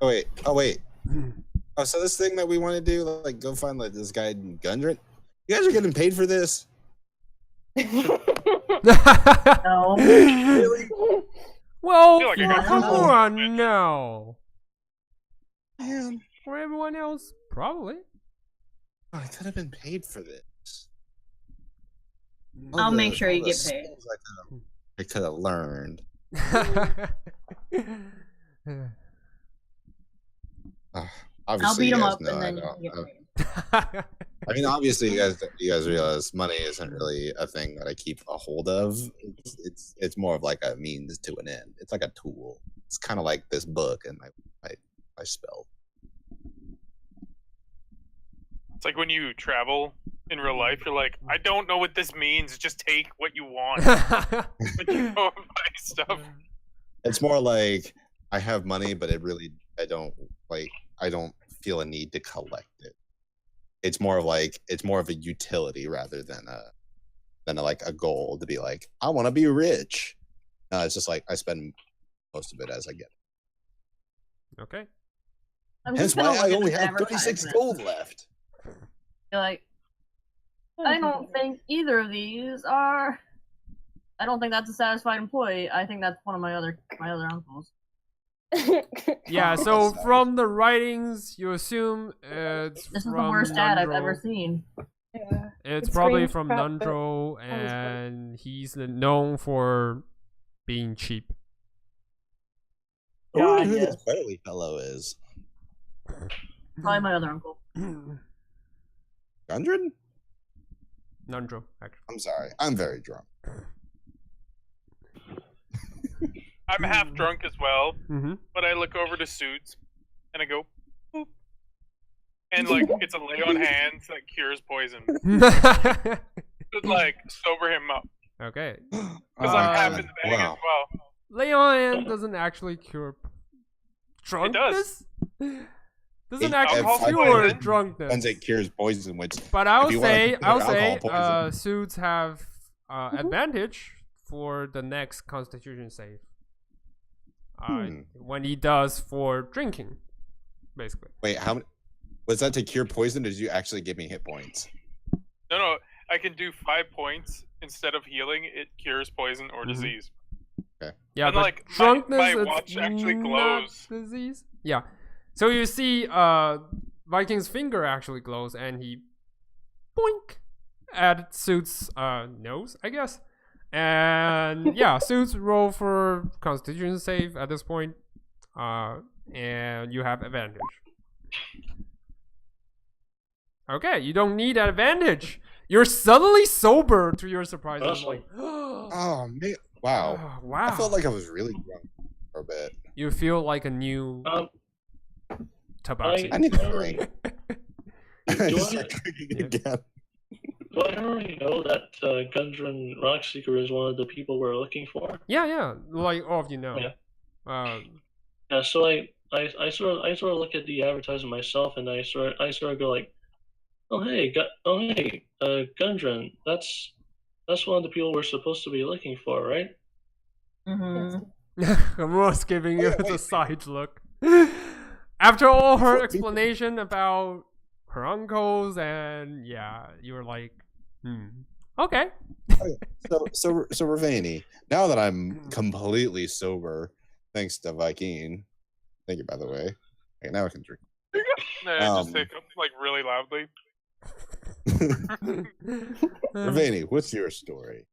Oh wait. Oh, so this thing that we want to do, like go find like this guy Gundren. You guys are getting paid for this? No. Really? Well, I feel like I got come some on, no. Man, For everyone else, probably. I could have been paid for this. I'll make sure you all the get paid. skills I could have learned. Obviously, I'll beat you him guys up know and I then you don't. can get paid. I mean, obviously, you guys realize money isn't really a thing that I keep a hold of. It's more of like a means to an end. It's like a tool. It's kind of like this book and my spell. It's like when you travel in real life, you're like, I don't know what this means. Just take what you want. But you go and buy stuff. It's more like I have money, but I don't feel a need to collect it. It's more of a utility rather than a goal to be like, I want to be rich. No, it's just like I spend most of it as I get it. Okay. I'm Hence just gonna why I look at only this have 36 advertisement. gold left. You're like, I don't think either of these are. I don't think that's a satisfied employee. I think that's one of my other uncles. Yeah, so from the writings, you assume it's This is from the worst ad I've Nundro. ever seen. Yeah. It's It probably screams from crap, but Nundro, sounds good. and he's known for being cheap. I wonder God, who yes. this Burley fellow is. Probably my other uncle. Gundren? Nundro, actually. I'm sorry. I'm very drunk. I'm half drunk as well, Mm-hmm. but I look over to Suits and I go, boop. And like, it's a lay on hands that cures poison. Just like, sober him up. Okay. Because I'm half in the bag wow. as well. Leon doesn't actually cure drunkenness? Doesn't actually Alcohol cure poison? drunkenness. Depends it cures poison, which But I'll if you wanna say, consider alcohol poison. suits have advantage for the next Constitution save. When he does for drinking, basically. Wait, how many was that to cure poison, or did you actually give me hit points? No, I can do 5 points instead of healing. It cures poison or Mhm. disease. Yeah, And, but like, drunkenness my it's watch actually not glows. disease. Yeah. So you see Viking's finger actually glows and he boink at Suits' nose, I guess. And yeah, Suits roll for Constitution save at this point. And you have advantage. Okay, you don't need advantage. You're suddenly sober to your surprise. It's Awesome. like, Oh man! Wow. oh, wow. I felt like I was really drunk for a bit. You feel like a new Tabaxi. I need a drink. Do Start drinking again. Do I already know that Gundren Rockseeker is one of the people we're looking for? Yeah, like all of you know. Yeah. Yeah, so I sort of look at the advertisement myself, and I sort of go like, hey, Gundren, that's one of the people we're supposed to be looking for, right? Mm-hmm. Ross giving you Wait, the wait. side look. After all her explanation about her uncles, and yeah, you were like, okay. So Ravani, now that I'm completely sober, thanks to Viking. Thank you, by the way. Okay, now I can drink. Just hiccup like really loudly. Ravani, what's your story?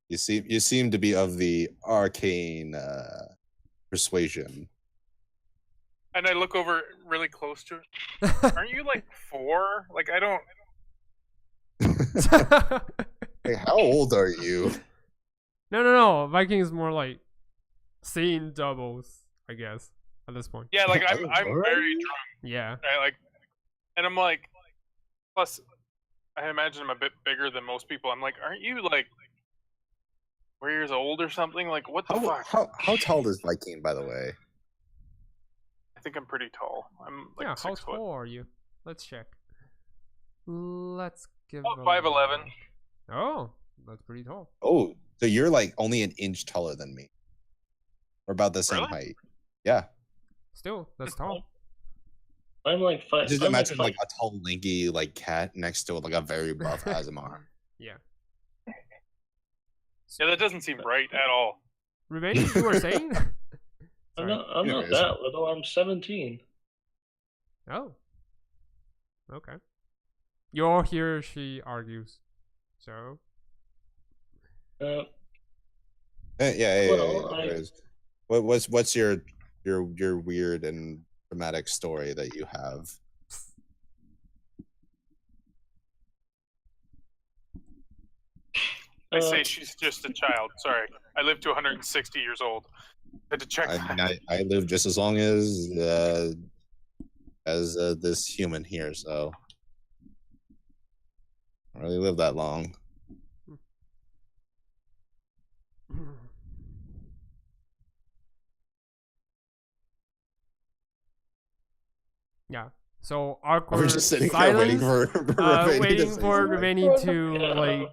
You seem to be of the arcane persuasion. And I look over really close to her. Aren't you like 4? Like, I don't. Hey, how old are you? No. Viking is more like seeing doubles, I guess, at this point. Yeah, like I'm How old are very you? drunk. Yeah. Right? Like, and I'm like, plus, I imagine I'm a bit bigger than most people. I'm like, aren't you like 4 years old or something? Like, what the fuck? How tall is Viking, by the way? I think I'm pretty tall. I'm like Yeah, how 6 foot. tall are you? Let's check. Let's give About a 5'11". Oh, that's pretty tall. Oh, So you're like only an inch taller than me. We're about the same Really? height. Yeah. Still, that's tall. I'm like five. Just I'm imagine like like a tall, lanky like cat next to like a very buff Azamar. Yeah. Yeah, that doesn't seem right at all. Revenge, you were saying? I'm Sorry. not Anyways. that little. I'm 17. Oh. Okay. You're here, she argues. So. Yeah. Well, Anyways, what's your weird and dramatic story that you have? I say she's just a child. Sorry, I live to 160 years old. I had to check that. I live just as long as this human here, so I don't really live that long. Yeah. So awkward We're just sitting silence. there waiting for Reveni to Yeah.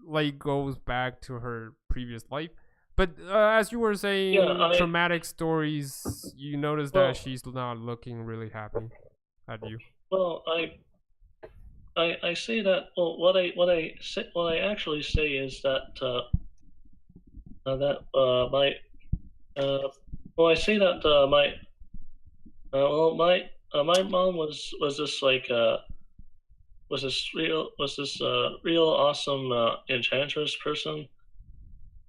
like goes back to her previous life. But as you were saying, Yeah, traumatic stories, you notice Well- that she's not looking really happy at you. Well, I say that. Well, what I actually say is that my well, I say that my my mom was this like was this real awesome enchantress person,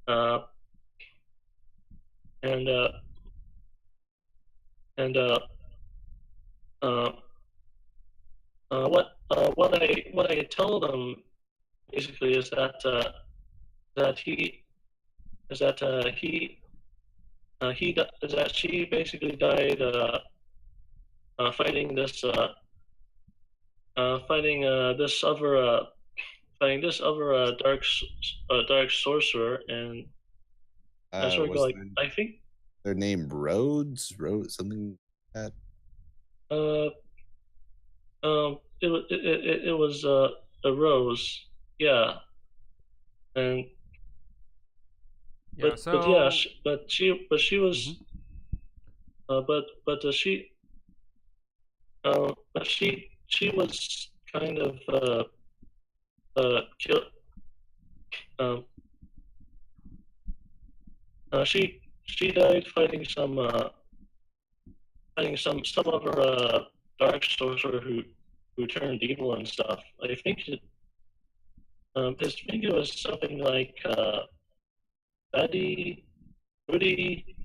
and and what I tell them basically is that he is that she basically died fighting this dark sorcerer, and I sort of go like, I think their name Rhodes something like that. It was a rose, yeah, and Yeah. but So. but she was but she was kind of killed. She died fighting some of her dark sorcerer who turned evil and stuff. I think it was something like Betty, Rudy.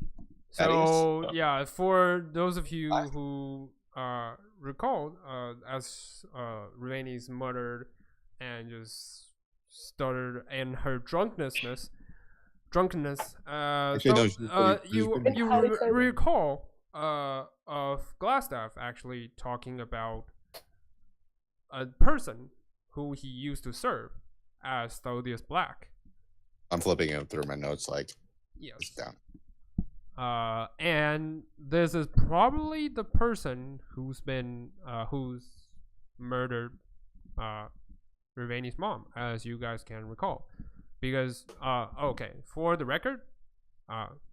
So yeah, for those of you who recall, as Reveni's murdered and just stuttered in her drunkenness. Actually, no, You recall of Glassstaff actually talking about a person who he used to serve as Thodius Black. I'm flipping it through my notes like Yes. down. And this is probably the person who's murdered Reveni's mom, as you guys can recall. Because okay, for the record,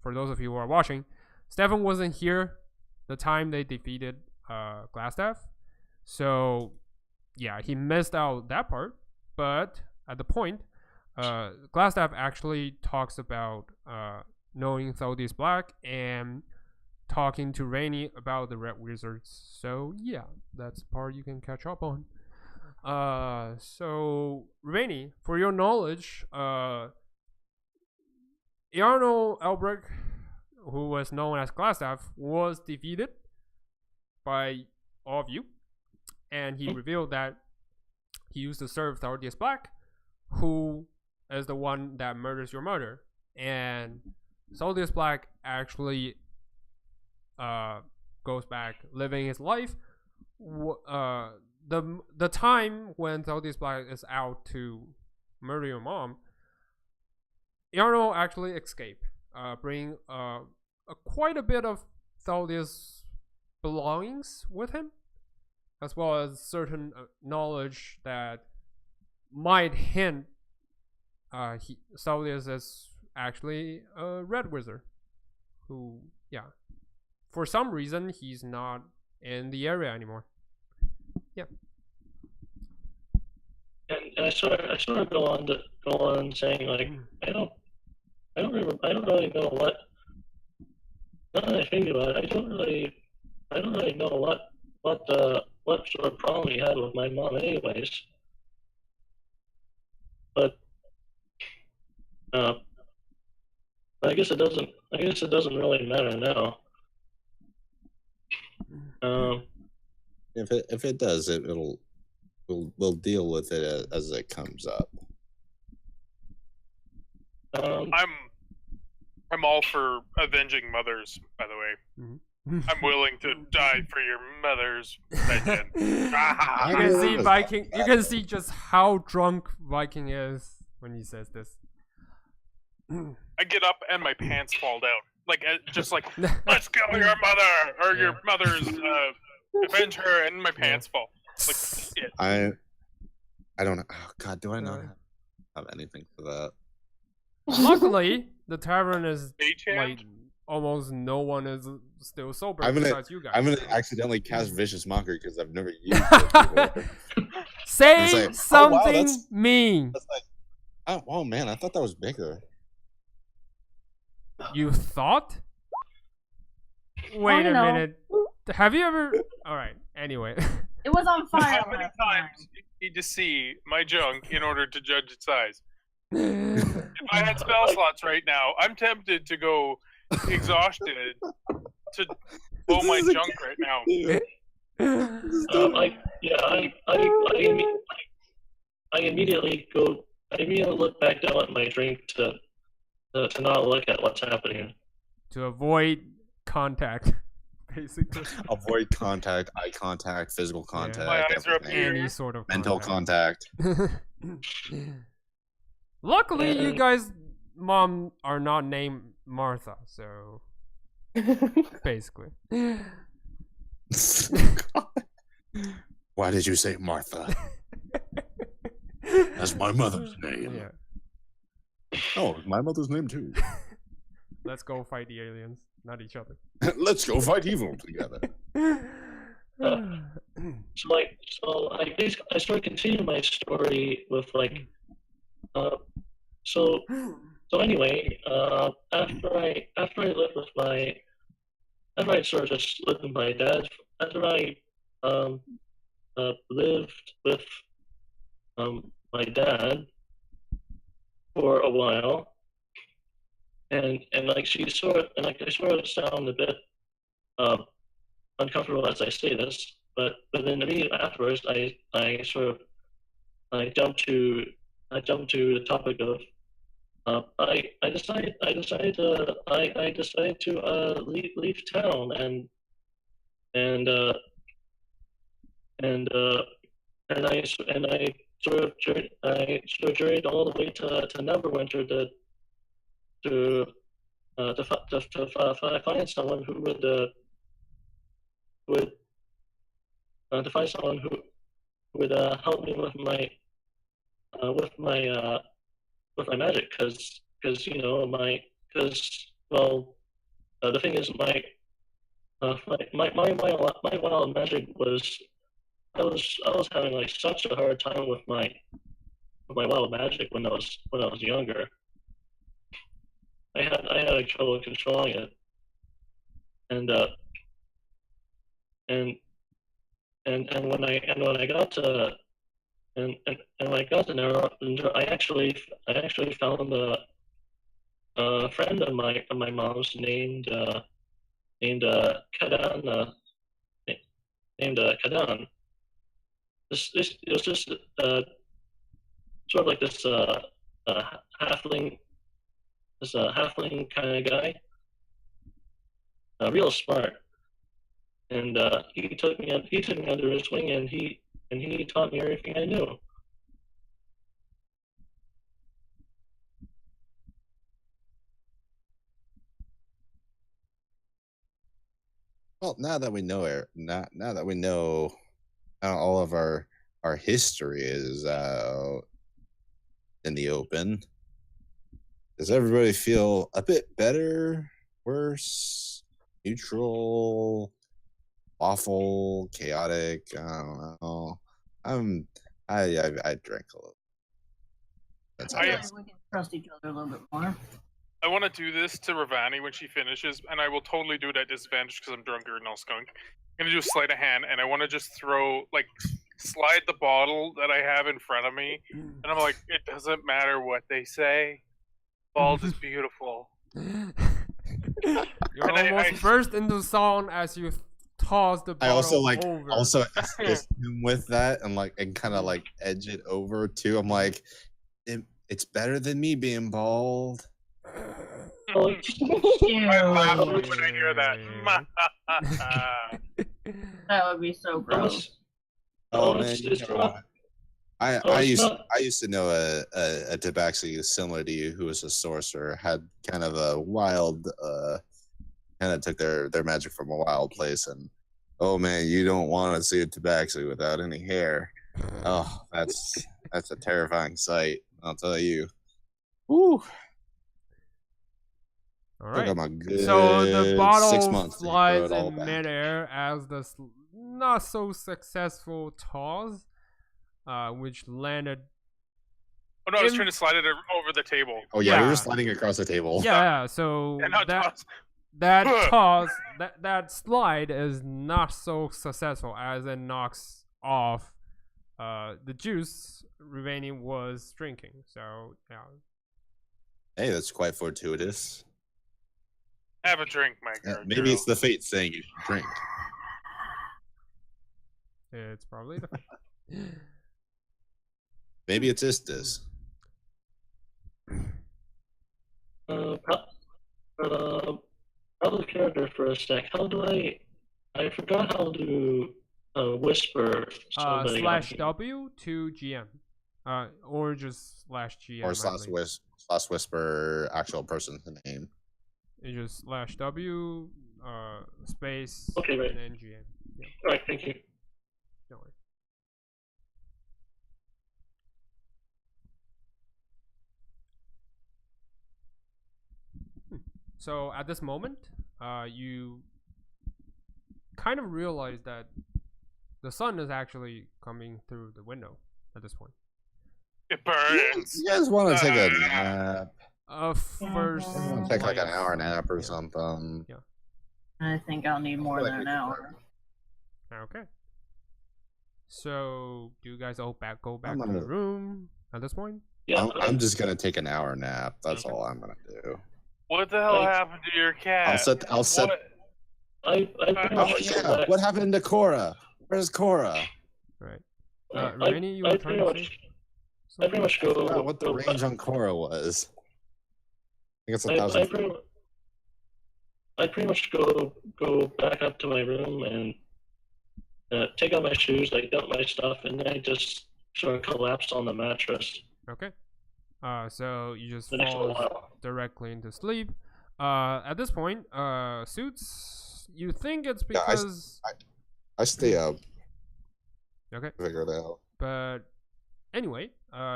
for those of you who are watching, Stefan wasn't here the time they defeated Glassstaff, so yeah, he missed out that part. But at the point, Glassstaff actually talks about knowing Thodius Black and talking to Rainy about the Red Wizards. So yeah, that's the part you can catch up on. So Rainy, for your knowledge, Jarno Elbrick, who was known as Glassstaff, was defeated by all of you, and he revealed that he used to serve Thodius Black, who is the one that murders your mother. And Thodius Black actually goes back living his life. The time when Thodius Black is out to murder your mom, Jarno actually escaped, bringing quite a bit of Thodius belongings with him, as well as certain knowledge that might hint Saulius is actually a red wizard who, yeah, for some reason he's not in the area anymore. Yeah. And I sort of go on saying like I don't really know what. Now that I think about it, I don't really know what sort of problem he had with my mom, anyways. But I guess it doesn't. I guess it doesn't really matter now. If it does, we'll deal with it as it comes up. I'm all for avenging mothers, by the way. I'm willing to die for your mother's vengeance. You can see Viking. You can see just how drunk Viking is when he says this. I get up and my pants fall down, like just like let's kill your mother or your mother's avenge her, and my pants fall. Like shit. I don't know. Oh God, do I not have anything for that? Luckily, the tavern is like almost no one is still sober besides you guys. I'm gonna accidentally cast Vicious Mockery because I've never used it before. Say like, something mean. That's like, oh man, I thought that was bigger. You thought? Wait a minute. Have you ever? All right. Anyway. It was on fire. How many times do you need to see my junk in order to judge its size? If I had spell slots right now, I'm tempted to go exhausted to blow my junk right now. I immediately look back down at my drink to not look at what's happening. To avoid contact, basically. Avoid contact, eye contact, physical contact, my eyes are up everything. Any sort of mental contact. Luckily, you guys' mom are not named Martha, so basically. Why did you say Martha? That's my mother's name. Yeah. Oh, my mother's name too. Let's go fight the aliens, not each other. Let's go fight evil together. So I sort of continue my story with like, so anyway, after I sort of just lived with my dad, after I lived with my dad for a while, and like I sort of sound a bit uncomfortable as I say this, but then immediately afterwards I jumped to the topic of I decided to leave town and I sort of journeyed all the way to Neverwinter to find someone who would help me with my magic, because the thing is my wild magic was I was having like such a hard time with my wild magic when I was younger. I had like trouble controlling it, and when I got to Neverwinter, I actually found a friend of my mom's named Kadan. Kadan. It was just sort of like this halfling kind of guy, real smart, and he took me under his wing, and he taught me everything I knew. Well, now that we know all of our history is out in the open, Does everybody feel a bit better, worse, neutral, awful, chaotic? I don't know. I drank a little. That's I feel like we can trust each other a little bit more. I want to do this to Ravani when she finishes, and I will totally do it at disadvantage because I'm drunker and I'll skunk. I'm gonna do a sleight of hand, and I want to just slide the bottle that I have in front of me, and I'm like, it doesn't matter what they say. Bald is beautiful. You're almost burst into song as you toss the bottle I also over. assist him with that and kind of edge it over too. I'm like, it's better than me being bald. Oh, I laugh when I hear that. That would be so gross. Man, I used to know a tabaxi similar to you who was a sorcerer, had kind of a wild kind of took their magic from a wild place, and oh man, you don't want to see a tabaxi without any hair. Oh, that's a terrifying sight, I'll tell you. Woo. All right. So So the bottle 6 months flies in midair as the not so successful toss, which landed. Oh no, I was trying to slide it over the table. Oh yeah, we were sliding across the table. Yeah, so that slide is not so successful as it knocks off the juice Ravani was drinking. So yeah. Hey, that's quite fortuitous. Have a drink, my girl. Maybe it's the fate saying you should drink. It's probably the Maybe it's Istis. Out of character for a sec. How do I forgot how to whisper. /W to GM, or just /GM. Or slash whisper actual person's name. It's just /W space okay, right. and then GM. Yeah. All right, thank you. Don't worry. So at this moment, you kind of realize that the sun is actually coming through the window at this point. It burns. You guys want to take a nap? First, Take an hour nap or something. Yeah. I think I'll need more than an hour. Okay. So, do you guys all go back to the room at this point? Yeah, I'm just gonna take an hour nap. That's all I'm gonna do. What the hell happened to your cat? I'll set. What happened to Cora? Where's Cora? Right. Rainy, you were trying to say? I pretty much go. What the range on Cora was? I think it's 1,000. I pretty much go back up to my room and take out my shoes, dump my stuff, and then I just sort of collapse on the mattress. Okay. So you just fall directly into sleep. At this point, Suits, you think it's because I stay up. Okay. Figure it out. But anyway,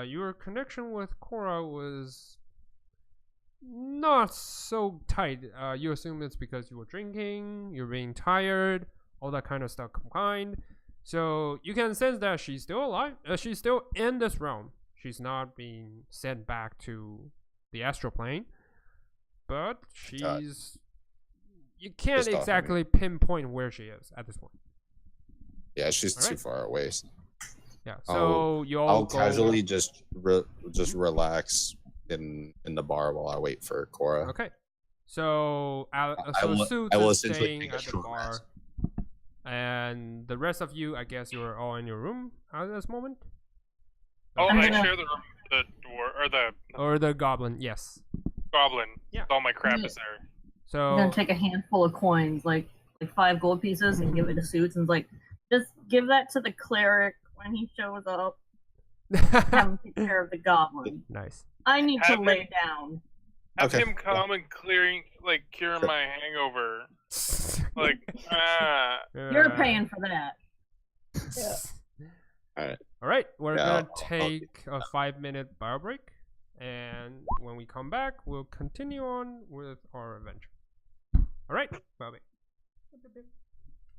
your connection with Cora was not so tight. You assume it's because you were drinking, you're being tired, all that kind of stuff combined. So you can sense that she's still alive. She's still in this realm. She's not being sent back to the astral plane. But she's... you can't exactly pinpoint where she is at this point. Yeah, she's too far away. Yeah, so I'll casually just relax in the bar while I wait for Cora. Okay. So, Suits is staying at the bar. Rest. And the rest of you, I guess you're all in your room at this moment? Oh, I share the room with the dwarf, or the goblin, yes. Goblin. Yeah. All my crap is there. So I'm gonna take a handful of coins, like 5 gold pieces, and give it to Suits, and just give that to the cleric when he shows up. Have him take care of the goblin. Nice. I need to lay down. Have him come and cure my hangover. You're paying for that. Yeah. All right. We're gonna take a 5-minute bio break, And when we come back, we'll continue on with our adventure. All right, Bobby.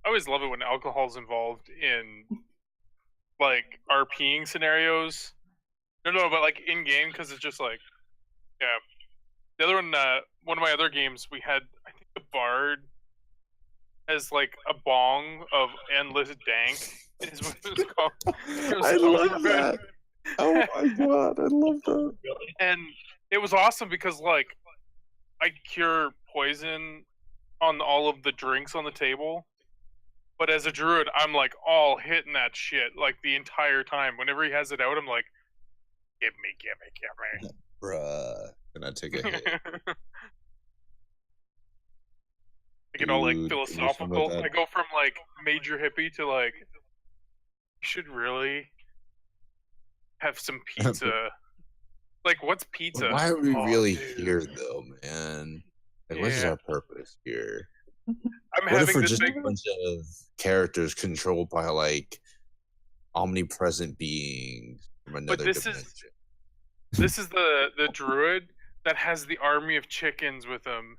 I always love it when alcohol's involved in like RPing scenarios. No, but like in game, because it's just like, yeah. The other one of my other games, we had, I think the bard has like a bong of endless dank. Is what it was called. I love that. Oh my god, I love that. And it was awesome because like I cure poison on all of the drinks on the table. But as a druid, I'm like all hitting that shit like the entire time. Whenever he has it out, I'm like, give me. Bruh. Can I take a hit? I get all like Dude, philosophical. I go from like major hippie to like, you should really have some pizza. Like, what's pizza? Why are we really here, though, man? Like, what is Yeah. our purpose here? I'm What if having we're this just big. a bunch of characters controlled by like omnipresent beings from another this is- dimension? This is the druid that has the army of chickens with him.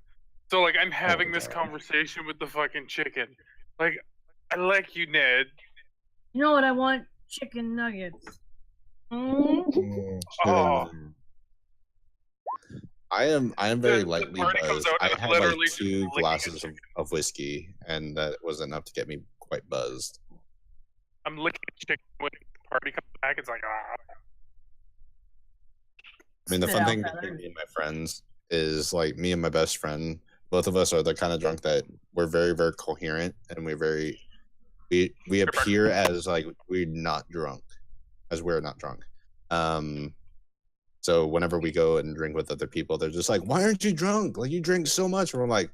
So like, I'm having this God. conversation with the fucking chicken. Like, I like you, Ned. You know what I want? Chicken nuggets. Oh. I am very The lightly party comes buzzed. out I and had literally like just 2 licking a glasses chicken. of whiskey, and that was enough to get me quite buzzed. I'm licking chicken when the party comes back. It's like, ah. I mean, the Spit fun out thing that between energy. me and my friends is like me and my best friend. Both of us are the kind of drunk that we're very, very coherent, and we appear as like we're not drunk, as we're not drunk. So whenever we go and drink with other people, they're just like, "Why aren't you drunk? Like you drink so much." And we're like,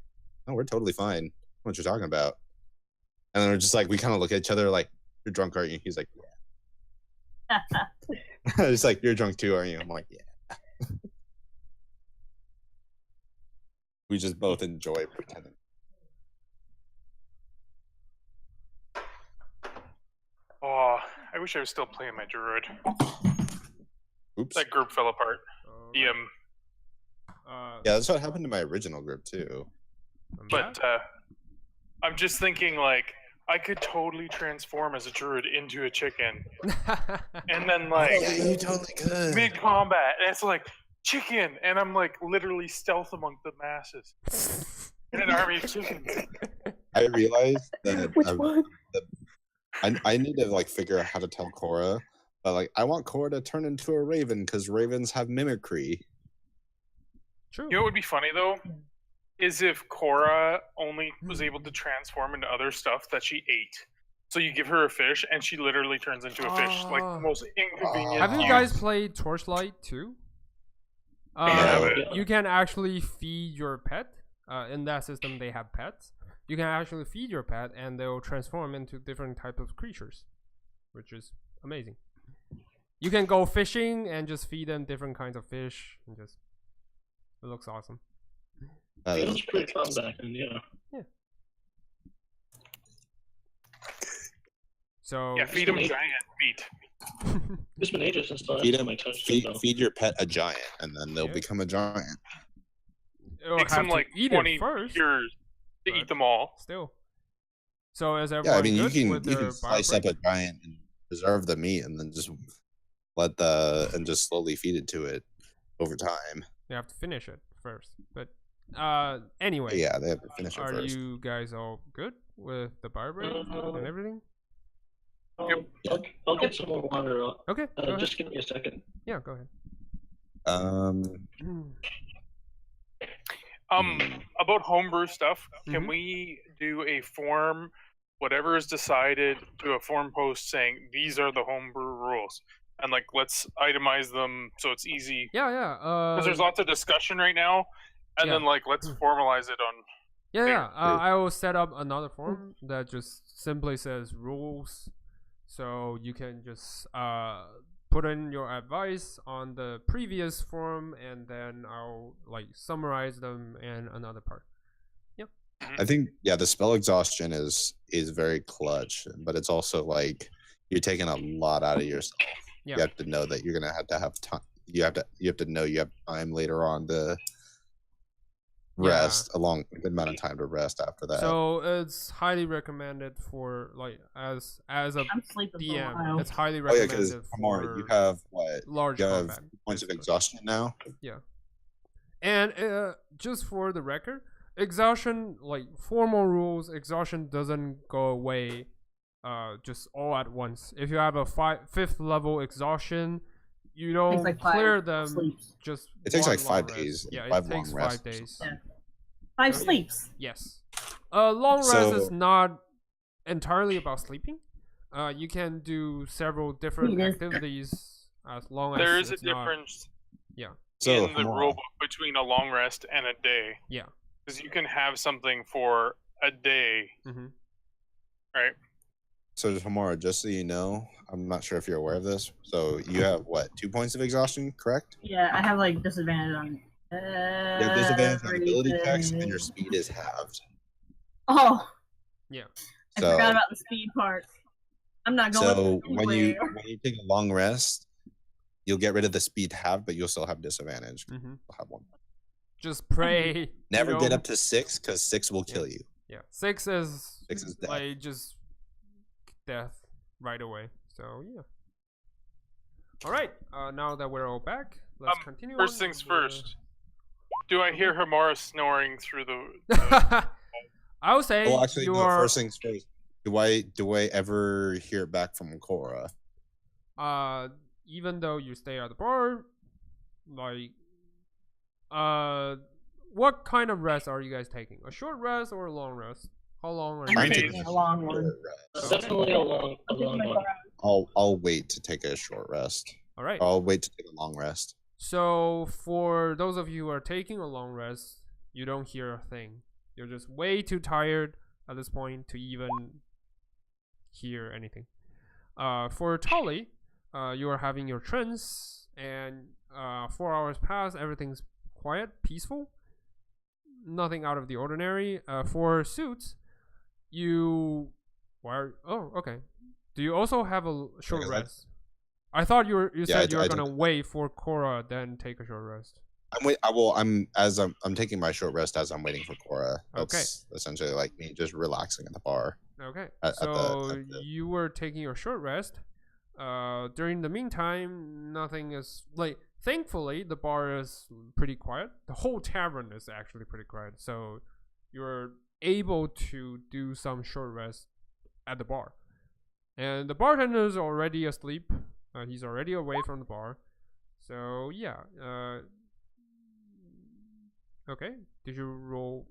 "No, we're totally fine. What you're talking about?" And then we're just like, we kind of look at each other like, "You're drunk, aren't you?" He's like, "Yeah." It's like, "You're drunk too, aren't you?" I'm like, "Yeah." We just both enjoy pretending. Oh, I wish I was still playing my druid. Oops. That group fell apart. Alright. Yeah, that's what happened to my original group too. I'm But I'm just thinking, like, I could totally transform as a druid into a chicken, back. and then like you totally could. mid combat, and it's like chicken, and I'm like literally stealth among the masses in an army of chickens. I realized that Which one? I need to like figure out how to tell Cora, but like I want Cora to turn into a raven because ravens have mimicry. True. You know what would be funny though, is if Cora only was able to transform into other stuff that she ate. So you give her a fish, and she literally turns into a fish, like the most inconvenient. Have you use. guys played Torchlight too? Yeah. You can actually feed your pet. In that system, they have pets. You can actually feed your pet, and they'll transform into different types of creatures, which is amazing. You can go fishing and just feed them different kinds of fish, and just it looks awesome. It was pretty fun back then, yeah. So Yeah, feed them giant meat. It's been ages since the last Feed time them, I touched it, though. feed your pet a giant, and then they'll Yeah. become a giant. it'll Takes have them to like eat 20 it first. years to but eat them all. Still. So is Yeah, everyone I mean, good you with can their slice bio up a giant and preserve the meat, and then just and just slowly feed it to it over time. You have to finish it first. But anyway, Yeah, they have to finish it are first. you guys all good with the bar break and everything? I'll get some more water. Okay, go ahead. Just give me a second. Yeah, go ahead. About homebrew stuff, can Mhm. we do a form, whatever is decided, to a form post saying these are the homebrew rules, and like let's itemize them so it's easy. Yeah, yeah. Because there's lots of discussion right now, and yeah. then like let's formalize it on. Yeah. I will set up another form that just simply says rules, so you can just put in your advice on the previous form, and then I'll like summarize them in another part. Yep. I think the spell exhaustion is very clutch, but it's also like you're taking a lot out of yourself. Yeah. You have to know that you're gonna have to have you have to know you have time later on to Yeah. rest, a good amount of time to rest after that. So it's highly recommended for like as a I'm sleeping for a DM. while. It's highly Oh yeah, because recommended Amara, for you have what? large You have combat. points of basically. exhaustion now. And just for the record, exhaustion, like formal rules, exhaustion doesn't go away just all at once. If you have a 5th level exhaustion, you don't like clear 5 them sleeps. just It takes one like 5 long rest. days. Yeah, 5 it takes long 5 rests. days. Yeah. 5 Okay. sleeps. Yes. Long rest is So- not entirely about sleeping. You can do several different It is. activities as long as There is a it's not- difference So in the Hamura, rulebook between a long rest and a day. Yeah. Because you can have something for a day, Mhm. right? So Hamura, just so you know, I'm not sure if you're aware of this. So you have what? 2 points of exhaustion, correct? Yeah, I have like disadvantage on. You have disadvantage on ability checks, and your everything. speed is halved. Oh, Yeah. I So, forgot about the speed part. I'm not going so when you anywhere. take a long rest, you'll get rid of the speed halved, but you'll still have disadvantage. Mm-hmm. You'll have one. Just pray. Never you get know? up to 6 because 6 will kill you. Yeah, 6 is 6 is death. like just death right away. So yeah. All right. Now that we're all back, let's continue. First on things with first. Do I hear Hamara snoring through the? I would say Well, actually, you no, are. first things first. Do I ever hear back from Cora? Even though you stay at the bar, like, what kind of rest are you guys taking? A short rest or a long rest? How long are you I'm Three taking? taking days. a long one. Definitely a long one. I'll wait to take a short rest. All right. I'll wait to take a long rest. So for those of you who are taking a long rest, you don't hear a thing. You're just way too tired at this point to even hear anything. For Tully, you are having your trance, and 4 hours pass. Everything's quiet, peaceful, nothing out of the ordinary. For Suits, you oh, okay. Do you also have a short Okay, rest? I thought you said you were I gonna took- wait for Cora, then take a short rest. I'm taking my short rest as I'm waiting for Cora. That's essentially like me just relaxing at the bar. Okay. At So the- you were taking your short rest. During the meantime, nothing is like. Thankfully, the bar is pretty quiet. The whole tavern is actually pretty quiet. So you're able to do some short rest at the bar. And the bartender is already asleep. He's already away from the bar. So yeah. Okay. Did you roll?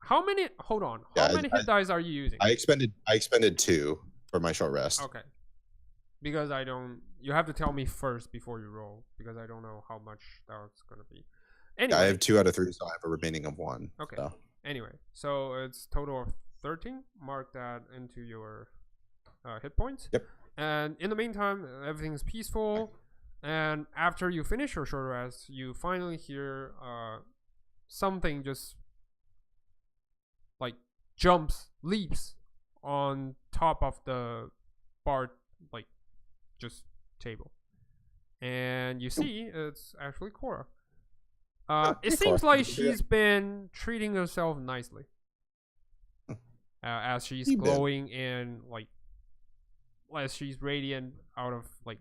How many? Hold on. How Yeah, many hit dice are you using? I expended 2 for my short rest. Okay. Because I don't. You have to tell me first before you roll, because I don't know how much that's gonna be. Anyway. Yeah, I have 2 out of 3, so I have a remaining of 1. Okay. So. Anyway, so it's total of 13. Mark that into your hit points. Yep. And in the meantime, everything's peaceful. And after you finish your short rest, you finally hear something just like leaps on top of the bar, like just table. And you see it's actually Cora. It hey, seems Cora. like she's been treating herself nicely. As she's She been. glowing and like as she's radiant out of like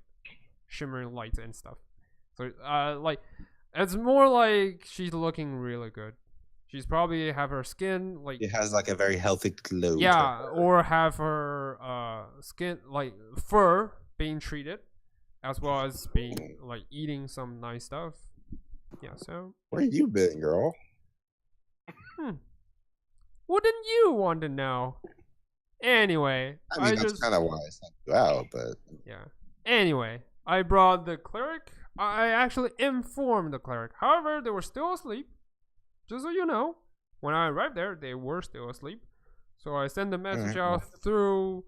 shimmering lights and stuff. So like it's more like she's looking really good. She's probably have her skin like It has like a very healthy glow. to yeah, her. or have her skin like fur being treated, as well as being like eating some nice stuff. Yeah, so Where you been, girl? wouldn't you want to know? Anyway, I mean, that's kind of why I sent you out, but yeah. Anyway, I brought the cleric. I actually informed the cleric. However, they were still asleep. Just so you know, when I arrived there, they were still asleep. So I sent the message out through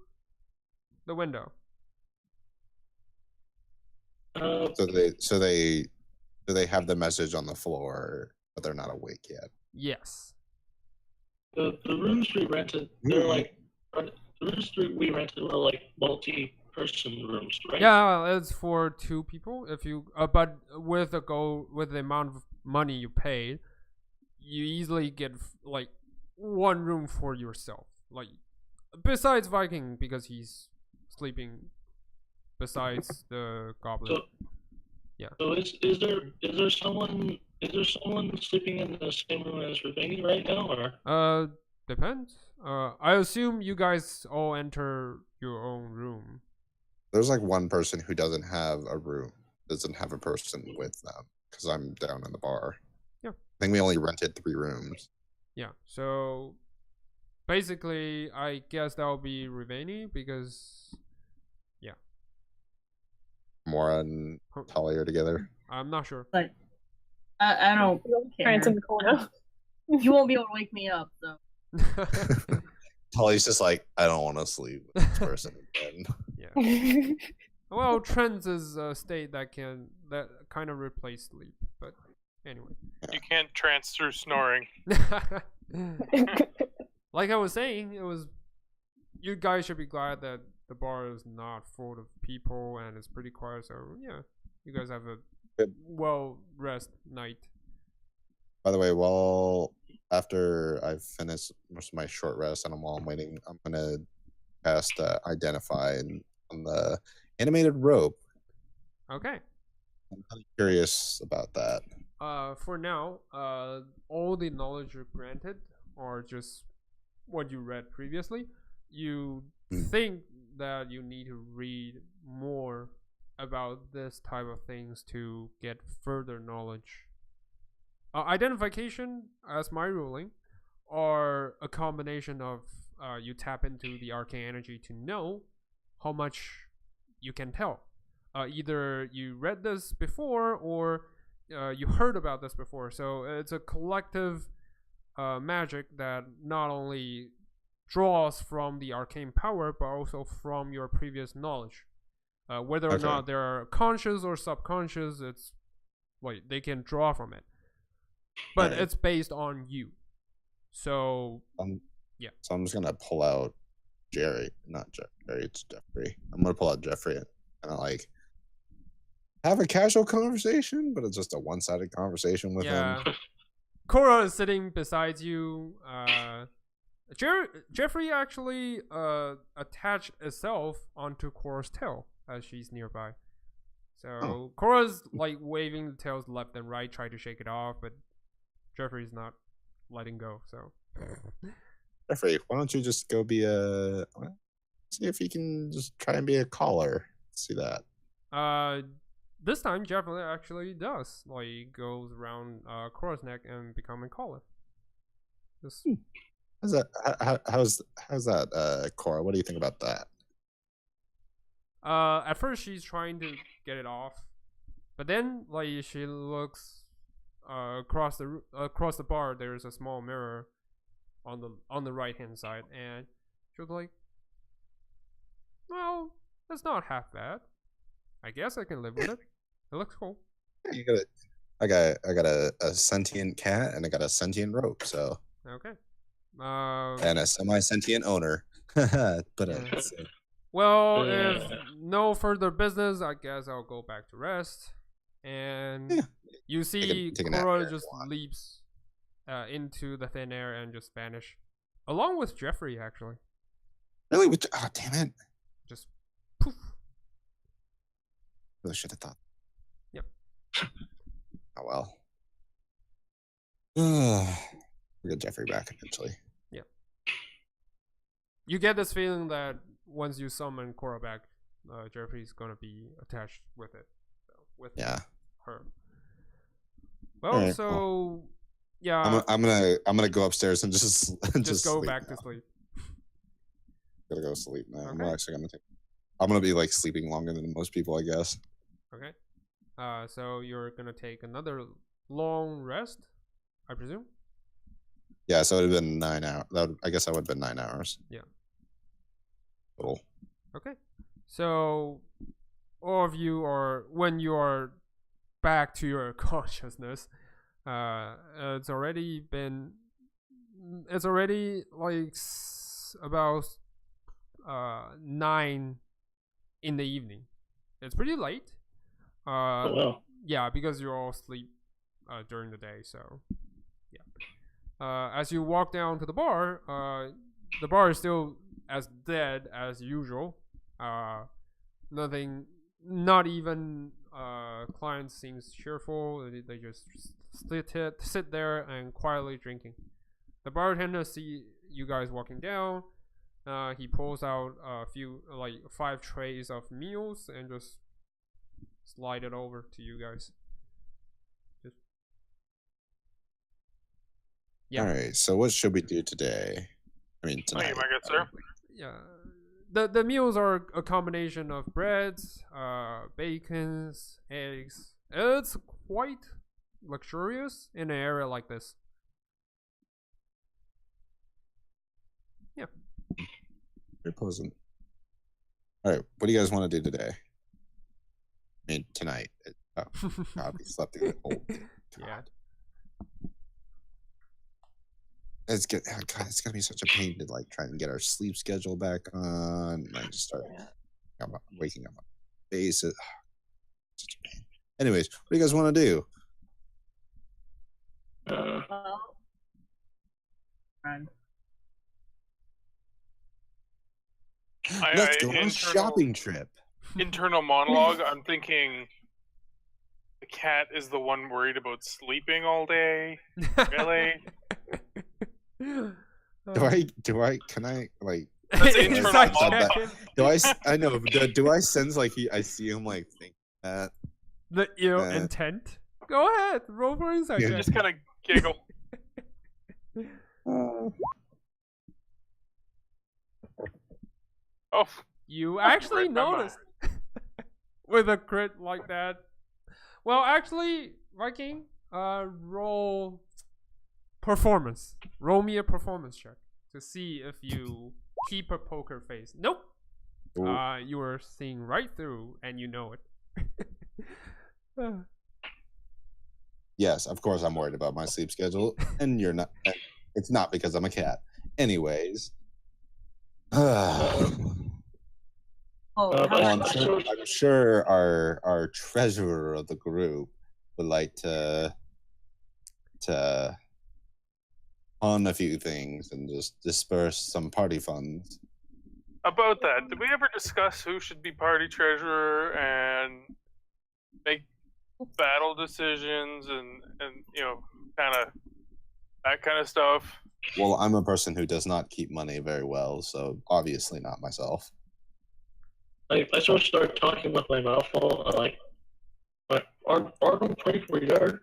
the window. so they have the message on the floor, but they're not awake yet. Yes. The rooms we rented, they're like the rooms we rented were like multi person rooms, right? Yeah, it's for 2 people. If you but with the amount of money you paid, you easily get like 1 room for yourself. Like besides Viking because he's sleeping besides the goblin. So, Yeah. So is there someone sleeping in the same room as Ravani right now, or? Depends. I assume you guys all enter your own room. There's like one person who doesn't have a room, doesn't have a person with them, because I'm down in the bar. Yeah. I think we only rented 3 rooms. Yeah. So basically, I guess that'll be Ravani because Mora and Talia are together. I'm not sure. But I don't care. Trance in the corner. You won't be able to wake me up, so. Talia's just like, I don't want to sleep with this person again. Yeah. Well, trance is a state that kind of replace sleep, but anyway. You can't trance through snoring. Like I was saying, you guys should be glad that the bar is not full of people and it's pretty quiet. So yeah, you guys have a well rest night. By the way, after I've finished most of my short rest and while I'm waiting, I'm gonna cast Identify on the animated rope. Okay. I'm kind of curious about that. For now, all the knowledge you're granted are just what you read previously. You think that you need to read more about this type of things to get further knowledge. Identification, as my ruling, are a combination of you tap into the arcane energy to know how much you can tell. Either you read this before or you heard about this before. So it's a collective magic that not only draws from the arcane power, but also from your previous knowledge. Whether or not they're conscious or subconscious, it's like they can draw from it. But it's based on you. So yeah. So I'm just gonna pull out Jerry, not Jerry, it's Jeffrey. I'm gonna pull out Jeffrey and kind of like have a casual conversation, but it's just a one-sided conversation with him. Cora is sitting beside you. Jeffrey actually attached itself onto Cora's tail as she's nearby. So Cora's like waving the tails left and right, trying to shake it off, but Jeffrey's not letting go. So Jeffrey, why don't you just go be see if you can just try and be a caller. Let's see that. This time Jeffrey actually does. Like he goes around Cora's neck and becoming caller. Just How's that, Cora? What do you think about that? At first she's trying to get it off, but then like she looks across the bar. There's a small mirror on the right hand side, and she was like, "Well, that's not half bad. I guess I can live with it. It looks cool." You got it. I got a sentient cat and I got a sentient rope. So okay. And a semi-sentient owner. But well, if no further business, I guess I'll go back to rest. And you see Cora just leaps into the thin air and just vanish, along with Jeffrey. Actually, really? Oh, damn it! Just poof. Really should have thought. Yep. Oh well. We'll get Jeffrey back eventually. Yeah. You get this feeling that once you summon Cora back, Jeffrey's gonna be attached with it, with her. Well, right, so yeah, I'm gonna go upstairs and just go back to sleep. Gotta go to sleep now. Okay. I'm gonna be like sleeping longer than most people, I guess. Okay. So you're gonna take another long rest, I presume. Yeah, so it would have been 9 hours. I guess that would have been 9 hours. Yeah. Total. Okay. So all of you are, when you are back to your consciousness, it's already like about 9 in the evening. It's pretty late. Oh, well. Yeah, because you all sleep during the day. So yeah. As you walk down to the bar is still as dead as usual. Nothing. Not even clients seems cheerful. They just sit there and quietly drinking. The bartender see you guys walking down. He pulls out a few, like 5 trays of meals and just slide it over to you guys. Yeah. All right. So what should we do today? I mean, Thank tonight. you, my good sir. Yeah. The meals are a combination of breads, bacons, eggs. It's quite luxurious in an area like this. Yeah. Very pleasant. All right. What do you guys want to do today? I mean, tonight. Oh, God, we slept through the whole thing. Yeah. It's God, it's gonna be such a pain to like try and get our sleep schedule back on. And I just start waking up on face. Such a pain. Anyways, what do you guys want to do? Let's go on a shopping trip. Internal monologue. I'm thinking the cat is the one worried about sleeping all day. Really? Can I like That's internal monologue. I know, do I sense like I see him like think that the ill intent? Go ahead, roll for insight. Yeah. Just kind of giggle. Oh, You actually noticed with a crit like that. Well, actually, Viking, roll performance. Roll me a performance check to see if you keep a poker face. Nope. Ooh. You were seeing right through, and you know it. Yes, of course I'm worried about my sleep schedule, and you're not. It's not because I'm a cat. Anyways. I'm sure our treasurer of the group would like to pawn a few things and just disperse some party funds. about that, did we ever discuss who should be party treasurer and make battle decisions and kind of that kind of stuff? Well, I'm a person who does not keep money very well, so obviously not myself. Like, I sort of start talking with my mouth full. I'm like, are we pray for yard?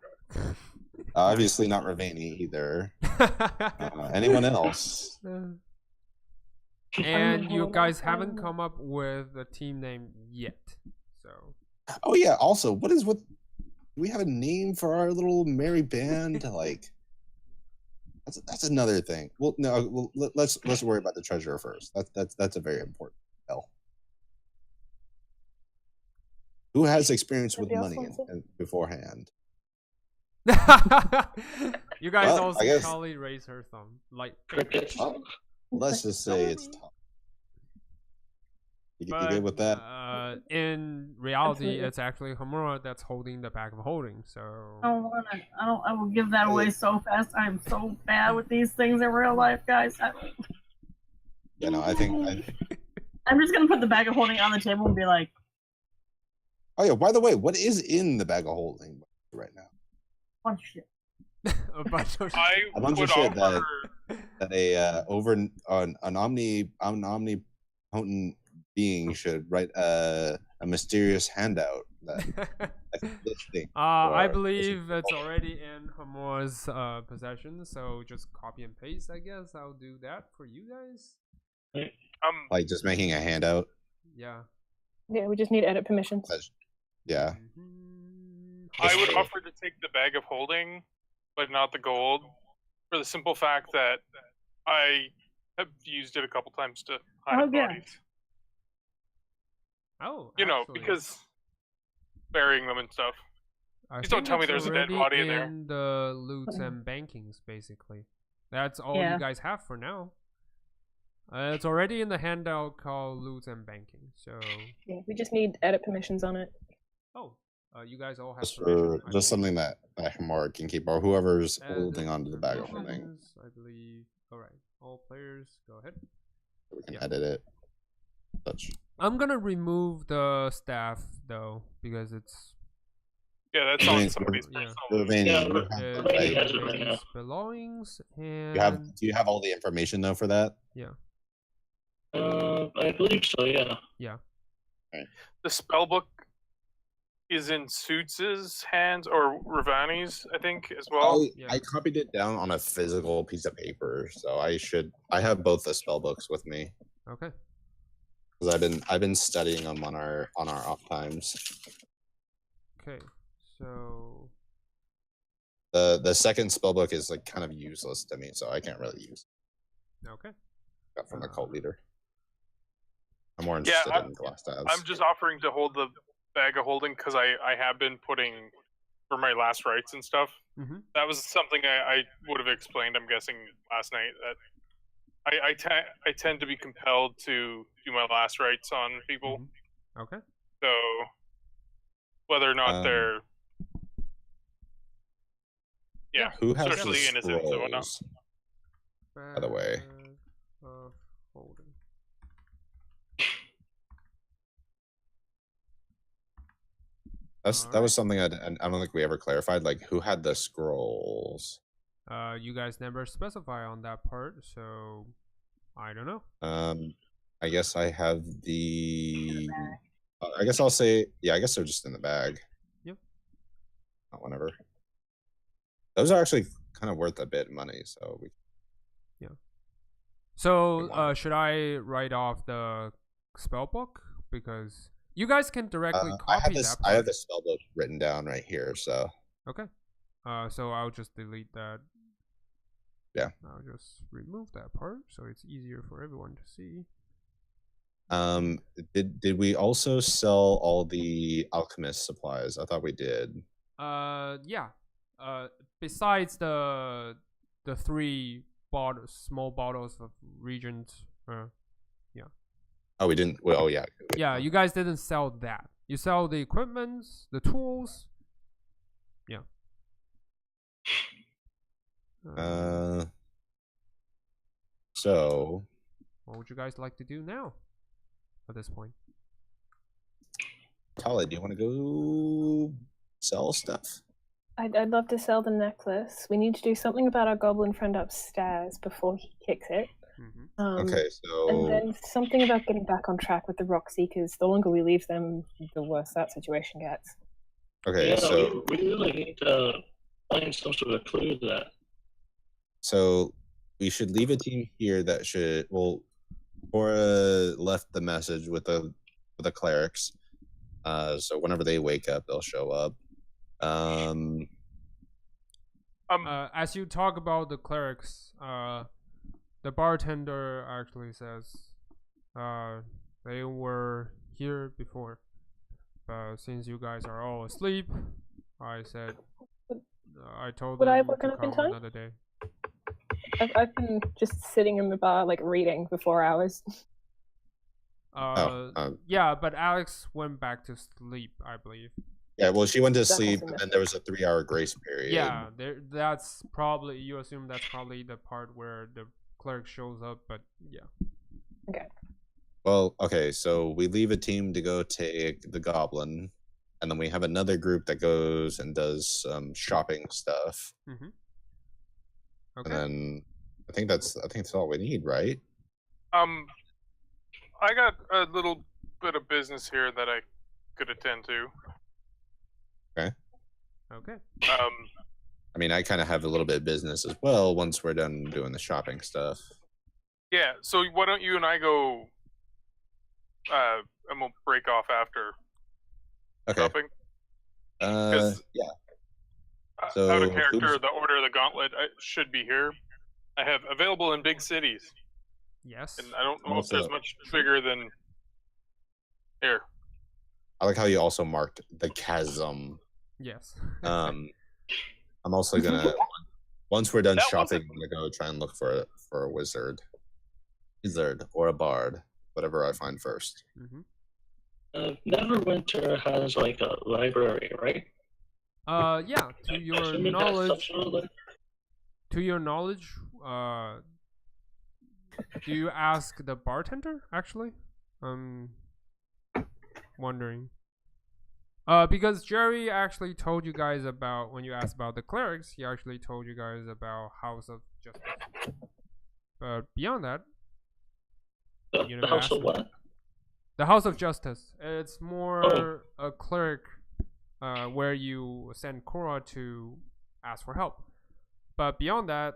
Obviously not Ravani either. Anyone else? And you guys haven't come up with a team name yet, so. Oh yeah. Also, do we have a name for our little merry band? Like, that's another thing. Well, no. Let's worry about the treasurer first. That's a very important tell. Who has experience with money beforehand? You guys Well, also probably raise her thumb. Like, let's just say it's tough. You good with that? In reality, it's actually Homura that's holding the bag of holding. So I will give that away so fast. I'm so bad with these things in real life, guys. Yeah, no, I think I'm just gonna put the bag of holding on the table and be like, oh yeah, by the way, what is in the bag of holding right now? bunch of shit. a bunch of A bunch of shit that an omnipotent being should write a mysterious handout that I believe it's already in Homura's possession, so just copy and paste. I guess I'll do that for you guys. Like just making a handout. Yeah. Yeah, we just need edit permissions. Yeah. I would offer to take the bag of holding, but not the gold, for the simple fact that I have used it a couple times to hide bodies. Oh, because burying them and stuff. Please don't tell me there's a dead body in there. The loots and bankings, basically. That's all you guys have for now. It's already in the handout called Loot and Banking. So. Yeah, we just need edit permissions on it. Oh, you guys all have Just permission. for just something that Hamar can keep, or whoever's holding Edit onto the bag of holding. permissions, I believe. All right, all players, go ahead. We can edit it. Such. I'm gonna remove the staff though because it's Yeah, that's on somebody's yeah. personal. Ravani has it right now. belongings and Do you have all the information though for that? yeah. I believe so. Yeah. Yeah. The spellbook is in Suits' hands or Ravani's, I think, as well. I copied it down on a physical piece of paper, so I have both the spell books with me. Okay. Because I've been studying them on our off times. Okay. So the second spell book is like kind of useless to me, so I can't really use it. okay. Got from the cult leader. I'm more interested in glass tabs. I'm just offering to hold the bag of holding because I have been putting for my last rites and stuff. Mm-hmm. That was something I would have explained, I'm guessing, last night. That I tend to be compelled to do my last rites on people. Mm-hmm. Okay. So whether or not they're who has socially the innocent or whatnot. scrolls? By the way. Holding. That was something I don't think we ever clarified. Like, who had the scrolls? You guys never specify on that part, so I don't know. I guess I have the. I guess I'll say, yeah. I guess they're just in the bag. Yep. Not whenever. Those are actually kind of worth a bit of money, so we. Yeah. So should I write off the spell book because you guys can directly copy that part. I have the spell book written down right here, so. Okay. So I'll just delete that. Yeah. I'll just remove that part so it's easier for everyone to see. Did we also sell all the alchemist supplies? I thought we did. Yeah. Besides the 3 small bottles of Regent. Yeah. Oh, we didn't. Well, oh yeah. Yeah, you guys didn't sell that. You sell the equipment, the tools. Yeah. So. What would you guys like to do now? At this point. Tali, do you want to go sell stuff? I'd love to sell the necklace. We need to do something about our goblin friend upstairs before he kicks it. Mm-hmm. Okay, so... And then something about getting back on track with the rock seekers. The longer we leave them, the worse that situation gets. Okay, yeah, so... We really need to find some sort of clue to that. So, we should leave a team here that should... Well, Cora left the message with the clerics. So whenever they wake up, they'll show up. As you talk about the clerics, the bartender actually says they were here before, but since you guys are all asleep, I said I told them to come another day. I've been just sitting in the bar, like, reading for 4 hours. Yeah, but Alex went back to sleep, I believe. Yeah, well, she went to sleep, and then there was a 3-hour grace period. Yeah, that's probably, you assume that's probably the part where the cleric shows up, but yeah. Okay. Well, okay, so we leave a team to go take the goblin, and then we have another group that goes and does some shopping stuff. Mm-hmm. Okay. And then I think that's all we need, right? I got a little bit of business here that I could attend to. Okay. Okay. I mean, I kind of have a little bit of business as well once we're done doing the shopping stuff. Yeah, so why don't you and I go and we'll break off after shopping? Yeah. So out of character, the Order of the Gauntlet should be here. I have available in big cities. Yes. And I don't know if there's much bigger than here. I like how you also marked the chasm. Yes. I'm also gonna once we're done shopping, I'm gonna go try and look for a wizard. wizard or a bard, whatever I find first. Mm-hmm. Neverwinter has like a library, right? Yeah. To your Assuming that's some knowledge, sort of like- to your knowledge, do you ask the bartender actually? I'm wondering. Because Jerry actually told you guys about when you asked about the clerics, he actually told you guys about House of Justice. But beyond that, the house of what? the House of Justice. It's more a cleric, where you send Cora to ask for help. But beyond that,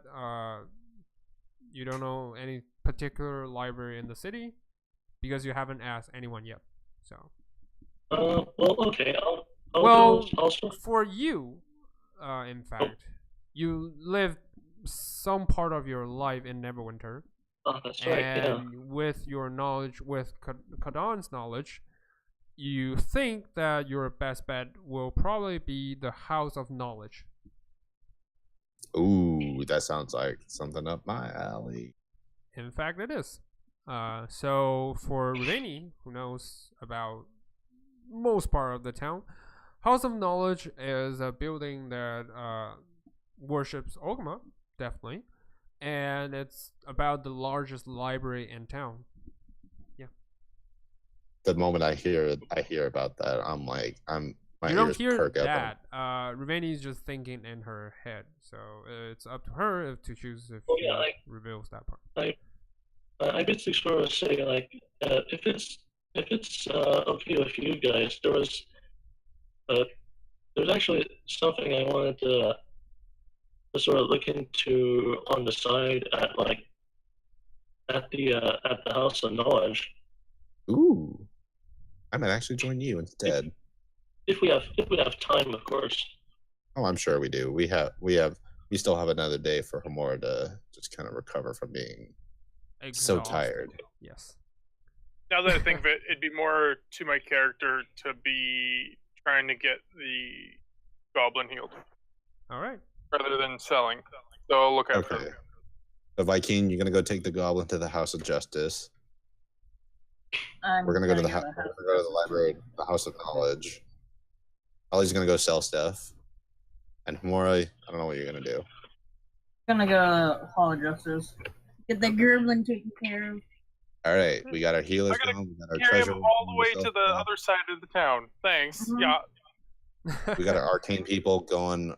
you don't know any particular library in the city because you haven't asked anyone yet. So. Well, okay. I'll Well, go also. for you, in fact, you lived some part of your life in Neverwinter, Oh, that's right. Yeah. and with your knowledge, with Kadan's knowledge, you think that your best bet will probably be the House of Knowledge. Ooh, that sounds like something up my alley. In fact, it is. So for Rainy, who knows about most part of the town, House of Knowledge is a building that worships Ogma, definitely, and it's about the largest library in town. Yeah. The moment I hear about that, I'm like, my You don't ears hear perk up. that. Raveni is just thinking in her head, so it's up to her if to choose if Oh, she yeah, reveals that part. I basically sort of say like, if it's okay with you guys, there's actually something I wanted to sort of look into on the side at the House of Knowledge. Ooh, I might actually join you instead. If we have time, of course. Oh, I'm sure we do. We still have another day for Hamora to just kind of recover from being so Exhausted. tired. Yes. Now that I think of it, it'd be more to my character to be trying to get the goblin healed All right. rather than selling. So I'll look out for Okay. him. So Viking, you're gonna go take the goblin to the House of Justice. I'm We're gonna go to the House we're gonna go to the library, the House of Knowledge. Ollie's gonna go sell stuff, and Hamora, I don't know what you're gonna do. Gonna go Hall of Justice. Get the goblin taken care of. All right, we got our healers I gotta going. We got our Carry treasure. him all the we way sell to the stuff. other side of the town. Thanks. Mhm. Yeah. We got our arcane people going,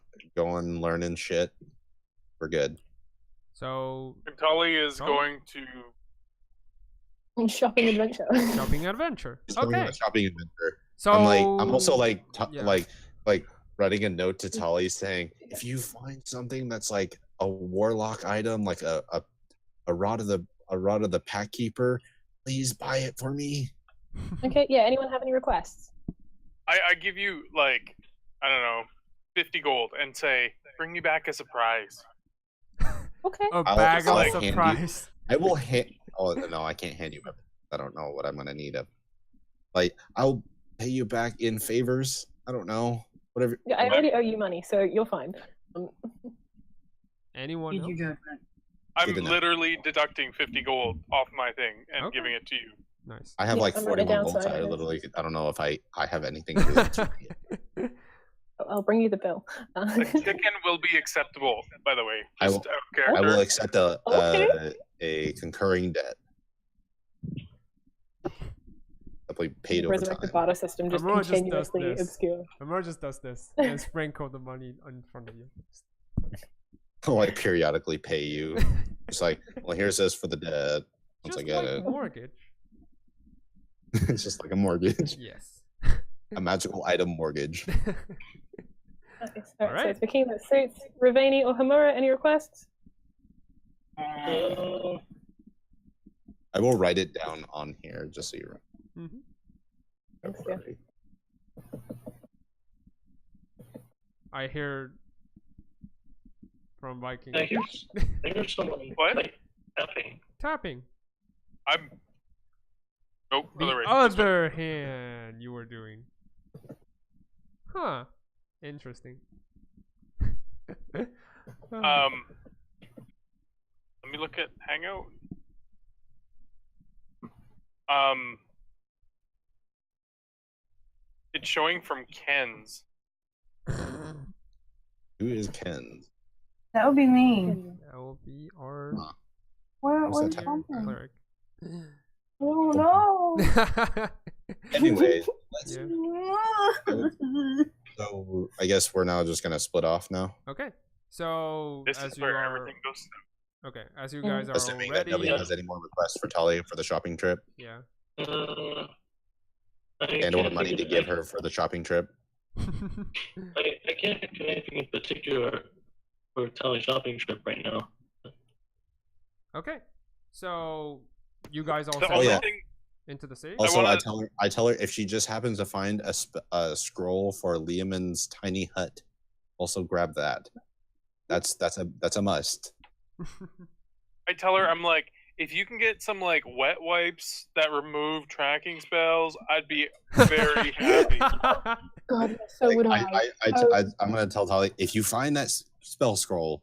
learning shit. We're good. So Tully is Oh. going to. Shopping adventure. shopping adventure. Just going on Okay. a shopping adventure. So I'm also like yeah. like writing a note to Tully saying, if you find something that's like a warlock item, like a rod of the pack keeper, please buy it for me. Okay, yeah, anyone have any requests? I give you like I don't know, 50 gold and say, bring me back a surprise. Okay. a I'll bag just, of like, hand you- surprise. I will hand. Oh no, I can't hand you weapons. I don't know what I'm gonna need. Like I'll pay you back in favors. I don't know. Whatever. Yeah, I already owe you money, so you're fine. Anyone Did else? you judgment? I'm Good enough. literally deducting 50 gold off my thing and Okay. giving it to you. Nice. I have Yeah, like I'm writing 41 down gold. So I sizes. literally, I don't know if I have anything. To I'll bring you the bill. A chicken will be acceptable, by the way. I Just will- out of I character. will accept Okay. a concurring debt. Simply paid over Resurrected time. barter system just Aurora just does continuously this. obscure. Amar just does this and sprinkle the money in front of you. I'll like periodically pay you. It's like, well, here's this for the debt. Once Just I get like it, mortgage. it's just like a mortgage, Yes. a magical item mortgage. Okay, so Alright. it's Bikini that suits Ravani or Hamura. Any requests? Uh, I will write it down on here just so you're Mhm. Thanks, yeah. ready. I hear from Viking I hear someone What? like tapping. tapping. I'm. Nope, The other way. This way. other hand you were doing. Huh. Interesting. Let me look at Hangout. It's showing from Ken's. Who is Ken? That would be me. That will be our Huh. Where's What's that something? cleric. Oh no! Anyway, let's, Yeah. so I guess we're now just gonna split off now. Okay. So This as is you where are everything goes down. okay, as you guys are Assuming ready. that nobody has any more requests for Talia for the shopping trip, Yeah. and or money to give her for the shopping trip. I can't think of anything in particular for Tally shopping trip right now. Okay. So you guys all The set only off thing into the city? Also, wanna- I tell her if she just happens to find a scroll for Liamon's tiny hut, also grab that. That's a must. I tell her, I'm like, if you can get some like wet wipes that remove tracking spells, I'd be very happy. God, so Like, would I'm gonna tell Talia if you find that spell scroll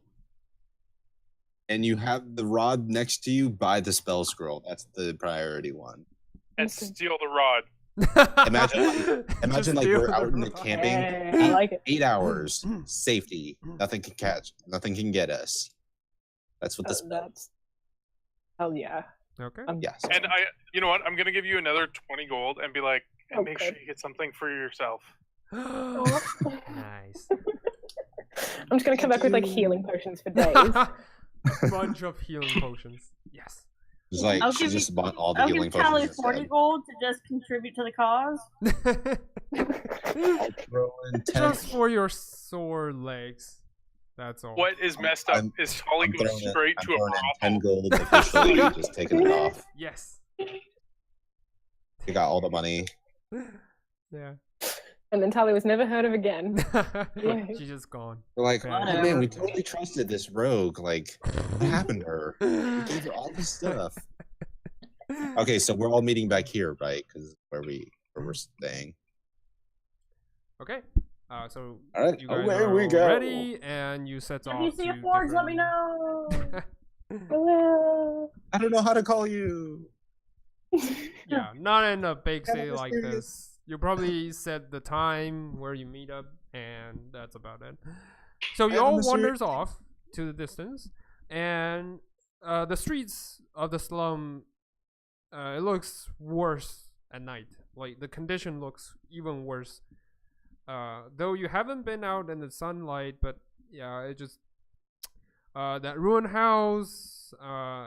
and you have the rod next to you, buy the spell scroll. That's the priority one. And Okay. steal the rod. Imagine Just like steal we're out in the rod. camping. Hey, I like it. 8 hours safety. Nothing can catch. Nothing can get us. That's what this. That's hell yeah. Okay. Yes. And you know what? I'm gonna give you another 20 gold and be like, and make Okay. sure you get something for yourself. Nice. I'm just gonna come back with like healing potions for days. Bunch of healing potions. Yes. It's like I'll she give you- just bought all the I'll healing give Tally potions. 40 instead. gold to just contribute to the cause. Throw in 10. Just for your sore legs. That's all. What is messed up is Tolly I'm goes throwing straight I'm to a throwing in 10 brothel. gold officially, just taking it off. Yes. We got all the money. Yeah. And then Tally was never heard of again. She's just gone. We're like, Whatever. oh man, we totally trusted this rogue. Like, what happened to her? We gave her all this stuff. Okay, so we're all meeting back here, right? Because where we're staying. Okay. So All right, you guys away are we all go. ready, and you set If off you see a to forge, let me different- know. Hello. I don't know how to call you. Yeah, not in a big Kinda city like mysterious. this. You probably set the time where you meet up, and that's about it. So you Kinda all mysterious. wanders off to the distance, and the streets of the slum, it looks worse at night. Like the condition looks even worse. Though you haven't been out in the sunlight, but yeah, it just that ruined house.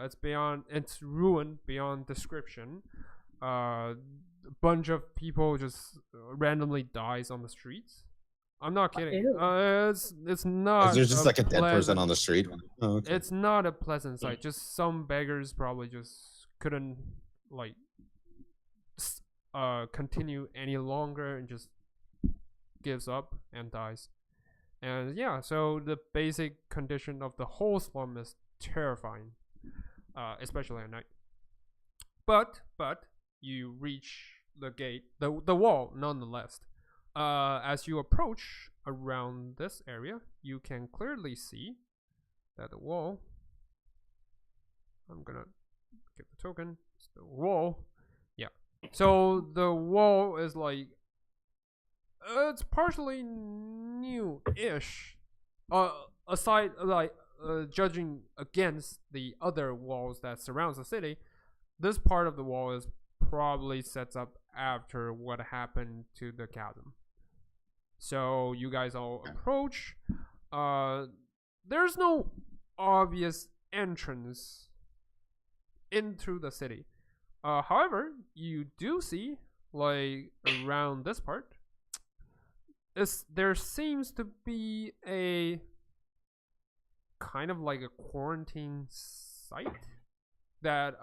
It's ruined beyond description. A bunch of people just randomly dies on the streets. I'm not kidding. Ew. It's not. Is there just like a dead person pleasant- on the street? Oh, okay. It's not a pleasant sight. Just some beggars probably just couldn't like continue any longer and just gives up and dies. And yeah, so the basic condition of the whole slum is terrifying, especially at night. But you reach the gate, the wall, nonetheless. As you approach around this area, you can clearly see that the wall. I'm gonna get the token. It's the wall. Yeah. So the wall is like. It's partially new-ish. Aside, like, judging against the other walls that surrounds the city, this part of the wall is probably sets up after what happened to the chasm. So you guys all approach. There's no obvious entrance into the city. However, you do see, like, around this part, there seems to be a kind of like a quarantine site that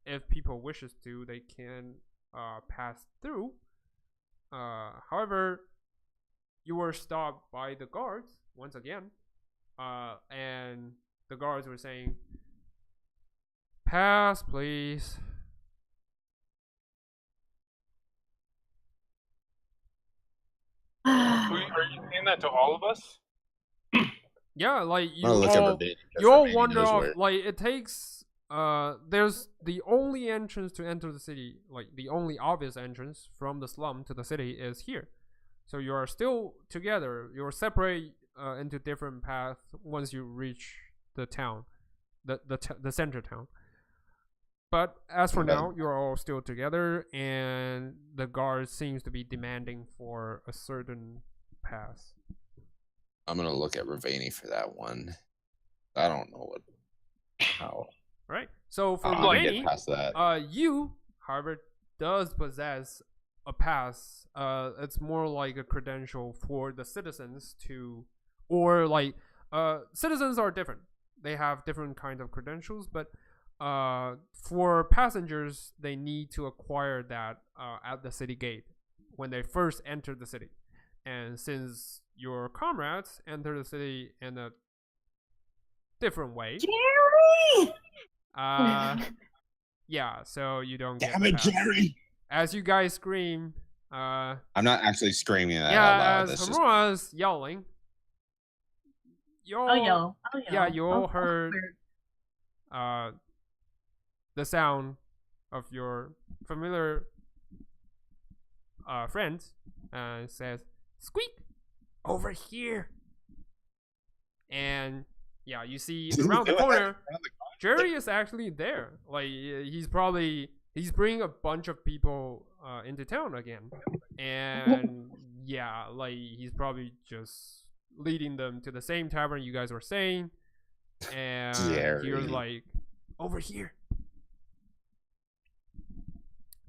if people wishes to, they can pass through. However, you were stopped by the guards once again, and the guards were saying, "Pass, please." Are you saying that to all of us? Yeah, like you I'll look all, up a bit, because you all Rainy wander knows off. where- Like it takes there's the only entrance to enter the city, like the only obvious entrance from the slum to the city is here. So you are still together. You're separate into different paths once you reach the town, the center town. But as for now, you're all still together, and the guard seems to be demanding for a certain pass. I'm gonna look at Ravani for that one. I don't know how. Right. So for I'll get Ravani, past that. you, however, does possess a pass. It's more like a credential for the citizens to, or like, citizens are different. They have different kinds of credentials, but for passengers, they need to acquire that at the city gate when they first enter the city. And since your comrades enter the city in a different way, Jerry! yeah, so you don't Damn get it, the pass. Jerry! As you guys scream, I'm not actually screaming that out yeah, loud. as That's just Hamura's yelling, I'll yell. yeah, you all I'll heard clear. the sound of your familiar friend says, "Squeak, over here." And yeah, you see around the corner, Jerry is actually there. Like he's bringing a bunch of people into town again, and yeah, like he's probably just leading them to the same tavern you guys were saying, and Jerry. he was like, "Over here."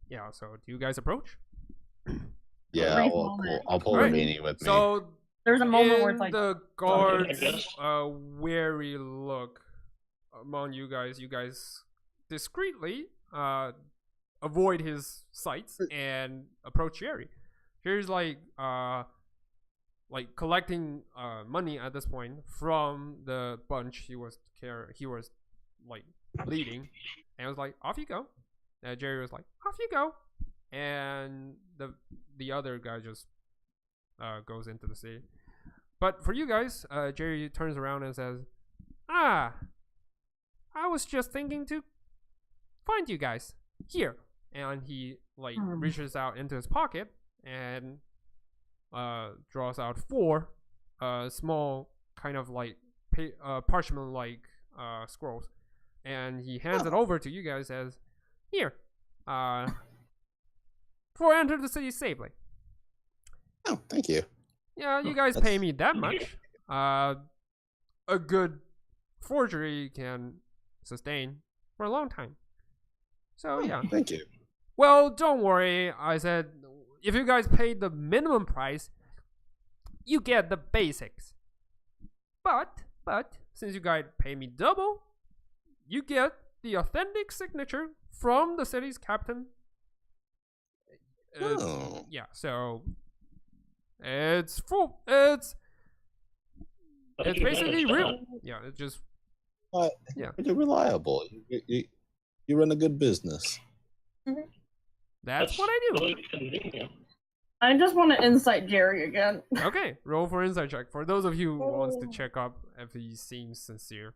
Yeah, so do you guys approach? yeah. Brief I'll moment. pull Right. Ravani with me. So There's a moment where in it's like, the I guards' guess. wary look among you guys discreetly avoid his sights and approach Jerry. Jerry's like collecting money at this point from the bunch he was like leading, and was like, "Off you go." And Jerry was like, "Off you go," and the other guy just goes into the city. But for you guys, Jerry turns around and says, "I was just thinking to find you guys here." And he like reaches out into his pocket and draws out 4 small kind of like parchment like scrolls, and he hands it over to you guys as, "Here, for enter the city safely." Oh, thank you. Yeah, you guys pay me that much. A good forgery can sustain for a long time. So yeah. Thank you. Well, don't worry. I said, if you guys pay the minimum price, you get the basics. But since you guys pay me double, you get the authentic signature from the city's captain. Oh. Yeah, so it's full. It's basically real. Yeah, it's just But yeah. you're reliable. You run a good business. That's what I do. Really convenient. I just want to insight Jerry again. Okay, roll for insight check. For those of you who wants to check up if he seems sincere.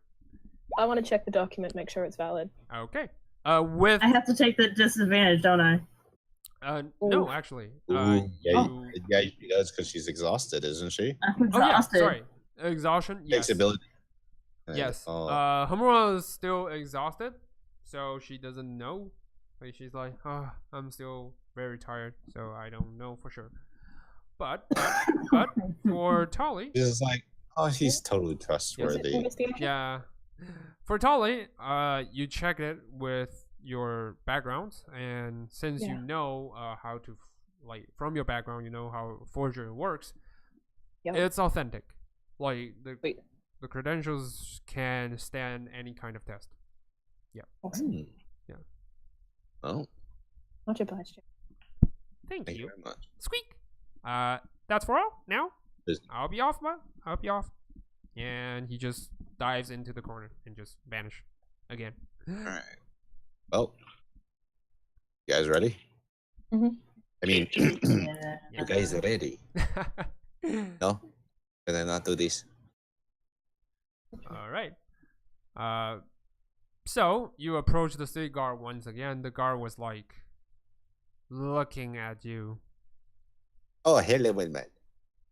I want to check the document, make sure it's valid. Okay. With I have to take the disadvantage, don't I? no, actually. Ooh, yeah, you- yeah, she does because she's exhausted, isn't she? I'm Oh yeah, exhausted. sorry. Exhaustion. Yes. Flexibility. Yes. Oh, Hamura is still exhausted, so she doesn't know. Like she's like, "Oh, I'm still very tired, so I don't know for sure." But for Tolly, she's just like, oh, he's totally Is it trustworthy. investigation? yeah, for Tolly, you check it with your background, and since you Yeah. know how to like from your background, you know how forgery works. Yep. It's authentic. Like Wait. the credentials can stand any kind of test. Awesome. Hmm. Yeah. Oh, Much obliged. Thank thank you you. very much. Squeak. That's for all. Now, Business. I'll be off. And he just dives into the corner and just vanish again. All right. Well, you guys ready? Mhm. I mean, Yeah. you guys ready? No? Can I not do this? All right. So you approach the city guard once again. The guard was like looking at you. Oh, hello, Windman.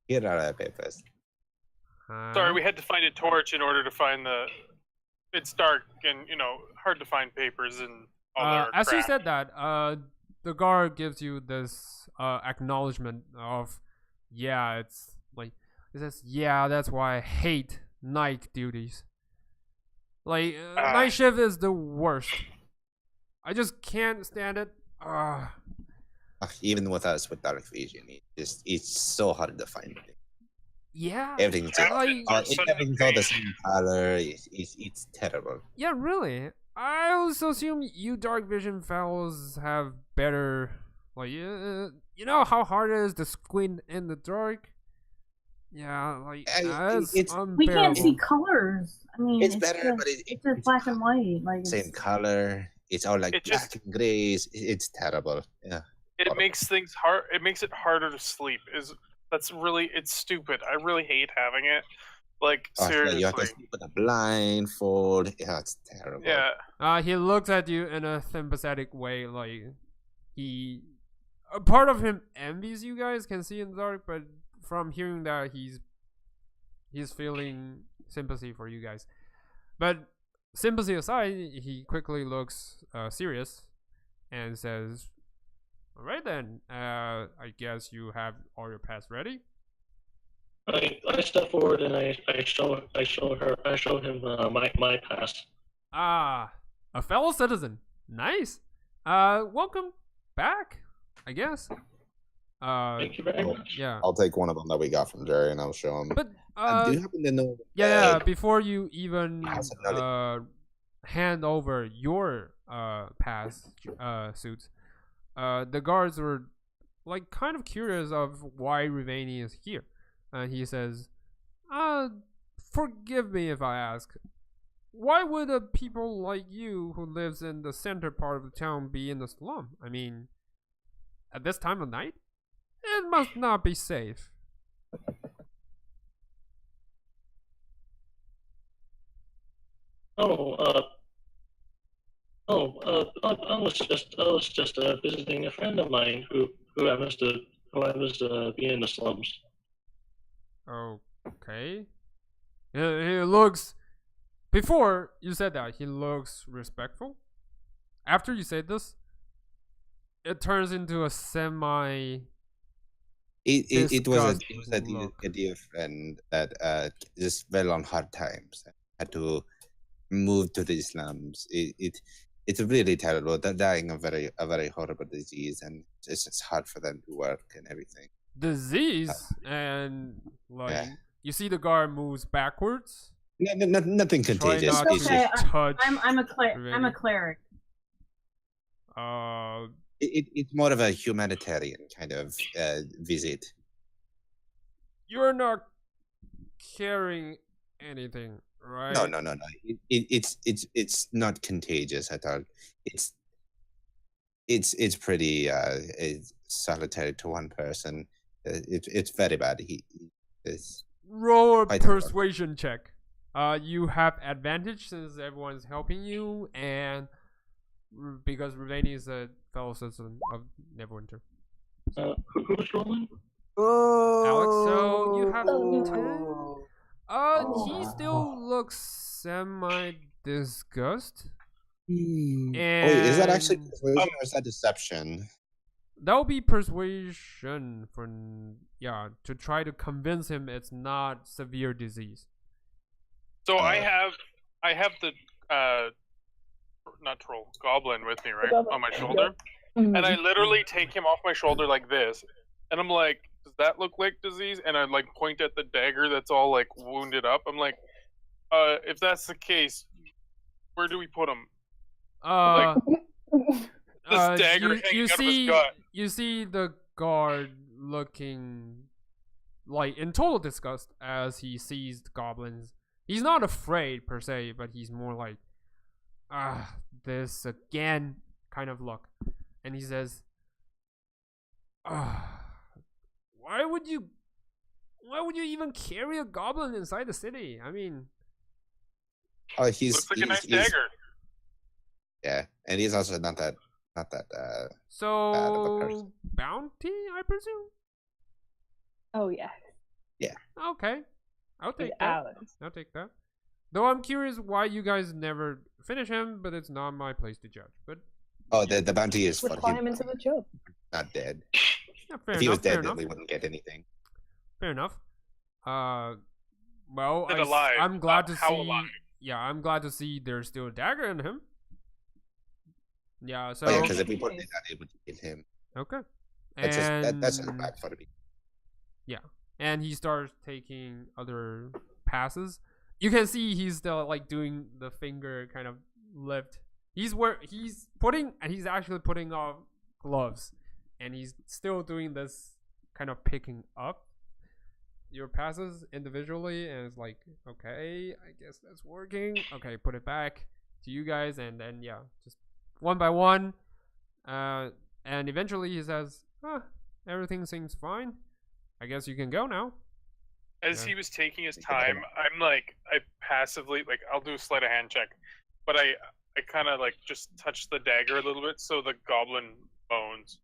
Here are our papers. Sorry, we had to find a torch in order to find the. It's dark and hard to find papers and all their as you crap. said that, the guard gives you this acknowledgement of, yeah, it's like it says, yeah, that's why I hate night duties. Like night shift is the worst. I just can't stand it. Even with us with dark vision, it's so hard to find. Yeah, Everything's everything's all the same color. It's terrible. Yeah, really. I also assume you dark vision fellows have better, like, you know how hard it is to squint in the dark. Yeah, like it's unbearable. We can't see colors. I mean, it's better, just, but it's just black and white. Like same color. It's all like black and grays. It's terrible. Yeah. It makes things hard. It makes it harder to sleep. It's stupid. I really hate having it. Like seriously, you have to sleep with a blindfold. Yeah, it's terrible. Yeah. He looks at you in a sympathetic way, like a part of him envies you guys, can see in the dark, but from hearing that, he's feeling sympathy for you guys. But sympathy aside, he quickly looks serious and says, "All right then, I guess you have all your pass ready." I step forward and I show him my pass. A fellow citizen. Nice. Welcome back, I guess. Thank you very much. Yeah. I'll take one of them that we got from Jerry and I'll show him. But do you happen to know? yeah, before you even hand over your pass suits, the guards were like kind of curious of why Rivani is here. And he says, forgive me if I ask, why would a people like you who lives in the center part of the town be in the slum? I mean, at this time of night? It must not be safe. I was just visiting a friend of mine who happens to be in the slums. Okay. He looks. Before you said that, he looks respectful. After you said this, it turns into a semi. It was a dear friend that just fell on hard times. Had to move to the slums. It's really terrible. They're dying of a very horrible disease, and it's just hard for them to work and everything. Disease and like you see the guard moves backwards. Nothing contagious. It's okay. I'm a cleric. It's more of a humanitarian kind of visit. You're not carrying anything, right? No. It's not contagious at all. It's pretty solitary to one person. It's very bad. Roll a persuasion check. You have advantage since everyone's helping you, and because Rivani is a fellow citizen of Neverwinter. Who's rolling? Alex, so you have 10. He still looks semi-disgust. Wait, is that actually persuasion or is that deception? That would be persuasion to try to convince him it's not severe disease. So I have the not troll, goblin with me, right? On my shoulder. Mm-hmm. And I literally take him off my shoulder like this. And I'm like, does that look like disease? And I like point at the dagger that's all like wounded up. I'm like, if that's the case, where do we put him? This dagger hanging out of his gut. You see the guard looking like in total disgust as he sees the goblins. He's not afraid per se, but he's more like, this again kind of look. And he says, why would you even carry a goblin inside the city? I mean, looks like a nice dagger. Yeah, and he's also not that bad of a person. So bounty, I presume. Oh yeah, Okay, I'll he's take that. ours. I'll take that. Though I'm curious why you guys never finish him, but it's not my place to judge. But Oh, the bounty is for Apply him, him into the job. not dead. yeah, fair If he enough. was dead, Fair then enough. we wouldn't get anything. Fair enough. Well, Dead alive. I'm glad to How see. alive? Yeah, I'm glad to see there's still a dagger in him. Yeah. So Oh yeah, because if we put it in, it would hit him. okay. That's And just bad for me. yeah, and he starts taking other passes. You can see he's still like doing the finger kind of lift. He's actually putting off gloves, and he's still doing this kind of picking up your passes individually, and it's like, okay, I guess that's working. Okay, put it back to you guys, and then yeah, just one by one, and eventually he says, everything seems fine. I guess you can go now. As Yeah. he was taking his time, I passively, like, I'll do a sleight of hand check, but I kind of like just touch the dagger a little bit so the goblin moans.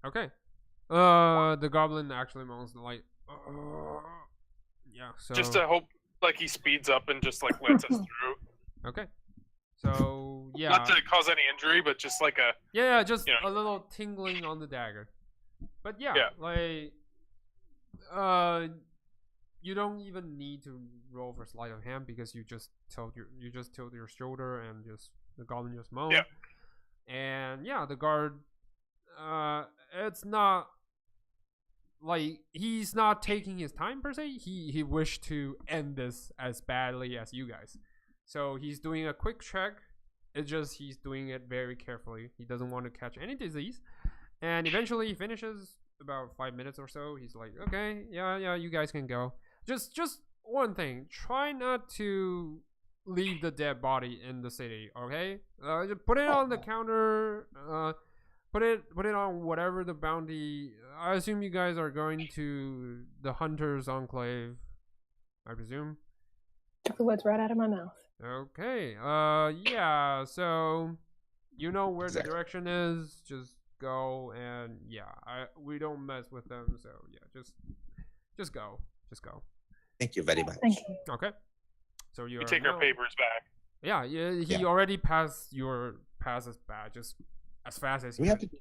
Okay. The goblin actually moans like, yeah. So Just to hope, like, he speeds up and just like lets us through. okay. So yeah, Not to cause any injury, but just like a yeah, just you know. a little tingling on the dagger. But yeah, Yeah. like, you don't even need to roll for sleight of hand because you just tilt your shoulder and just the goblin just moans. Yeah. And yeah, the guard, it's not like he's not taking his time per se. He wished to end this as badly as you guys, so he's doing a quick check. It's just he's doing it very carefully. He doesn't want to catch any disease, and eventually he finishes about 5 minutes or so. He's like, okay, yeah, you guys can go. Just one thing: try not to leave the dead body in the city. Okay, just put it on the counter. Put it on whatever the bounty. I assume you guys are going to the Hunters Enclave. I presume. Took the words right out of my mouth. Okay. Yeah. So, you know where the direction is. Just go, and yeah, we don't mess with them. So yeah, just go. Thank you very much. Thank you. Okay. So We take our papers back. Yeah. He already passed your passes back just as fast as We you have can. to.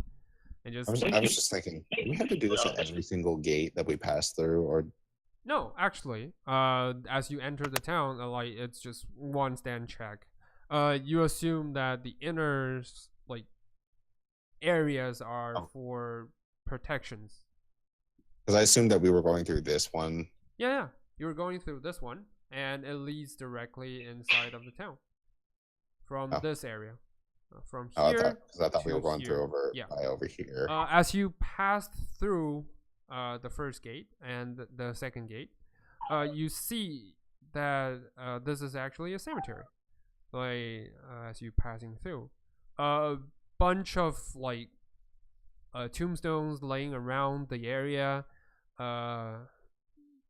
And just I was just thinking, do we have to do this at every single gate that we pass through, or no, actually, as you enter the town, like it's just one stand check. You assume that the inner like areas are for protections. because I assumed that we were going through this one. Yeah, you were going through this one, and it leads directly inside of the town from this area. From here, I thought we were going here. through over Yeah. over here. As you passed through the first gate and the second gate, you see that this is actually a cemetery. Like as you passing through, a bunch of like tombstones laying around the area.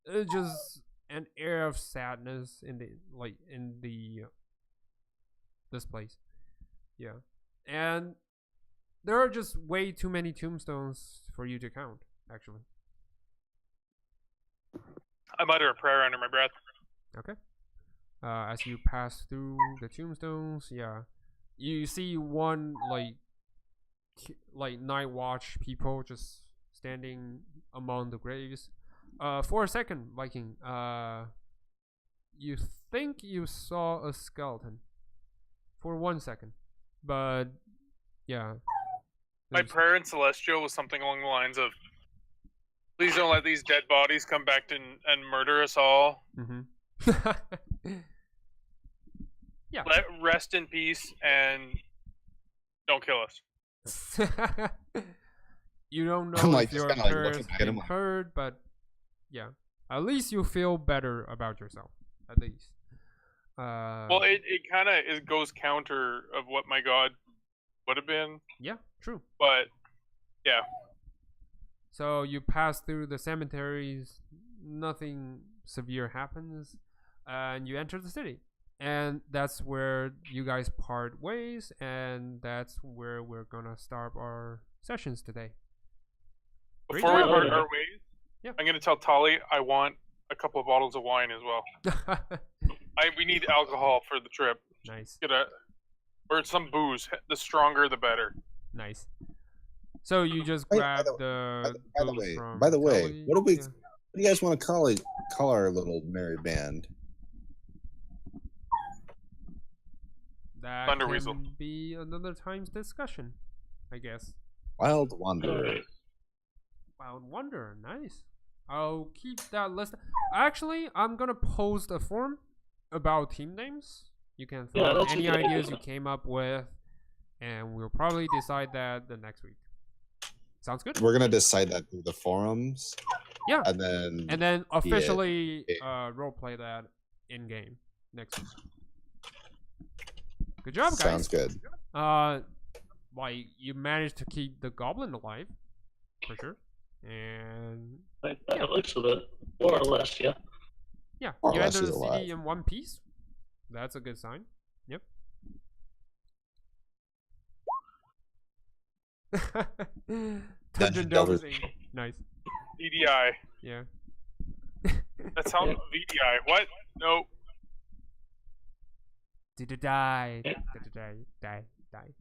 It's just an air of sadness in the this place. Yeah, and there are just way too many tombstones for you to count, actually. I mutter a prayer under my breath. Okay. As you pass through the tombstones, yeah, you see one like night watch people just standing among the graves. For a second, Viking, you think you saw a skeleton for 1 second, but yeah. My prayer in Celestial was something along the lines of, please don't let these dead bodies come back and murder us all. Mm-hmm. Yeah. Let rest in peace and don't kill us. You don't know I'm like, if just your kinda like prayers looking at him been like- heard, but yeah, at least you feel better about yourself. At least. Well, it kind of goes counter of what my god would have been, yeah, true. but yeah. So you pass through the cemeteries, nothing severe happens, and you enter the city. and that's where you guys part ways, and that's where we're gonna start our sessions today. Great Before we job. part our ways, Yeah. I'm gonna tell Tali I want a couple of bottles of wine as well. We need alcohol for the trip. Nice. Or some booze. The stronger, the better. Nice. So you just Wait, grab the booze from by the way, Tully? what do we? Yeah. What do you guys want to call our little merry band? That Thunder can Weasel. be another time's discussion, I guess. Wild Wanderer. Wild Wonder, nice. I'll keep that list. Actually, I'm gonna post a form about team names. You can throw Yeah, out that's a any good ideas idea. you came up with, and we'll probably decide that the next week. Sounds good? We're gonna decide that through the forums. Yeah. And then Officially roleplay that in game next week. Good job, guys. sounds good. Like you managed to keep the goblin alive, for sure. And By the looks of it, more or less, yeah. yeah, More or you less enter he's the city alive. in one piece. That's a good sign. Yep. Dungeon Delvers. Delvers. Nice. VDI. Yeah. That sounds VDI. What? Nope. Did it die? Yeah. Did it die? Die.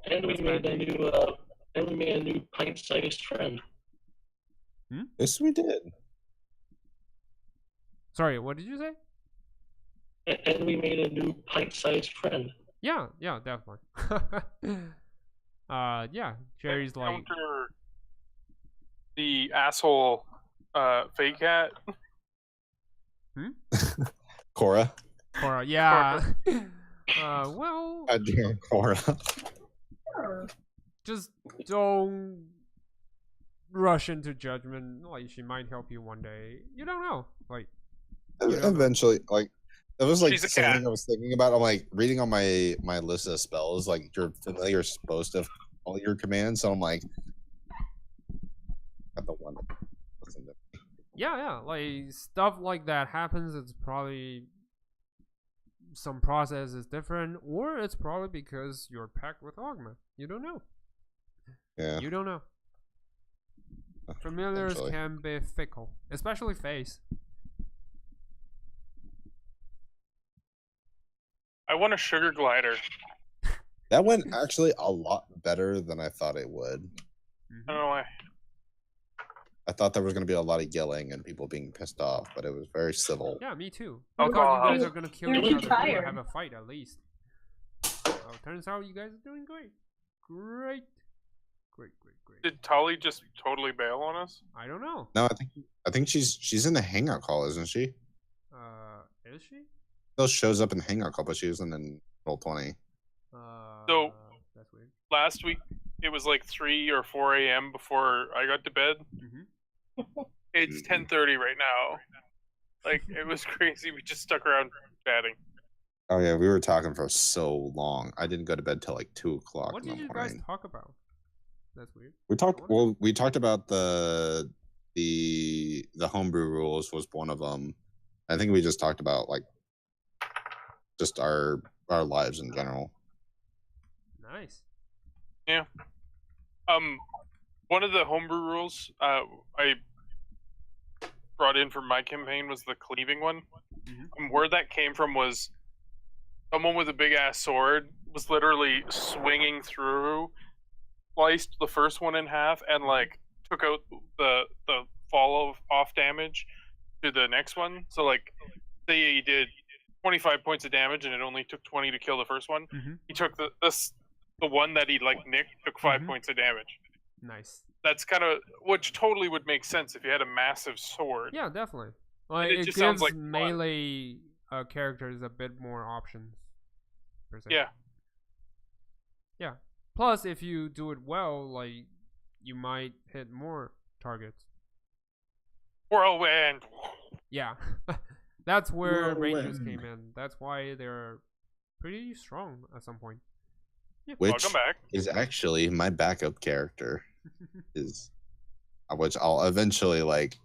And we That's made bad a new pint-sized friend. Yes, we did. Sorry, what did you say? And we made a new pint-sized friend. Yeah, definitely. Yeah, Jerry's like, Encounter the asshole fake cat. Cora. Cora, yeah. Well, Goddamn Cora. just don't rush into judgment. Like, she might help you one day. You don't know. Like, you don't know. Eventually, like it was like She's a something cat. I was thinking about. I'm like reading on my list of spells. Like you're familiar, supposed to all your commands. So I'm like, got the one. That listen to me. Yeah, like stuff like that happens. It's probably some process is different, or it's probably because you're packed with Ogma. You don't know. Yeah. You don't know. Familiars Eventually. can be fickle, especially Face. I want a sugar glider. That went actually a lot better than I thought it would. Mhm. I don't know why. I thought there was going to be a lot of yelling and people being pissed off, but it was very civil. Yeah, me too. Oh, I thought you God. guys are gonna kill You're each too other or tired. have a fight at least. Turns out you guys are doing great. Great. Did Tali just totally bail on us? I don't know. No, I think she's in the hangout call, isn't she? Is she? Still shows up in the hangout call, but she wasn't in roll 20. So- That's weird. Last week, it was like 3 or 4 a.m. before I got to bed. Mm-hmm. It's 10:30 right now. Like, it was crazy. We just stuck around chatting. Oh yeah, we were talking for so long. I didn't go to bed till like 2 o'clock What in did the you morning. guys talk about? That's weird. We talked about the homebrew rules was one of them. I think we just talked about like just our lives in general. Nice. One of the homebrew rules I brought in for my campaign was the cleaving one. Mhm. And where that came from was someone with a big ass sword was literally swinging through, sliced the first one in half, and like took out the fall off damage to the next one. So like, say he did 25 points of damage and it only took 20 to kill the first one. Mhm. He took the one that he like nicked took 5 Mhm. points of damage. Nice. That's kind of, which totally would make sense if you had a massive sword. Yeah, definitely. Like it it just gives sounds like fun. melee characters a bit more options. Per se. Yeah. Yeah. Plus, if you do it well, like you might hit more targets. Whirlwind. Yeah. That's where Rangers Whirlwind. came in. That's why they're pretty strong at some point. Which Welcome back. is actually my backup character. Is which I'll eventually like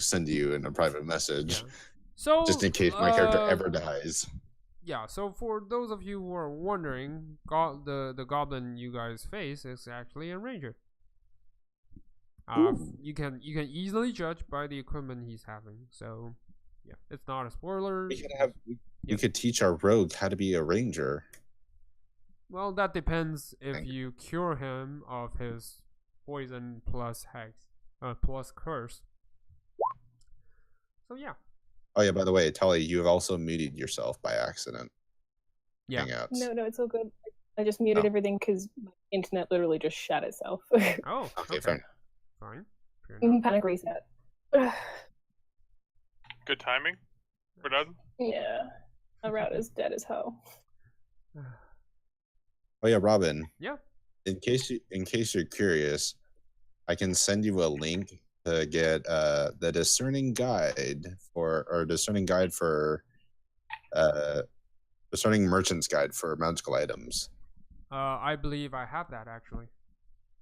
send you in a private message. Yeah. So just in case my character ever dies. Yeah, so for those of you who are wondering, the goblin you guys face is actually a ranger. You can easily judge by the equipment he's having. So yeah, it's not a spoiler. We could teach our rogue how to be a ranger. Well, that depends if you cure him of his poison plus hex, plus curse. So yeah. Oh yeah, by the way, Tully, you have also muted yourself by accident. Yeah. Hangouts. No, it's all good. I just muted everything because my internet literally just shut itself. Oh, okay. Fair enough. Panic reset. Good timing. We're done. Yeah, my router's dead as hell. Oh yeah, Robin. Yeah. In case you're curious, I can send you a link to get the discerning guide for discerning merchant's guide for magical items. I believe I have that actually.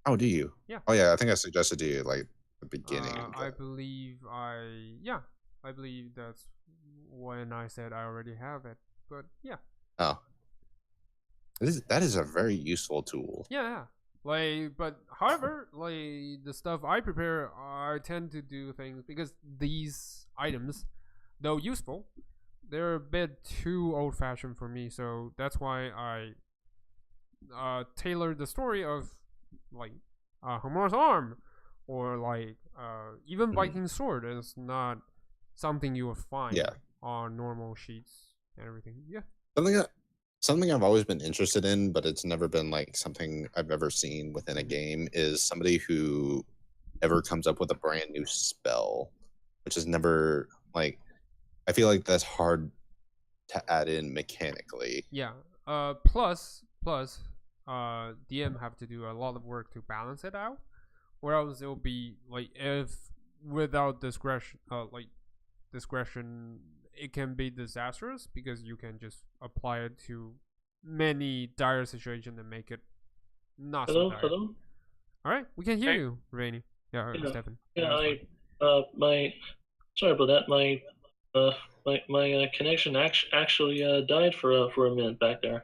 Oh, do you? Yeah. Oh yeah, I think I suggested to you like the beginning. I believe that's when I said I already have it. But yeah. Oh. That is a very useful tool. Yeah. Like, but however, like the stuff I prepare, I tend to do things because these items, though useful, they're a bit too old-fashioned for me. So that's why I tailored the story of like Homer's arm, or like even Viking sword is not something you will find on normal sheets and everything. Yeah. Something I've always been interested in, but it's never been like something I've ever seen within a game, is somebody who ever comes up with a brand new spell, which is never like, I feel like that's hard to add in mechanically. Yeah. Plus, DM have to do a lot of work to balance it out, or else it'll be like, if without discretion, it can be disastrous because you can just apply it to many dire situations and make it not so dire. Hello? All right, we can hear you, Rainy. Yeah, Stefan. Yeah, sorry about that. My connection actually died for a minute back there.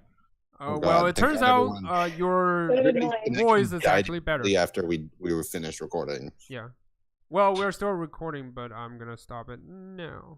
Well, it turns out your voice is actually better. After we were finished recording. Yeah. Well, we're still recording, but I'm gonna stop it now.